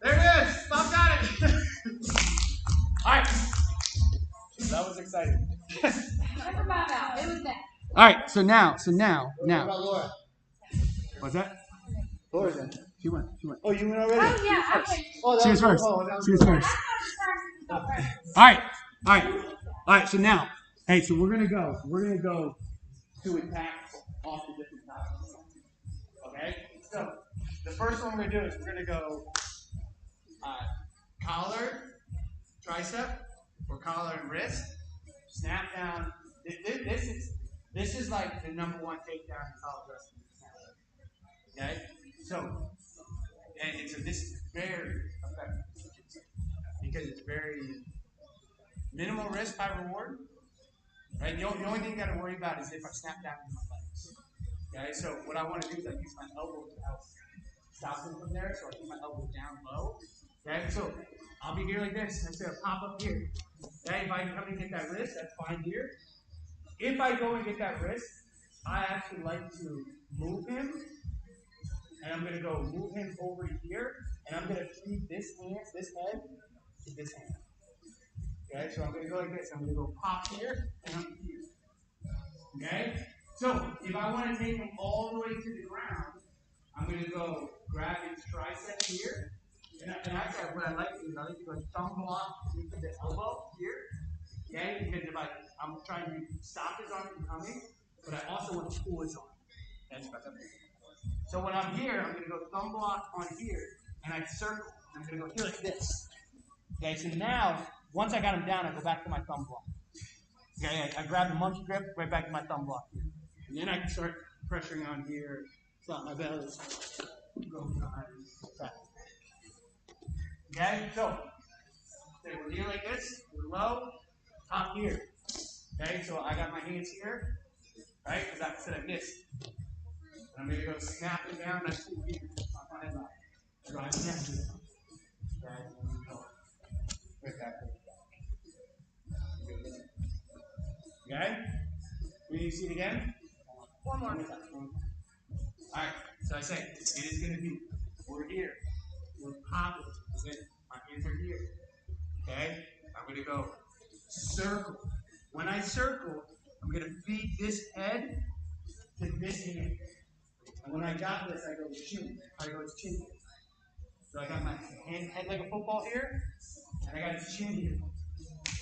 There it is. Bob got it. All right. That was exciting. Never mind out. It was that. All right. So now. What about Laura? What's that? Laura's in. She went. Oh, you went already? Oh yeah, I went. Oh, that She was first. Oh, that was She was good. first. I'm not All right. So now, hey, so we're gonna go to attacks off the different sides. Okay. So the first one we're gonna do is we're gonna go collar, tricep, or collar and wrist. Snap down. This is like the number one takedown in college wrestling. Okay. So this is very effective because it's very minimal risk, high reward. Right? The only thing you got to worry about is if I snap down with my legs. Okay, so what I want to do is I use my elbow to help stop them from there, so I keep my elbow down low. Okay, so I'll be here like this. I'm going to pop up here. Okay, if I can come and get that wrist, that's fine here. If I go and get that wrist, I actually like to move him, and I'm going to go move him over here, and I'm going to feed this head, to this hand. Okay, so I'm going to go like this. I'm going to go pop here, and I'm here. Okay? So, if I want to take him all the way to the ground, I'm going to go grab his tricep here. And actually, what I like to do is I like to go thumb block into the elbow here. Okay? Because if I'm trying to stop his arm from coming, but I also want to pull his arm. That's what I'm doing. So when I'm here, I'm going to go thumb block on here, and I circle. I'm going to go here like this. Okay, so now, once I got him down, I go back to my thumb block. Okay, I grab the monkey grip, right back to my thumb block here. And then I can start pressuring on here, slap my belly, go back. Okay, so we're here like this, we're low, top here. Okay, so I got my hands here, right, because I said I missed. I'm going to go snap it down, I pull here, off my head back. Drive it down here. Okay, and then go. Right back. Okay? Will you see it again? One more. Alright, so I say, it is going to be, we're here. We're popping. Okay? My hands are here. Okay? I I'm going to go circle. When I circle, I'm going to feed this head to this hand. And when I got this, I go chin. I go chin. So I got my head like a football here, and I got his chin here.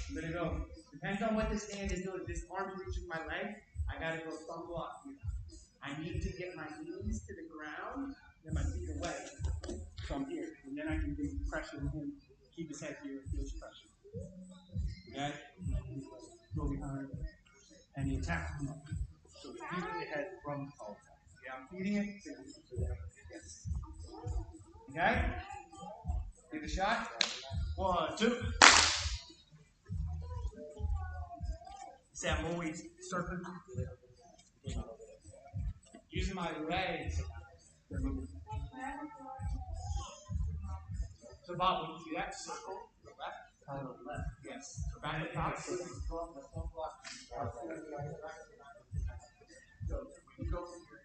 I'm going to go, depends on what this hand is doing. This arm's reaching my leg, I got to go thumb block here. I need to get my knees to the ground, then my feet away from here. And then I can do pressure with him, keep his head here, feels pressure. Okay? Go behind, and the attack. So feeding the head from the pole. Yeah, I'm feeding it. Yes. Okay? Take the shot. 1, 2. See, I'm always circling. Using my legs. So Bob, when you see that circle, the left, yes. So back to the top. So when you go from here,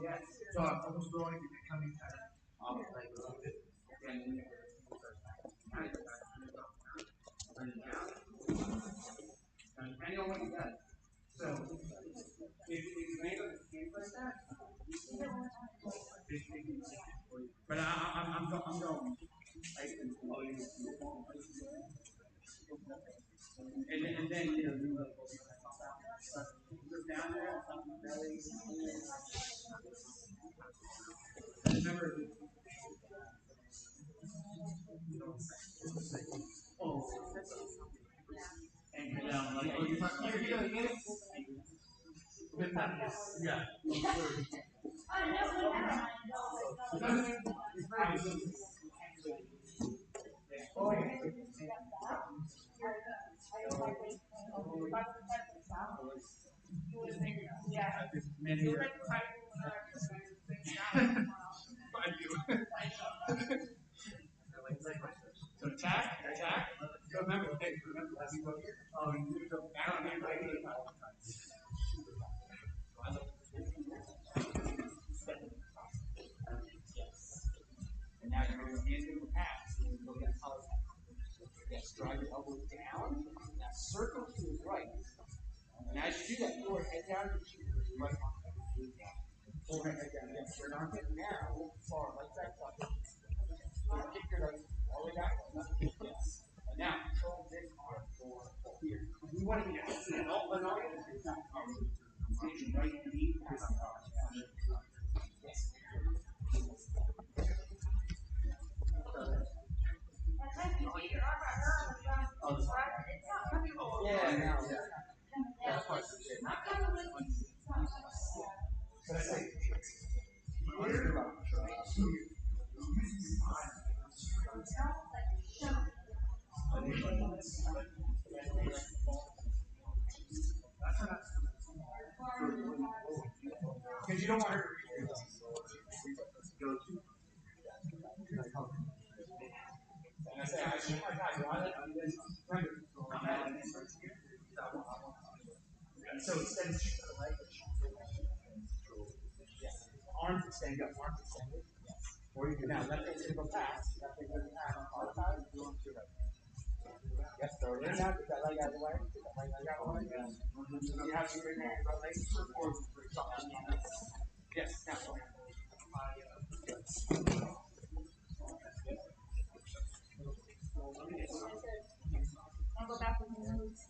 yes. So I'm almost going to be coming kind of off like a little bit. Depending on what you got. So if you make a game like that, but I'm going. And then you know, do down there, belly. Remember. Oh. And down like yeah. So attack. So remember, as you go here, you go back on your right. And now you're going to use the pass. So you're going to color that. Yes, drive your elbow down. Now circle to the right. And as you do that, pull your head down to your right arm. Pull your head down. Yes, your arm now, far like that. So kick your legs all the way back. Yes. And now control this arm for here. We want to be an alt arm. Stage your right knee past the arm. Yes. Yeah, now. That's part of it. But I say, because you don't want her to reach go to. And I say, I should and so instead of shooting the leg, arms extended up, arms extended. Or you can now left hand's gonna go past, left hand's gonna pass on the side, and do on to right. Yes, throw it in now, get that leg out of the way, get that leg out of the way. You have to bring that right leg forward for something. Yes, now go ahead. I'll go back with my moves.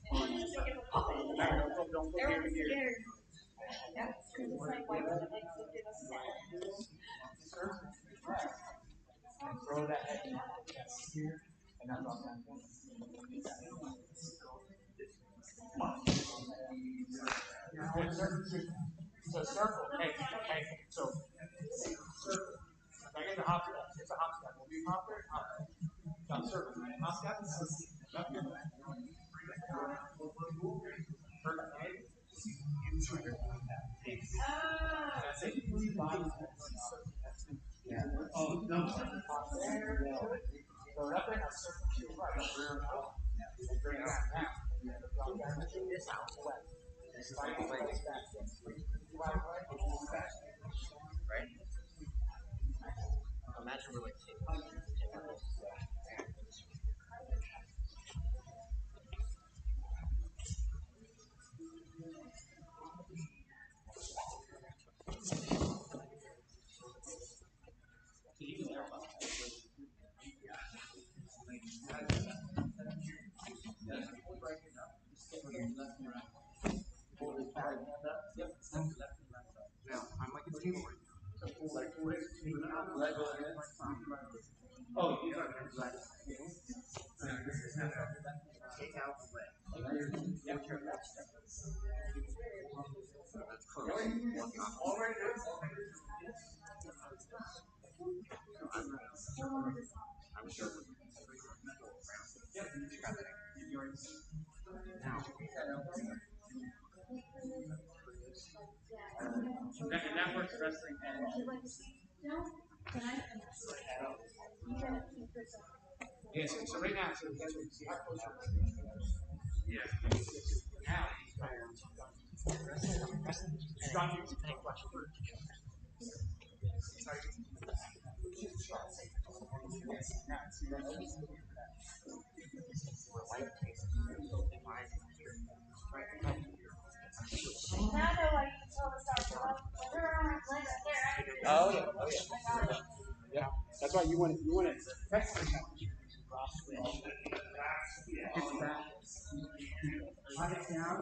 Don't go here. Scared. Yeah, because it's like, why would like so give us and throw that head here, and that's all done. So circle. Hey, so circle. I get the hop step. It's a hop step. We'll do hop there, hop there. Now circle. Hop step. Left hand. That's it. Oh, no. So up there, circle to your right. Bring it out now. This out west. Right? Now, I'm like a table right now. So, like, oh, you got it. Take out the leg. Yep. That's close. All right, I'm sure. Yep. Now, and that works wrestling and yeah, so right now, so that's what you see how close you're. Yeah. Now, strong use of tank flexion. Now I know why you told us our leg right there. Oh yeah, oh yeah. Yeah, that's why you want to press the challenge. Hit back, hot it down,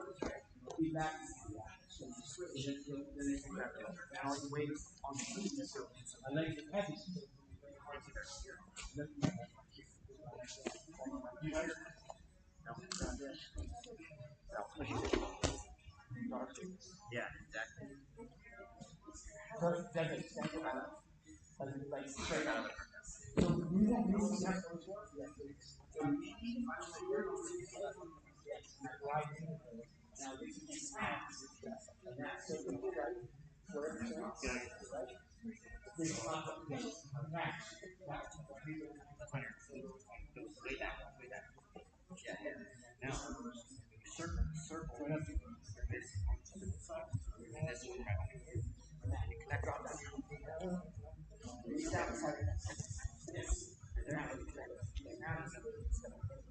feedback, so you switch, then you can grab it. Now you weight on the feet, so my legs are heavy. Yeah, exactly. So does it extend it out? Does it like straight out? So you don't really have those ones. Now this is and that's so good, right? Where it's right? This is not the base. Match. Way down, way down. Yeah. Now, circle. And this side. And this one. That drop down.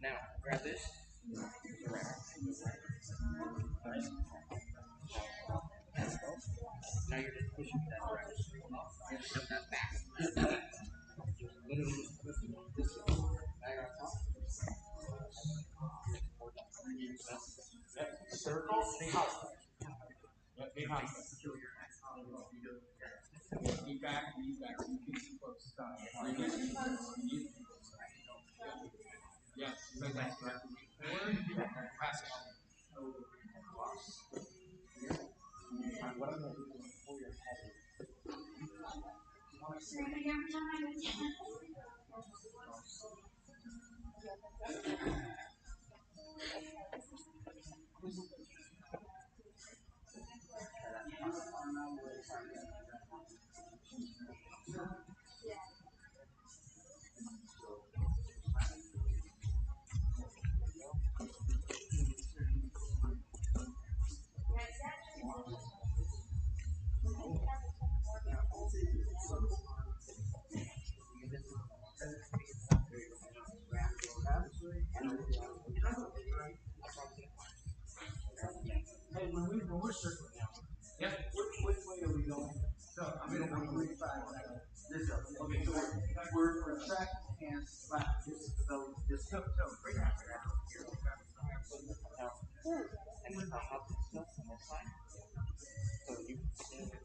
Now, grab this. Now you're just pushing that direction. Jump that back. Literally just pushing this way. Back on top. Yep. Circle, big hop. Yep, big hop. Knee back, knee back. So you can see close. Stop. Yes, like that. Forward, pass it. What I'm going to do is pull your head in. Hey, when we're circling now, yep, which way are we going? So I'm going to go 45 seconds. This up. Okay, so we're track hands flat, just the belly, just so right now. And then I'll have this stuff on this side. So you can stand it.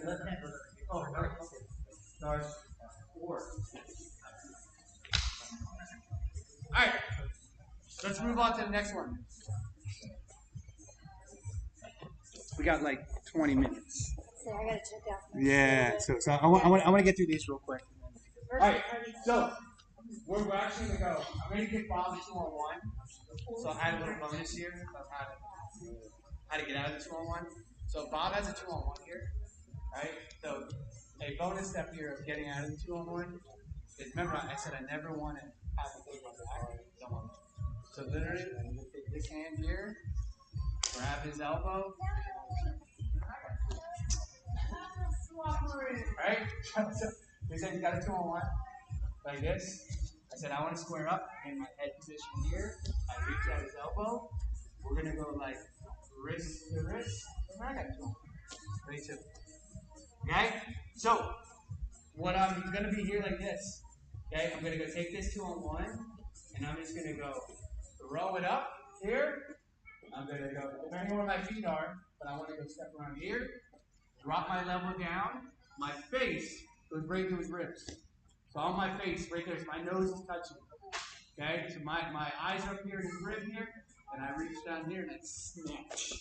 left hand. Oh, right. Okay. Stars 4. All right. Let's move on to the next one. We got like 20 minutes. So I gotta check out. Yeah. So I want to get through these real quick. All right. So we're actually gonna go. I'm gonna give Bob a 2-on-1. So I had a little bonus here of how to get out of the 2-on-1. So Bob has a 2-on-1 here, right? So a bonus step here of getting out of the 2-on-1 is, remember I said I never want to have to take my back. Don't want to. So literally, I'm gonna take this hand here, grab his elbow. Right? So he said he's got a 2-on-1 like this. I said I want to square up in my head position here. I reach out his elbow. We're gonna go like wrist to wrist. And I got 2-on-1. Ready to. Okay? So what I'm gonna be here like this. Okay, I'm gonna go take this 2-on-1 and I'm just gonna go throw it up here. I'm gonna go depending on where my feet are, but I want to go step around here, drop my level down, my face goes right to his ribs. So on my face, right there, so my nose is touching. Okay, so my eyes are up here in his rib here, and I reach down here and I snatch.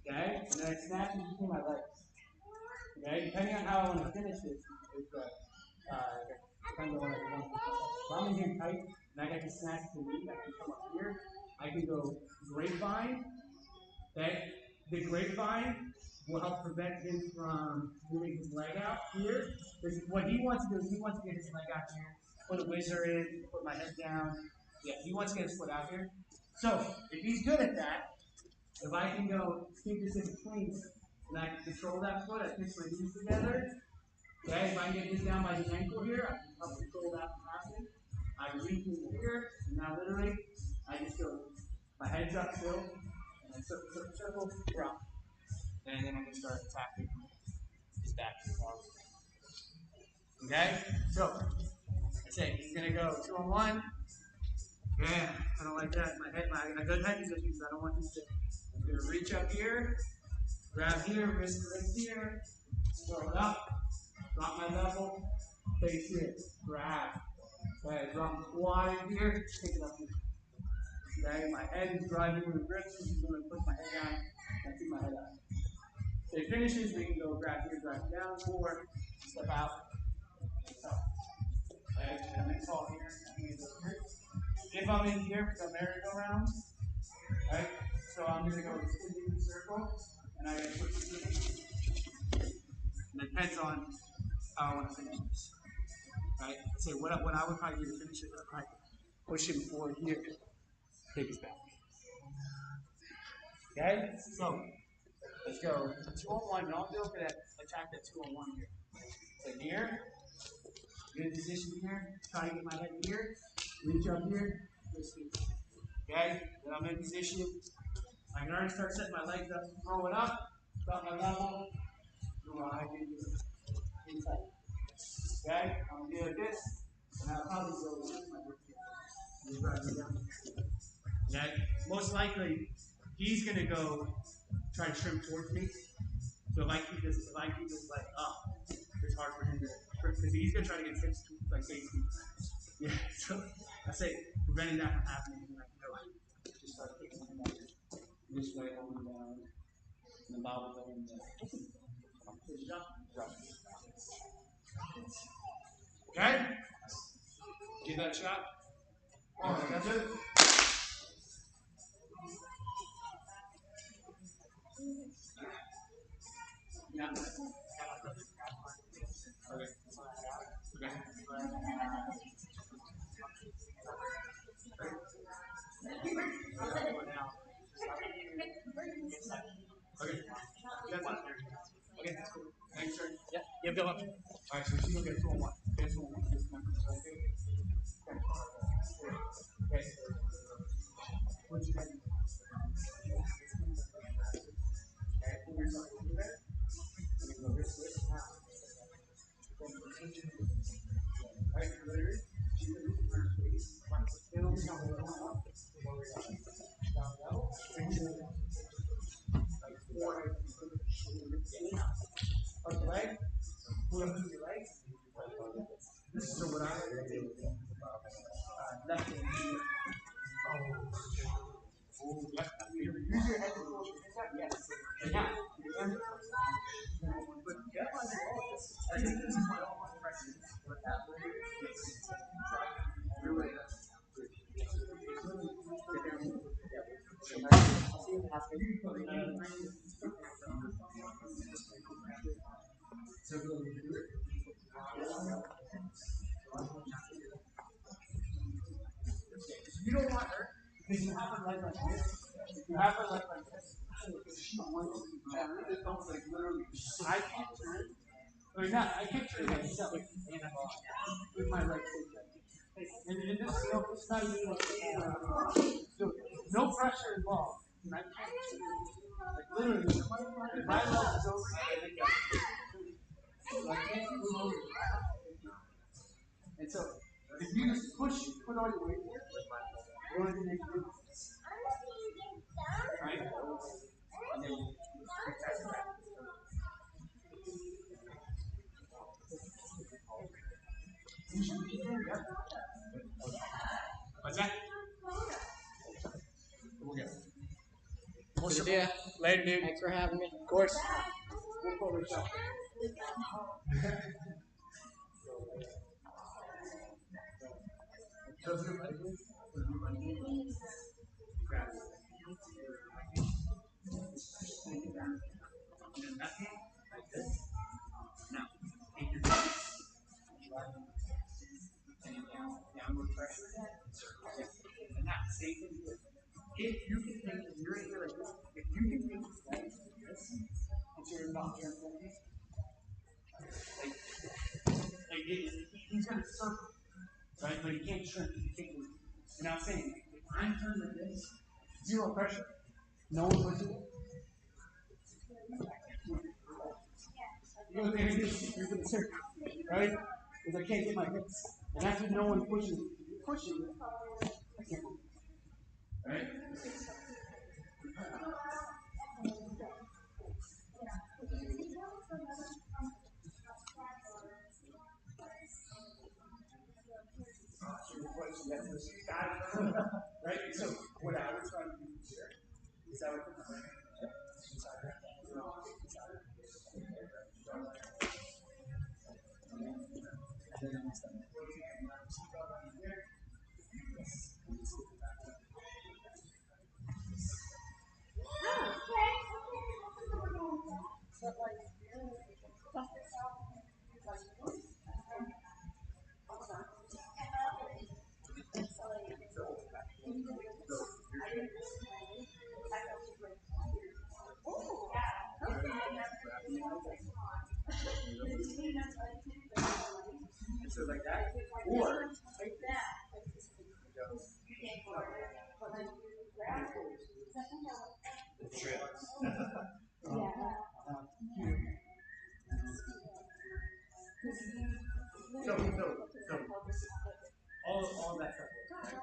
Okay, and then I snatch in between my legs. Okay, depending on how I want to finish this, depends on what I want to do. If I'm in here tight, and I can snatch to me, I can come up here. I can go grapevine. Okay, the grapevine will help prevent him from moving his leg out here. Because what he wants to do is he wants to get his leg out here, put a whizzer in, put my head down. Yeah, he wants to get his foot out here. So if he's good at that, if I can go keep this in between, and I can control that foot, I pinch my knees together. Okay, if I can get this down by the ankle here, I can help control that from happening. I reach in here, and now literally, I just go, my head's up still, and I circle, drop. And then I can start attacking his back. Okay? So, that's it. He's going to go 2-on-1. Yeah, I don't like that. My head, my good head position, so I don't want this to. I'm going to reach up here, grab here, wrist to wrist here, throw it up, drop my level, face here, grab. Okay, drop quad in here, pick it up here. Okay, my head is driving with the grips, so I'm going to push my head down and keep my head up. So he finishes, we can go grab here, drag it down, forward, step out, and up. Okay, and then fall here, hands up here. If I'm in here with a merry-go-round, right, so I'm going to go spin in the circle, and I got to push it through. And it depends on how I want to finish this. Right? So what I would probably do to finish it, I'd probably push him forward here, take his back. Okay? So, let's go 2-on-1. And I'll go for that attack that 2-on-1 here. So here, good position here. Try to get my head here. Reach up here. Okay? Then I'm in position. I can already start setting my legs up. Throw it up. Drop my level. Do a high knee inside. Okay? I'm going to do like this. And I'll probably go with my grip here. Just drive me down. Okay? Most likely, he's going to go try to trim towards me. So if I keep this leg up, it's hard for him to trim because he's gonna try to get 6 feet, like 8 feet. Yeah. So I say preventing that from happening, and I can go just start kicking him up this way, holding down, and the ball going down. Drop. Okay? Give that a shot. All right, that's it. Yeah. Okay. Okay. Okay. Okay. Thanks, sir. Yeah. Yeah, go up. All right, so she's going to get 2-on-1. Okay, 2-on-1. Okay. Put your head in. Okay, pull yourself over there. Go this way. Right, ready? Up the leg. Pull up through your legs. So what I would do, Left hand. Use your head to pull your hands up. Yes. And now. But get on the wall. I think this is my own practice. What happened is do it. So go to you don't want her because you have her leg like this. You have her leg like this. She wants to turn. It's almost like literally. I can't turn. Or not. I can't turn myself. With my leg like and this, it's not even so no pressure involved. And I can't turn. Like literally, my leg is over here. So I can't move over. And so if you just push, put all your weight there. You're going to make it. Right? And then what's that? Good idea. Later, dude. Thanks for having me. Of course. We'll pull this out. So if you're ready, grab it. And that hand, like this. Now, take your hands. And downward pressure. And now, same thing here. If you can take, you're in here like this. If you can take this leg like this, until you're not transforming, he's going to circle, right? But he can't shrink. He can't move. And I'm saying, if I'm turned like this, zero pressure, no one pushing it. You know what I'm saying? You're going to circle, right? Because I can't get my hips. And that's what no one pushes. If you're pushing it, I can't move. Right? Right? So what I was trying to do here is I would put my hand inside her. So like that, or like that. So all that stuff. Right?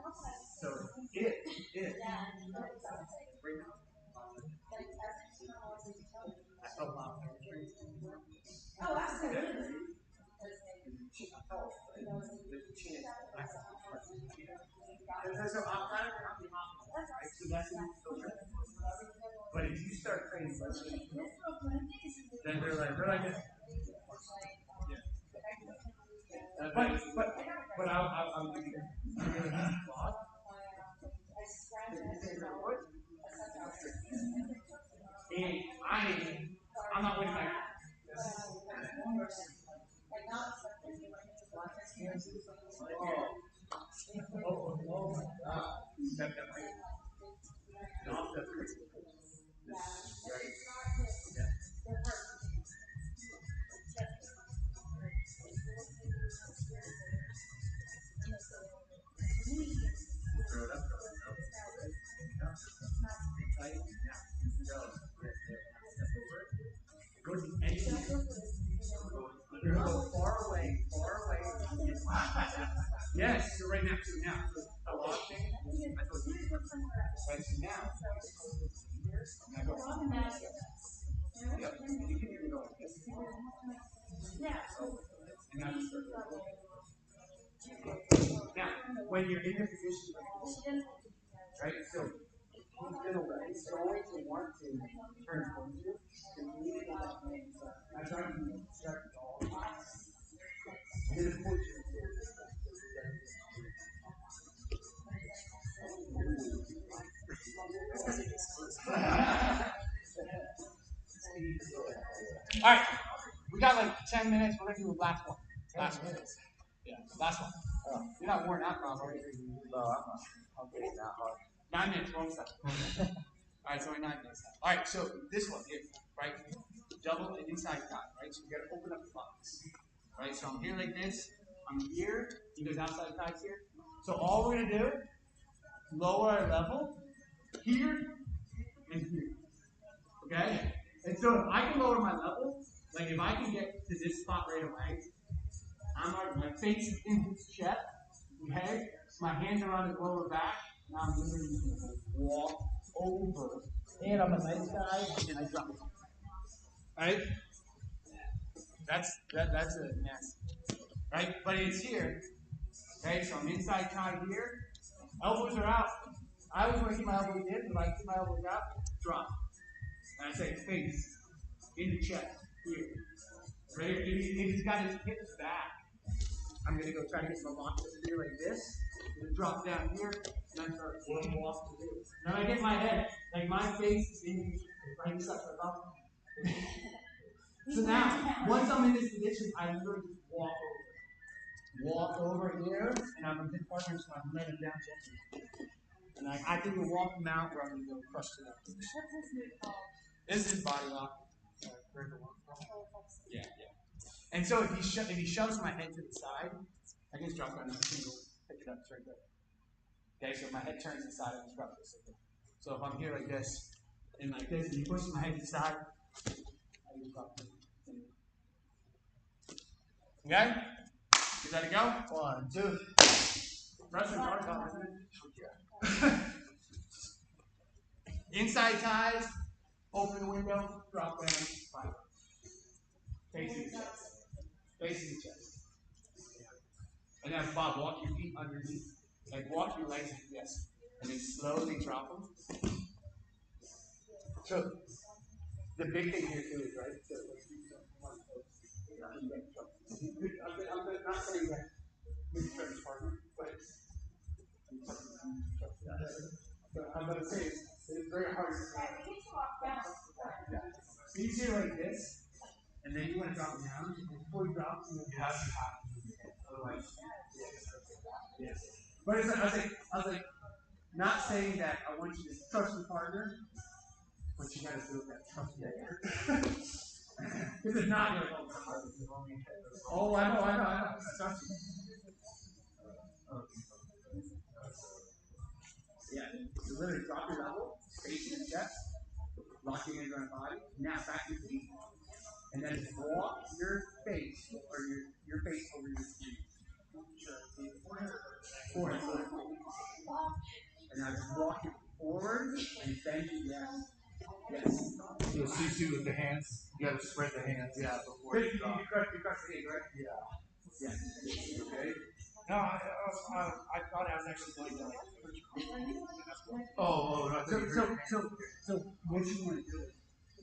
So if right now, I felt my hamstrings. Oh, absolutely. So I'm kind of right? So that's but if you start training, then they're like this. But I'll give you that. And I'm not winning that. Oh my God. Step that way. Not the first. Right. Yeah. Throw it up. Tight. Now. Go to the edge. You're going to go far away. Yes, you're right next to it now. A lot of things. I told you. Right now. Now go. Yep. You can even go like this. when you're in a position like this, right? So he's gonna he's going to want to turn towards you. So you need to go that way. So I'm trying to start all the time. Then of course you're all right, we got like 10 minutes. We're gonna do the last one. Last one. Yeah, last one. You're not worn out, Rob, are you? No, I'm getting that hard. 9 minutes, wrong side. All right, it's only 9 minutes. All right, so this one here, right? Double and inside tie, right? So you gotta open up the box. Right, so I'm here like this. I'm here. He goes outside ties here. So all we're gonna do, lower our level here and here. Okay? And so if I can lower my level, like if I can get to this spot right away, I'm already, my face is in his chest, okay? My hands are on his lower back, and I'm literally going to walk over. And I'm a nice guy, and I drop it. Right? That's a mess. Right? But it's here. Okay, so I'm inside tie here. Elbows are out. I always want to keep my elbows in, but I keep my elbows out, drop. And I say face in the chest here. Right? If he's got his hips back, I'm going to go try to get my lock to do like this. I'm going to drop down here, and I start one walk to do. Then I get my head, like my face is in right stuff like that. So now, once I'm in this position, I literally just walk over. Walk over here, and I'm a good partner, so I'm laying down gently. And I can go walk him out, or I'm going to go crush it up. What's this move called? This is body lock. Yeah. And so if he shoves my head to the side, I can just drop down and pick it up straight there. Okay, so my head turns inside and just drop this. So if I'm here like this, and like this, and he pushes my head to the side, I just drop it. Okay? Is that a go? 1, 2. Wrestling hard top, isn't it? Inside ties, open the window, drop down, fire. Facing the chest. Facing the chest. And now, Bob, walk your feet underneath. Like, walk your legs like this. And then slowly drop them. So, the big thing here, too, is, right? So, I'm not saying that we start to partner, but I'm going to say it's very hard to so you see like this, and then you want to drop it down. Before you drop, you have to otherwise, yes. But it's like, I was like, not saying that I want you to trust your partner, but you got to build that trust there. Because if not, you're like, oh, I know. I trust you. Yeah, so literally drop your level, face your chest, lock your hands around your body, now back your feet, and then walk your face or your face over your feet. Forward. And now just walk it forward and bend it down. Yes. So C2 with the hands. You got to spread the hands, yeah, before you drop. You crush the head, right? Yeah. Okay. No, I thought I was actually going to Oh, not So what you want to do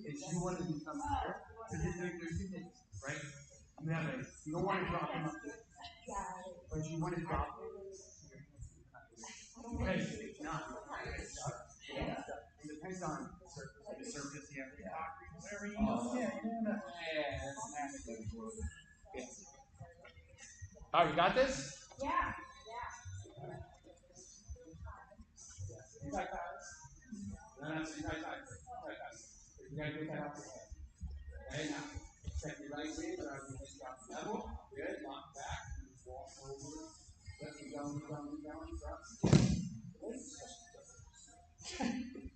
is you want to become here. So there's two things, right? You don't want to drop them up there, but you want to drop them. Okay, it's not. It depends on the surface. Whatever you use. That's nasty. Yeah. All right, you got this? Yeah. Inside ties. No, inside ties. You gotta get that off your head. Okay, now, set your right leg, but I'm going to drop the level. Good, lock back, and walk over. Let me down, drop.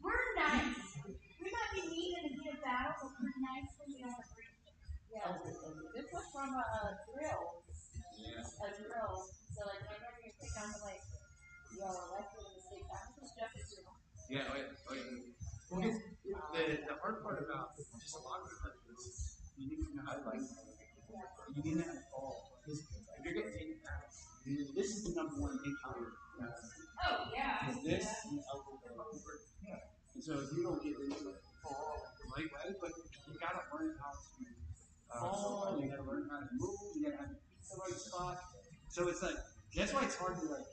We're nice. We might be mean in a good battle, but we're nice when we don't agree. Yeah. This was from a drill. Yeah. A drill. So, like, whenever you pick on the, like, your left foot in the same time, just jump into it. Yeah, well, the hard part about just a lot of it is you need to know how to like. You need to have a ball. If you're getting taken out, this is the number one indicator good, but you gotta learn how to fall, you gotta learn how to move, you gotta have your feet in the right spot. So it's like, that's why it's hard to like,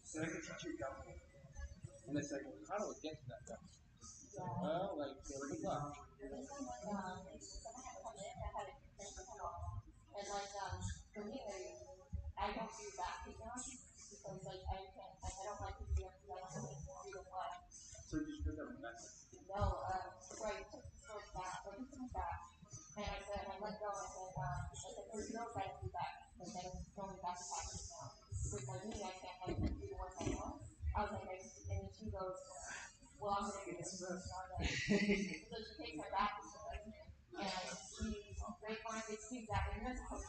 so I can teach you jumping. And it's like, well, how do I get to that jump? Well, like, there we go. And like, for me, like, I don't do back takedowns because like I can't, like, I don't like to do it because I don't like to do the what. So just go down back. No, so I took the sword back, or took him back, and I said, I let go, I said, there's no right to do that, like I'm going back to practice now. With my knee, I can't like do the ones I know. I was like, and then she goes, well, I'm gonna do this. So she takes my back and she's great when I get to that, and that's how it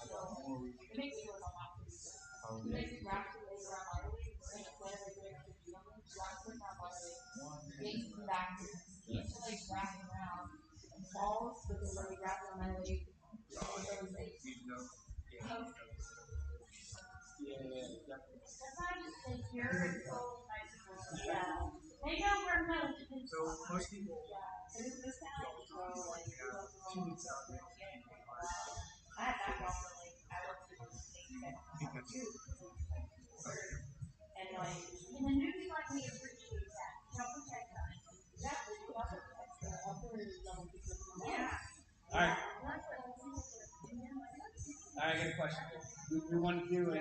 makes me feel like it makes me wrap her legs around my legs, and instead of doing like a jumping, she wraps her around my legs, makes me back, keeps her legs wrapped around, and falls with her leg wrapped around my leg, with those legs. That's why I just think you're so nice. Yeah. They know where my So most people, I had that problem, like, I worked with those things that too. And like, and the newbies like me appreciate that. Help protect that. Exactly. Help protect the upper level people. Yeah. Alright. I got a question. We want to do a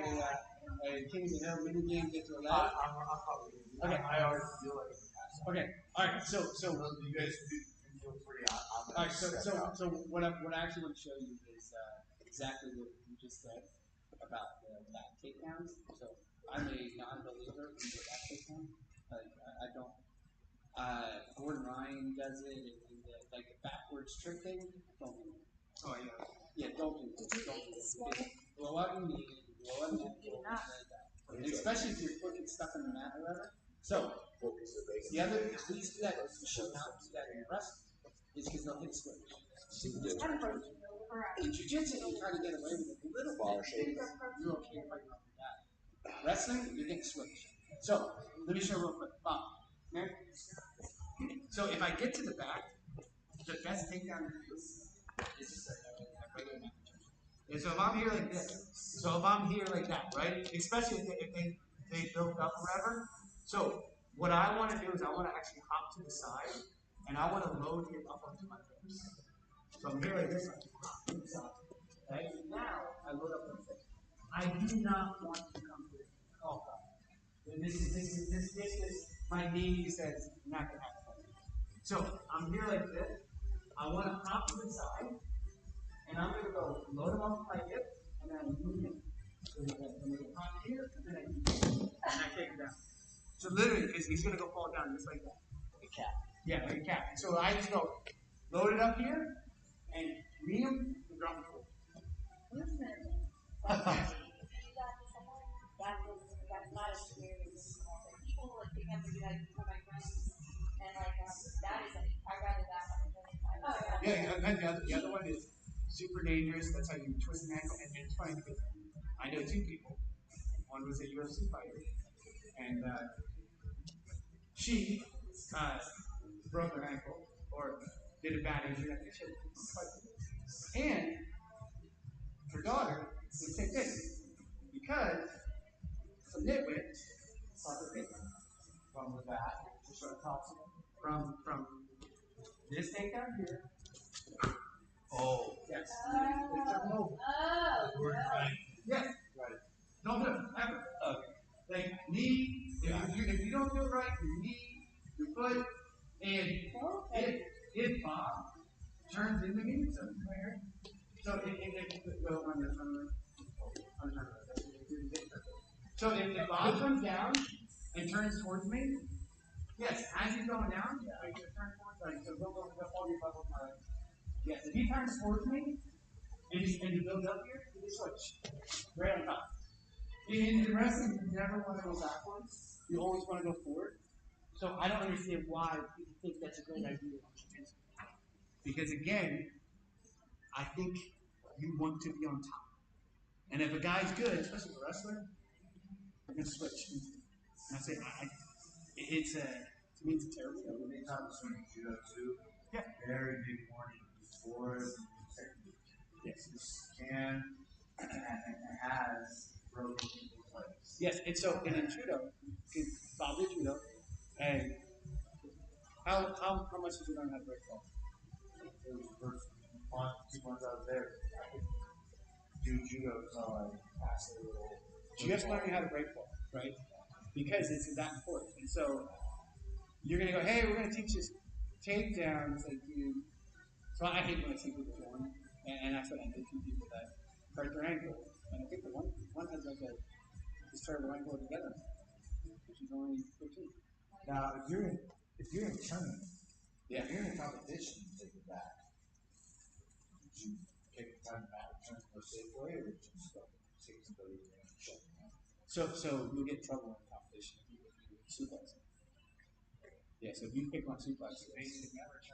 King of the Hill mini game, get to a lab. I'll probably do it. Okay. I already feel like Okay. Alright. So you guys feel free. all right. So what I actually want to show you is exactly what you just said about the back takedowns. So I'm a non-believer in the back takedown. Like I don't. Gordon Ryan does it, and like the backwards trick thing. Don't do it. Oh yeah. Yeah, don't do it. Don't do it. Blow out your knee, blow out your knee, and especially if your foot gets stuck in the mat or whatever. So the other reason that you should not do that in wrestling is because they'll hit switch. In jiu-jitsu, you kind of get away with it a little bit. You're okay fighting off your back. Wrestling, you're getting switched. So let me show you real quick. Bob, here. So if I get to the back, the best takedown to do is just a regular mat. And so if I'm here like this, so if I'm here like that, right? Especially if they built up or whatever. So what I want to do is I want to actually hop to the side, and I want to load it up onto my hips. So I'm here like this, I hop to the side. Okay? Now I load up my hips. I do not want to come here. Oh God. This my knee says not gonna happen. So I'm here like this. I want to hop to the side, and I'm gonna go load him off my hip, and then move him. So I'm gonna hop here, and then I move him, and I take him down. So literally, he's gonna go fall down just like that. Like a cat. Yeah, like a cat. So I just go load it up here, and lean him, and drop him forward. That's not a serious people like think I'm gonna do that for my friends, and like that is like I'd rather that one. Yeah, and then the other one is super dangerous. That's how you twist an ankle, and it's funny because I know two people. One was a UFC fighter, and she broke her ankle or did a bad injury that they should fight. And her daughter did the same thing because some nitwit saw her face from the back, just sort of tops from this takedown here. Oh. Yes. They took him over. Yes. Right. Don't do it ever. Okay. Like knee, if you don't do it right, your knee, your foot, and if Bob turns into me, so it go under. So if Bob comes down and turns towards me, yes, as he's going down, I can turn towards, like, so go hold your bubble. Yes, if he turns towards me and you build up here, you switch right on top. In wrestling, you never want to go backwards. You always want to go forward. So I don't understand why people think that's a great idea. Because again, I think you want to be on top. And if a guy's good, especially a wrestler, you're going to switch. And I say, to me, it's a terrible thing. Anytime swinging jiu-jitsu, Yeah. very big warning before the technique. Yes, this can and has broken people's legs. Yes, and so in judo, Bob did judo, and how much did you learn how to break fall? It was the first 2 months I was there. I could do judo until I passed a little. Just learning how to break fall, right? Because it's that important. And so you're gonna go, hey, we're gonna teach this takedown. It's like, dude. So I hate when I see people doing, and that's what I did to people that break their ankle. And I think the one has like a just terrible ankle together, which is only 15. Now, if you're in tournament, Yeah. if you're in a competition, you take it back. Would you take the time back and turn the safe way, or would you just take somebody and shut them down? So you'll get in trouble in competition if you suplex. Yeah, so if you pick on suplex,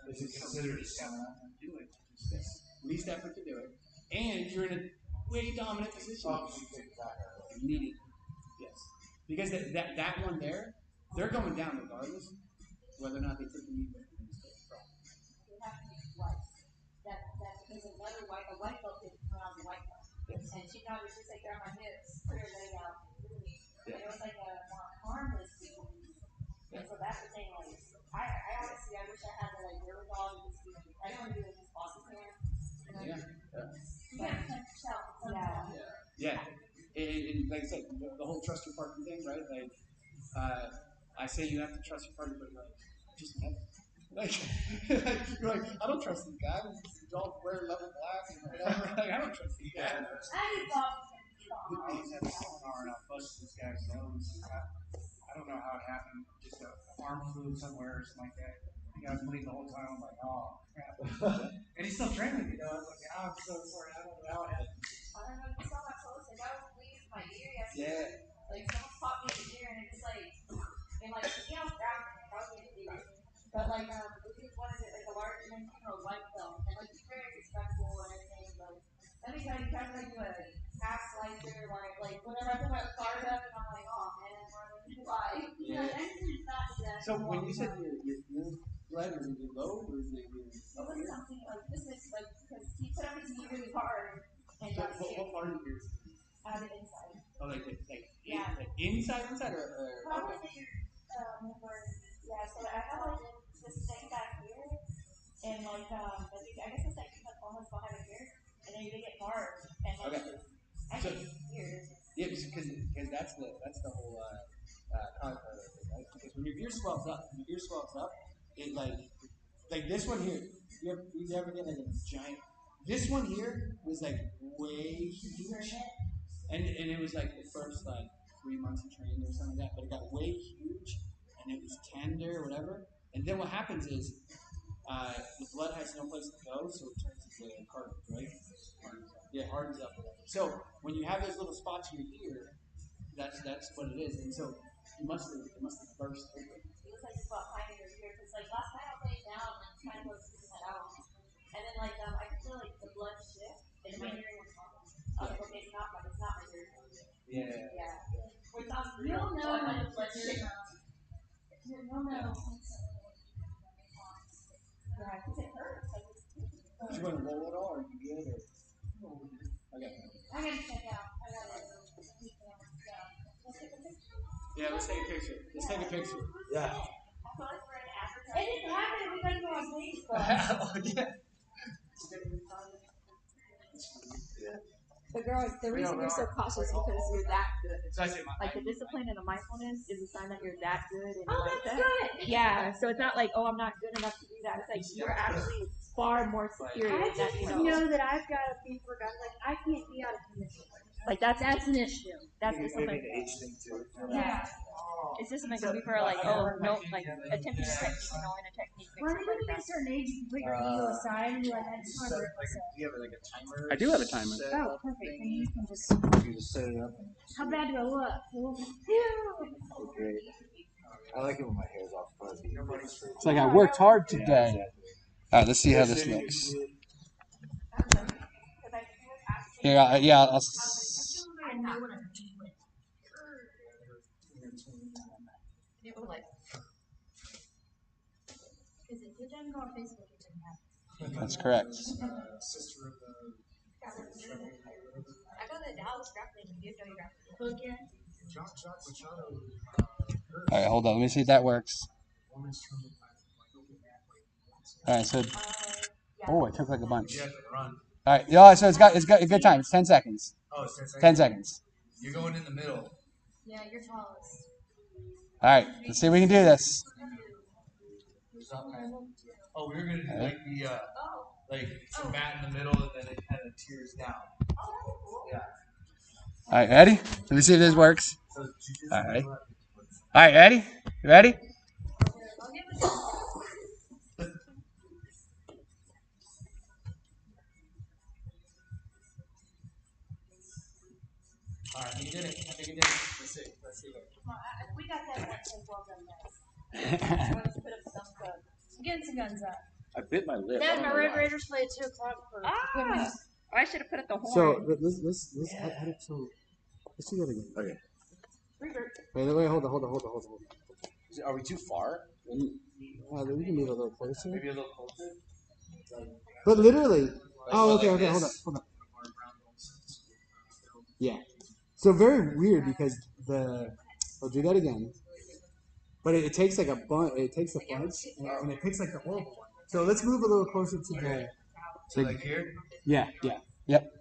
Is it considered a seminar? do it. It's least effort to do it. And you're in a way dominant position. Oh, you take it back. Immediately. Yes. Because that one there, they're going down regardless, whether or not they took the knee with them. You have to be twice. That because another a white belt did when I was a white belt. Yes. And she got me just like grab my hips, put her leg out, and threw me. And it was like a more harmless thing. And so that's the thing, like I honestly I wish I had the like wherewithal to just do it. I don't want to do it as bossy man. Yeah. You gotta protect yourself. Yeah. And like I said, the whole trust your partner thing, right? Like, I say you have to trust your partner, but you're like, just never. Like, you're like, I don't trust this guy. You all wear leather black and whatever. Like, I don't trust this guy. I just thought. I was at a seminar and I busted this guy's nose. I don't know how it happened. Just an arm flew somewhere or something like that. The guy was bleeding the whole time. I'm like, oh, crap. And he's still training with me, though. I was like, oh, I'm so sorry. I don't know how it happened. I don't know, you saw my post, like I was bleeding my ear Yeah. yesterday. Like someone popped me in the ear and it's like, and like, you know, I was getting bleeding. But like, this is one of the, like a large dimension or white belt. And like, he's very respectful and everything, but then he tried to like do a half slicer, like whenever I put my card up and I'm like, oh man, why? You know, anything's not that. So when you said your blood, is it low or is it your upper ear? Something like this is like, because he put up his knee really hard and got sick. What part of your ears? The inside. Oh, like Yeah. Like inside or Probably okay. yeah, so I have like this thing back here, and like, I guess it's like almost behind the ear, and then you get hard, and like, Okay. I So, think ears. yeah, because that's the whole concept of it, right? Because when your ear swells up, it like this one here. You ever get like a giant? This one here was like way huge, and it was like the first like 3 months of training or something like that. But it got way huge, and it was tender or whatever. And then what happens is the blood has no place to go, so it turns into cartilage, right? Yeah, hardens up. So when you have those little spots in your ear, that's what it is. And so it must have burst open. It was like about behind your ear, because like last night I was laying down and kind of was sticking that out, and then like I could feel like the blood shift, and my hearing was normal. I was like, okay, it's not my ear. Yeah. Yeah. Which sounds real. You'll know when when the blood shift. You'll know. Yeah, because it hurts. Like, Do you want to roll it all, or are you good? Or? Okay. I gotta check out. Yeah, let's take a picture. Yeah. It didn't happen. We got to go on Facebook. Yeah. But girl, the reason you're so cautious is because you're that good. So I say Like the discipline and the mindfulness is a sign that you're that good. And Oh, like that's that. good. Yeah, so it's not like, oh, I'm not good enough to do that. It's like you're actually far more superior I than just you know know. that I've got to be forgotten. Like I can't be out of commission. Like that's an issue. That's discipline. Age thing too. Yeah. It's discipline because people are like, oh, no, like attempting a technique, knowing a technique When makes you it get to a certain age, you put your ego aside and you're like, I just want to work myself. Do you have like a timer? I do have a timer. Oh, perfect. Then you can just. You just set it up. How bad do I look? Great. I like it when my hair's off fuzzy. It's like I worked hard today. All right, let's see how this looks. Here, I know what I'm doing. It was like, Because it didn't go on Facebook, it didn't happen. That's correct. Sister of the. I go to Dallas grappling and DFW grappling. John Machado. All right, hold on. Let me see if that works. Women's tournament. All right, so oh, it took like a bunch. You have to run. All right, yeah. So it's got a good time. It's 10 seconds. Oh, it's 10 seconds. 10 seconds. You're going in the middle. Yeah, you're tallest. All right, let's see if we can do this. Oh, we were gonna do like the like some mat in the middle and then it kind of tears down. Yeah. All right, ready? Let me see if this works. So All right. All right, ready? You ready? All right, you did it. I think you did it. Let's see. We got that well done, guys. Let's put up some good. I'm getting some guns up. I bit my lip. Then my Red Raiders play at 2 o'clock for women's. I should have put up the horn. So let's let's do that again. Okay. Wait, hold on. are we too far? We can move a little closer. Maybe a little closer. But literally. Oh, okay. Hold on. Yeah. So very weird because I'll do that again. But it takes like a bunch. It takes a bunch, and it picks like the whole one. So let's move a little closer to the. So like here? Yeah. Yep.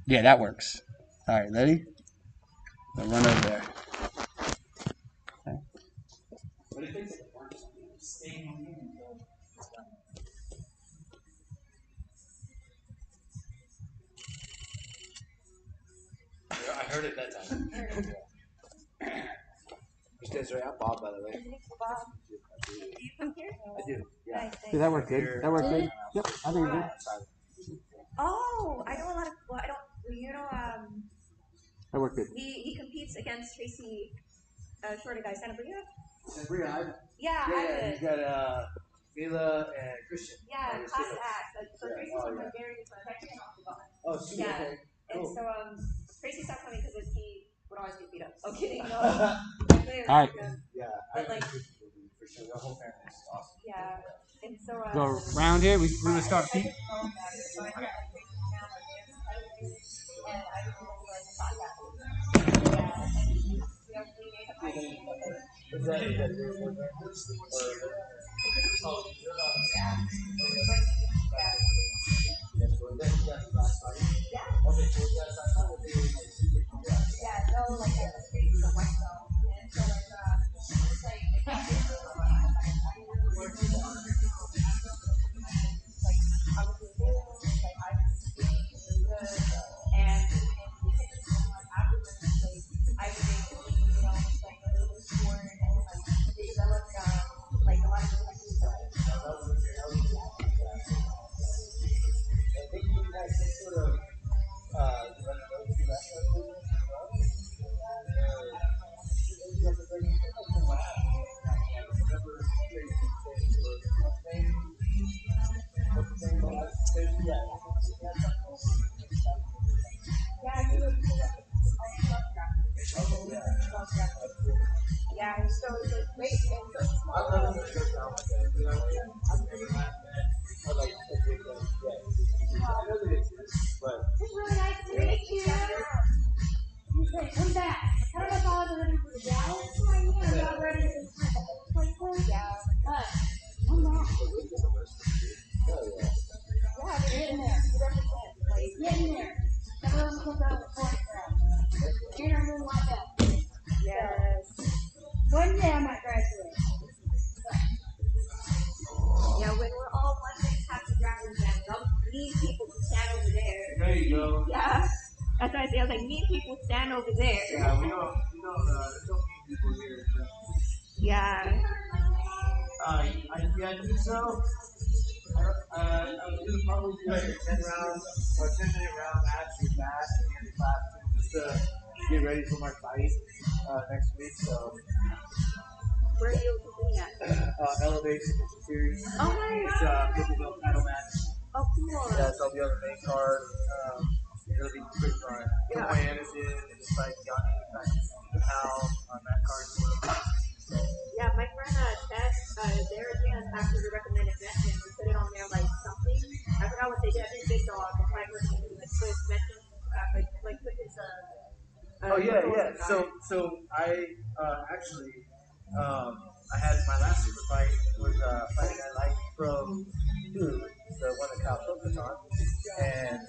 Yeah, that works. All right, ready? I'll run over there. Okay. But it takes a bunch. Stay moving until it's done. I heard it that time. You guys right? I'm Bob, by the way. You come here? I do. Yeah. Did that work good? That worked good? Yep, I think it did. Oh, I know a lot of. Well, I don't. You know, That worked good. he competes against Tracy, shorter guy, Santa Maria. Sabria, Yeah, I you would. got Mila and Christian. Yeah, class act. So Yeah. Tracy's one of my very good friends. Actually, off the ball. Oh, sweet. Yeah. Okay. And Cool. so Tracy stopped coming because he would always get beat up. Oh, kidding. No. All right. Yeah, But, like- for sure. The whole family is awesome. Yeah. And so. Go around here. We're gonna start feet. One day I might graduate. Yeah, when we're all one day happy grappling fans, I'll need people to stand over there. There you go. Yeah. That's what I say. I was like, need people stand over there. Yeah, we don't need people here. Yeah. I think so. I was gonna probably do like a 10-round or 10-minute round match with Matt at the end of class just to get ready for my fight next week. So Where are you competing at? Elevation Series. Oh, nice. It's a purple title match. Oh, cool. Yeah, so I'll be on the main card. It'll be quick on Roy Anderson and just like Yanni, Al on that card. Yeah, my friend Tess, their advance after the recommended match, and we put it on there like yeah, yeah. So I actually I had my last super fight was Friday Night Light Pro 2, the one that Kyle focused on, and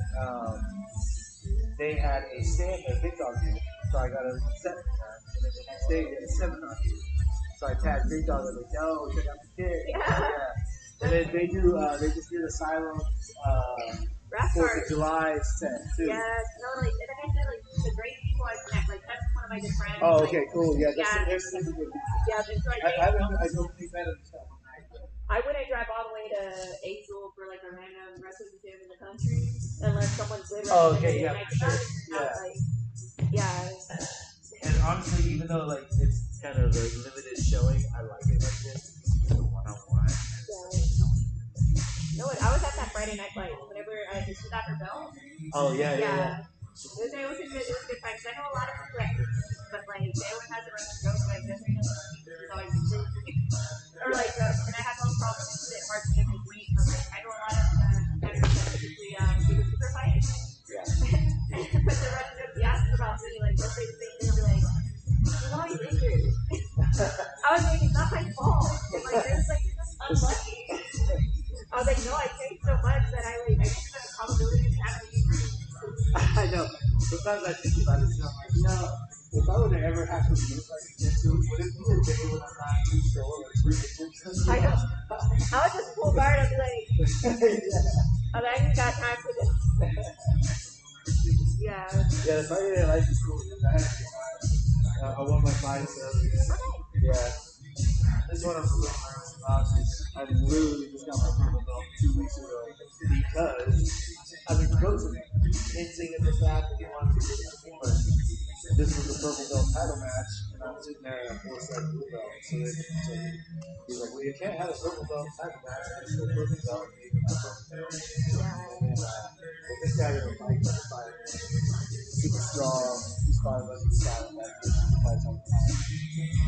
they had a stand there, Big Dog did. So I got a set from them, and then the next day we had a seminar. So I tagged Big Dog and like, yo, check out the kid. Yeah. And then they just did Asylum's 4th of July set too. Yes, no, like, like I said, like, the great people I connect, like, that's one of my good friends. Oh, like, okay, cool. Yeah, yeah, they're super good. yeah, and so I don't think better than stuff. I wouldn't drive all the way to Azul for like a random wrestling gym in the country unless someone's literally. Oh, okay, yeah, like, for sure. yeah. Like, yeah. And honestly, even though like it's kind of a limited showing, I like it like this. It's a one-on-one. Yeah. No, I was at that Friday night fight whenever I just did that for Bell. Oh yeah. It was a good fight. 'Cause I know a lot of people that, but like they always have to run the joke like this. Or like, and I have no problem with it hard to get his weight. But like, I know a lot of competitors that typically do the super fight. Yeah. But they're running joke. They ask about me, like, let's say the same thing. They're like, "You're always injured." I was like, "It's not my fault." And like, it was like, "You're just unlucky." I was like, "No, I changed so much that I just have a probability of having injury." I know. Sometimes I think about it, and I'm like, if I would have ever had to use like a jiu-jitsu, would it be a day when I'm not too sure or too I know. I would just pull guard and be like, I ain't got time for this. Yeah. Yeah, the Friday Night Lights is cool. I won my fight, so yeah. This one I'm really nervous about is I literally just got my purple belt 2 weeks ago because I've been coaching hinting at the fact that he wanted to get the but this was a purple belt title match, and I'm sitting there at a 4-set blue belt. So he's like, well, you can't have a purple belt title match against the purple belt and even my purple belt. And then this guy in the fight, super strong, he's 5'11", solid, like fights all the time.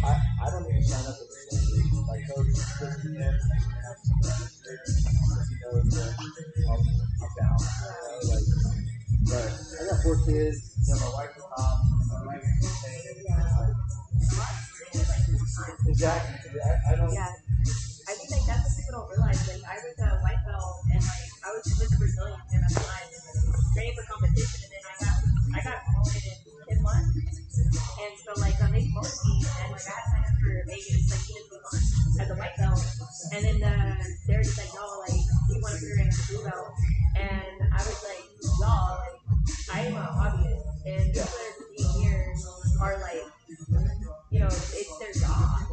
I don't even sign up for the same. My coach puts me in, because he knows that I'm down. Like, but I got 4 kids. My wife is hot. My wife is exactly. I don't. Yeah. I think like that's what people don't realize. Like I was a white belt and like I was with a Brazilian gym at the time, training for competition, and then I got promoted in 10 months. And so like they promoted me and like I had signed up for Vegas like 2 months as a white belt, and then they're just like, no, like we want to put her in a blue belt, and I was like, y'all, like I am a hobbyist, and people that are being here are like, it's their job.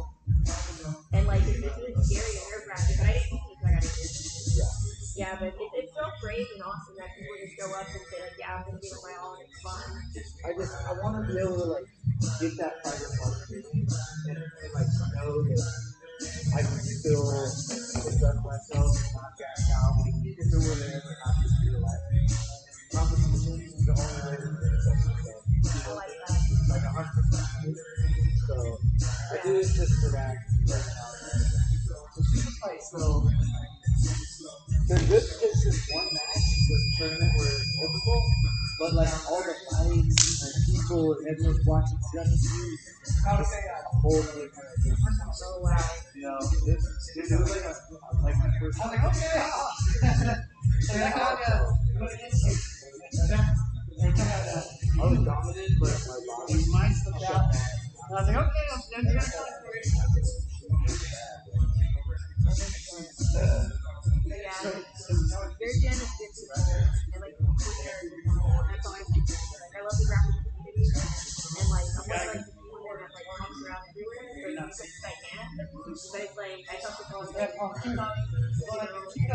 And like it's really scary and nerve wracking, but I didn't think I got it. Yeah, but it's so brave and awesome that people just show up and say like, yeah, I'm gonna give it my all and it's fun. I want to be able to like get that fighter fun and like know that I can still conduct myself and not gas out. Like if there were to ever have to feel like competition is the only way to do something. Like 100%. So I do it just for that right now. So super fight. So they're good because this one match was a tournament where it's typical, but like all the fights and people and everyone's watching just a whole other kind of thing. Oh wow. It was like my first. I was like, okay. I was dominant, but my body mind stepped out. I was like, okay, I'm gonna Yeah, your gym is good to know, and like that's all I think. Like I love the graphic community, and like I'm one of like the people that like comes around everywhere, so as much as I can. But it's like I tell people like, it's like it's like a gym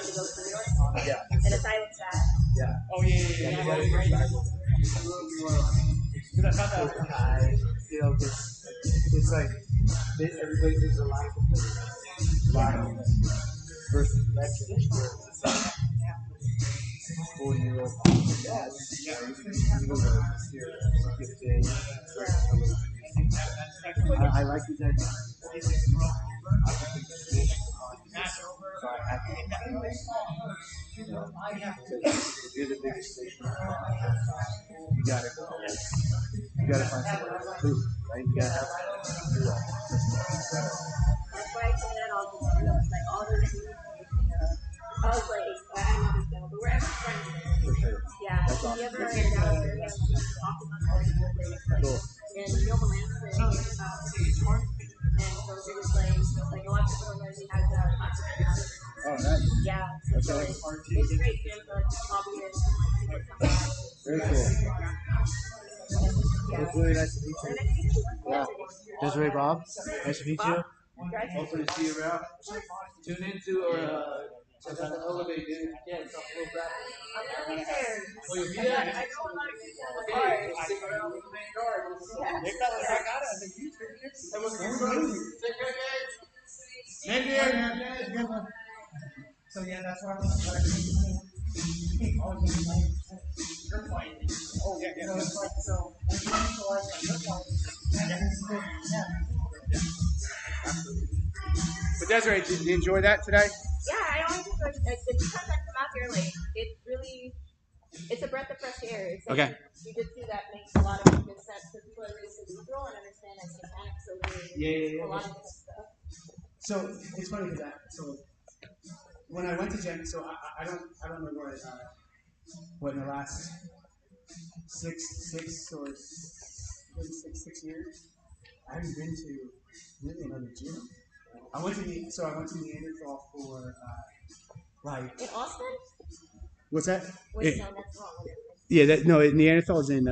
to go to, and asylum staff. Yeah. Oh yeah. Because I found out it's like everybody lives a life versus Mexican where it's like 40-year-old dads. I like the dynamic. this is roll over. I put the position on this, so I have to hit that place. You know, if you're the biggest fish in the pond, you gotta go. You gotta find somewhere to do, right? You gotta have something to do all this. That's why I say that all the time. Like all those movies, I was like, I know this film, but we're ever friends. For sure. Yeah. That's If awesome. you ever in Dallas area, talk about all these places. Cool. And Yoma Lansing, and so it was like a lot of people don't know he has a podcast. Oh, nice. Yeah. That's So awesome. it's great for him to like hobbyists to get something. Very cool. Yeah. It's really nice to meet And you. I think Yeah. Desiree Bob, nice to meet you. Guys, Hopefully to see you around. Tune into or check out the Elevate, dude. Yeah, it's a little graphic. I'm gonna be there. Oh, you'll be I there? know a lot of people in the car. We'll stick around with the main guard. Yeah. They felt like I got it. I said, you take it. That was good. Take care, guys. Thank you. Good one. So yeah, that's why I was like, your point. Oh, yeah, yeah. So it's like, so when you visualize on your point, yeah. But Desiree, did you enjoy that today? Yeah, I always just like because I come out here, like it's really, it's a breath of fresh air. It's like Okay. you just do that makes a lot of good sense because people are really cerebral and understand like mechanics over Yeah. a lot of different stuff. So it's funny because so when I went to gym, so I don't remember what in the last six years I haven't been to really another gym. I went to Neanderthal for like In Austin? what's that? Wait, no, that's wrong. Yeah, Neanderthal is in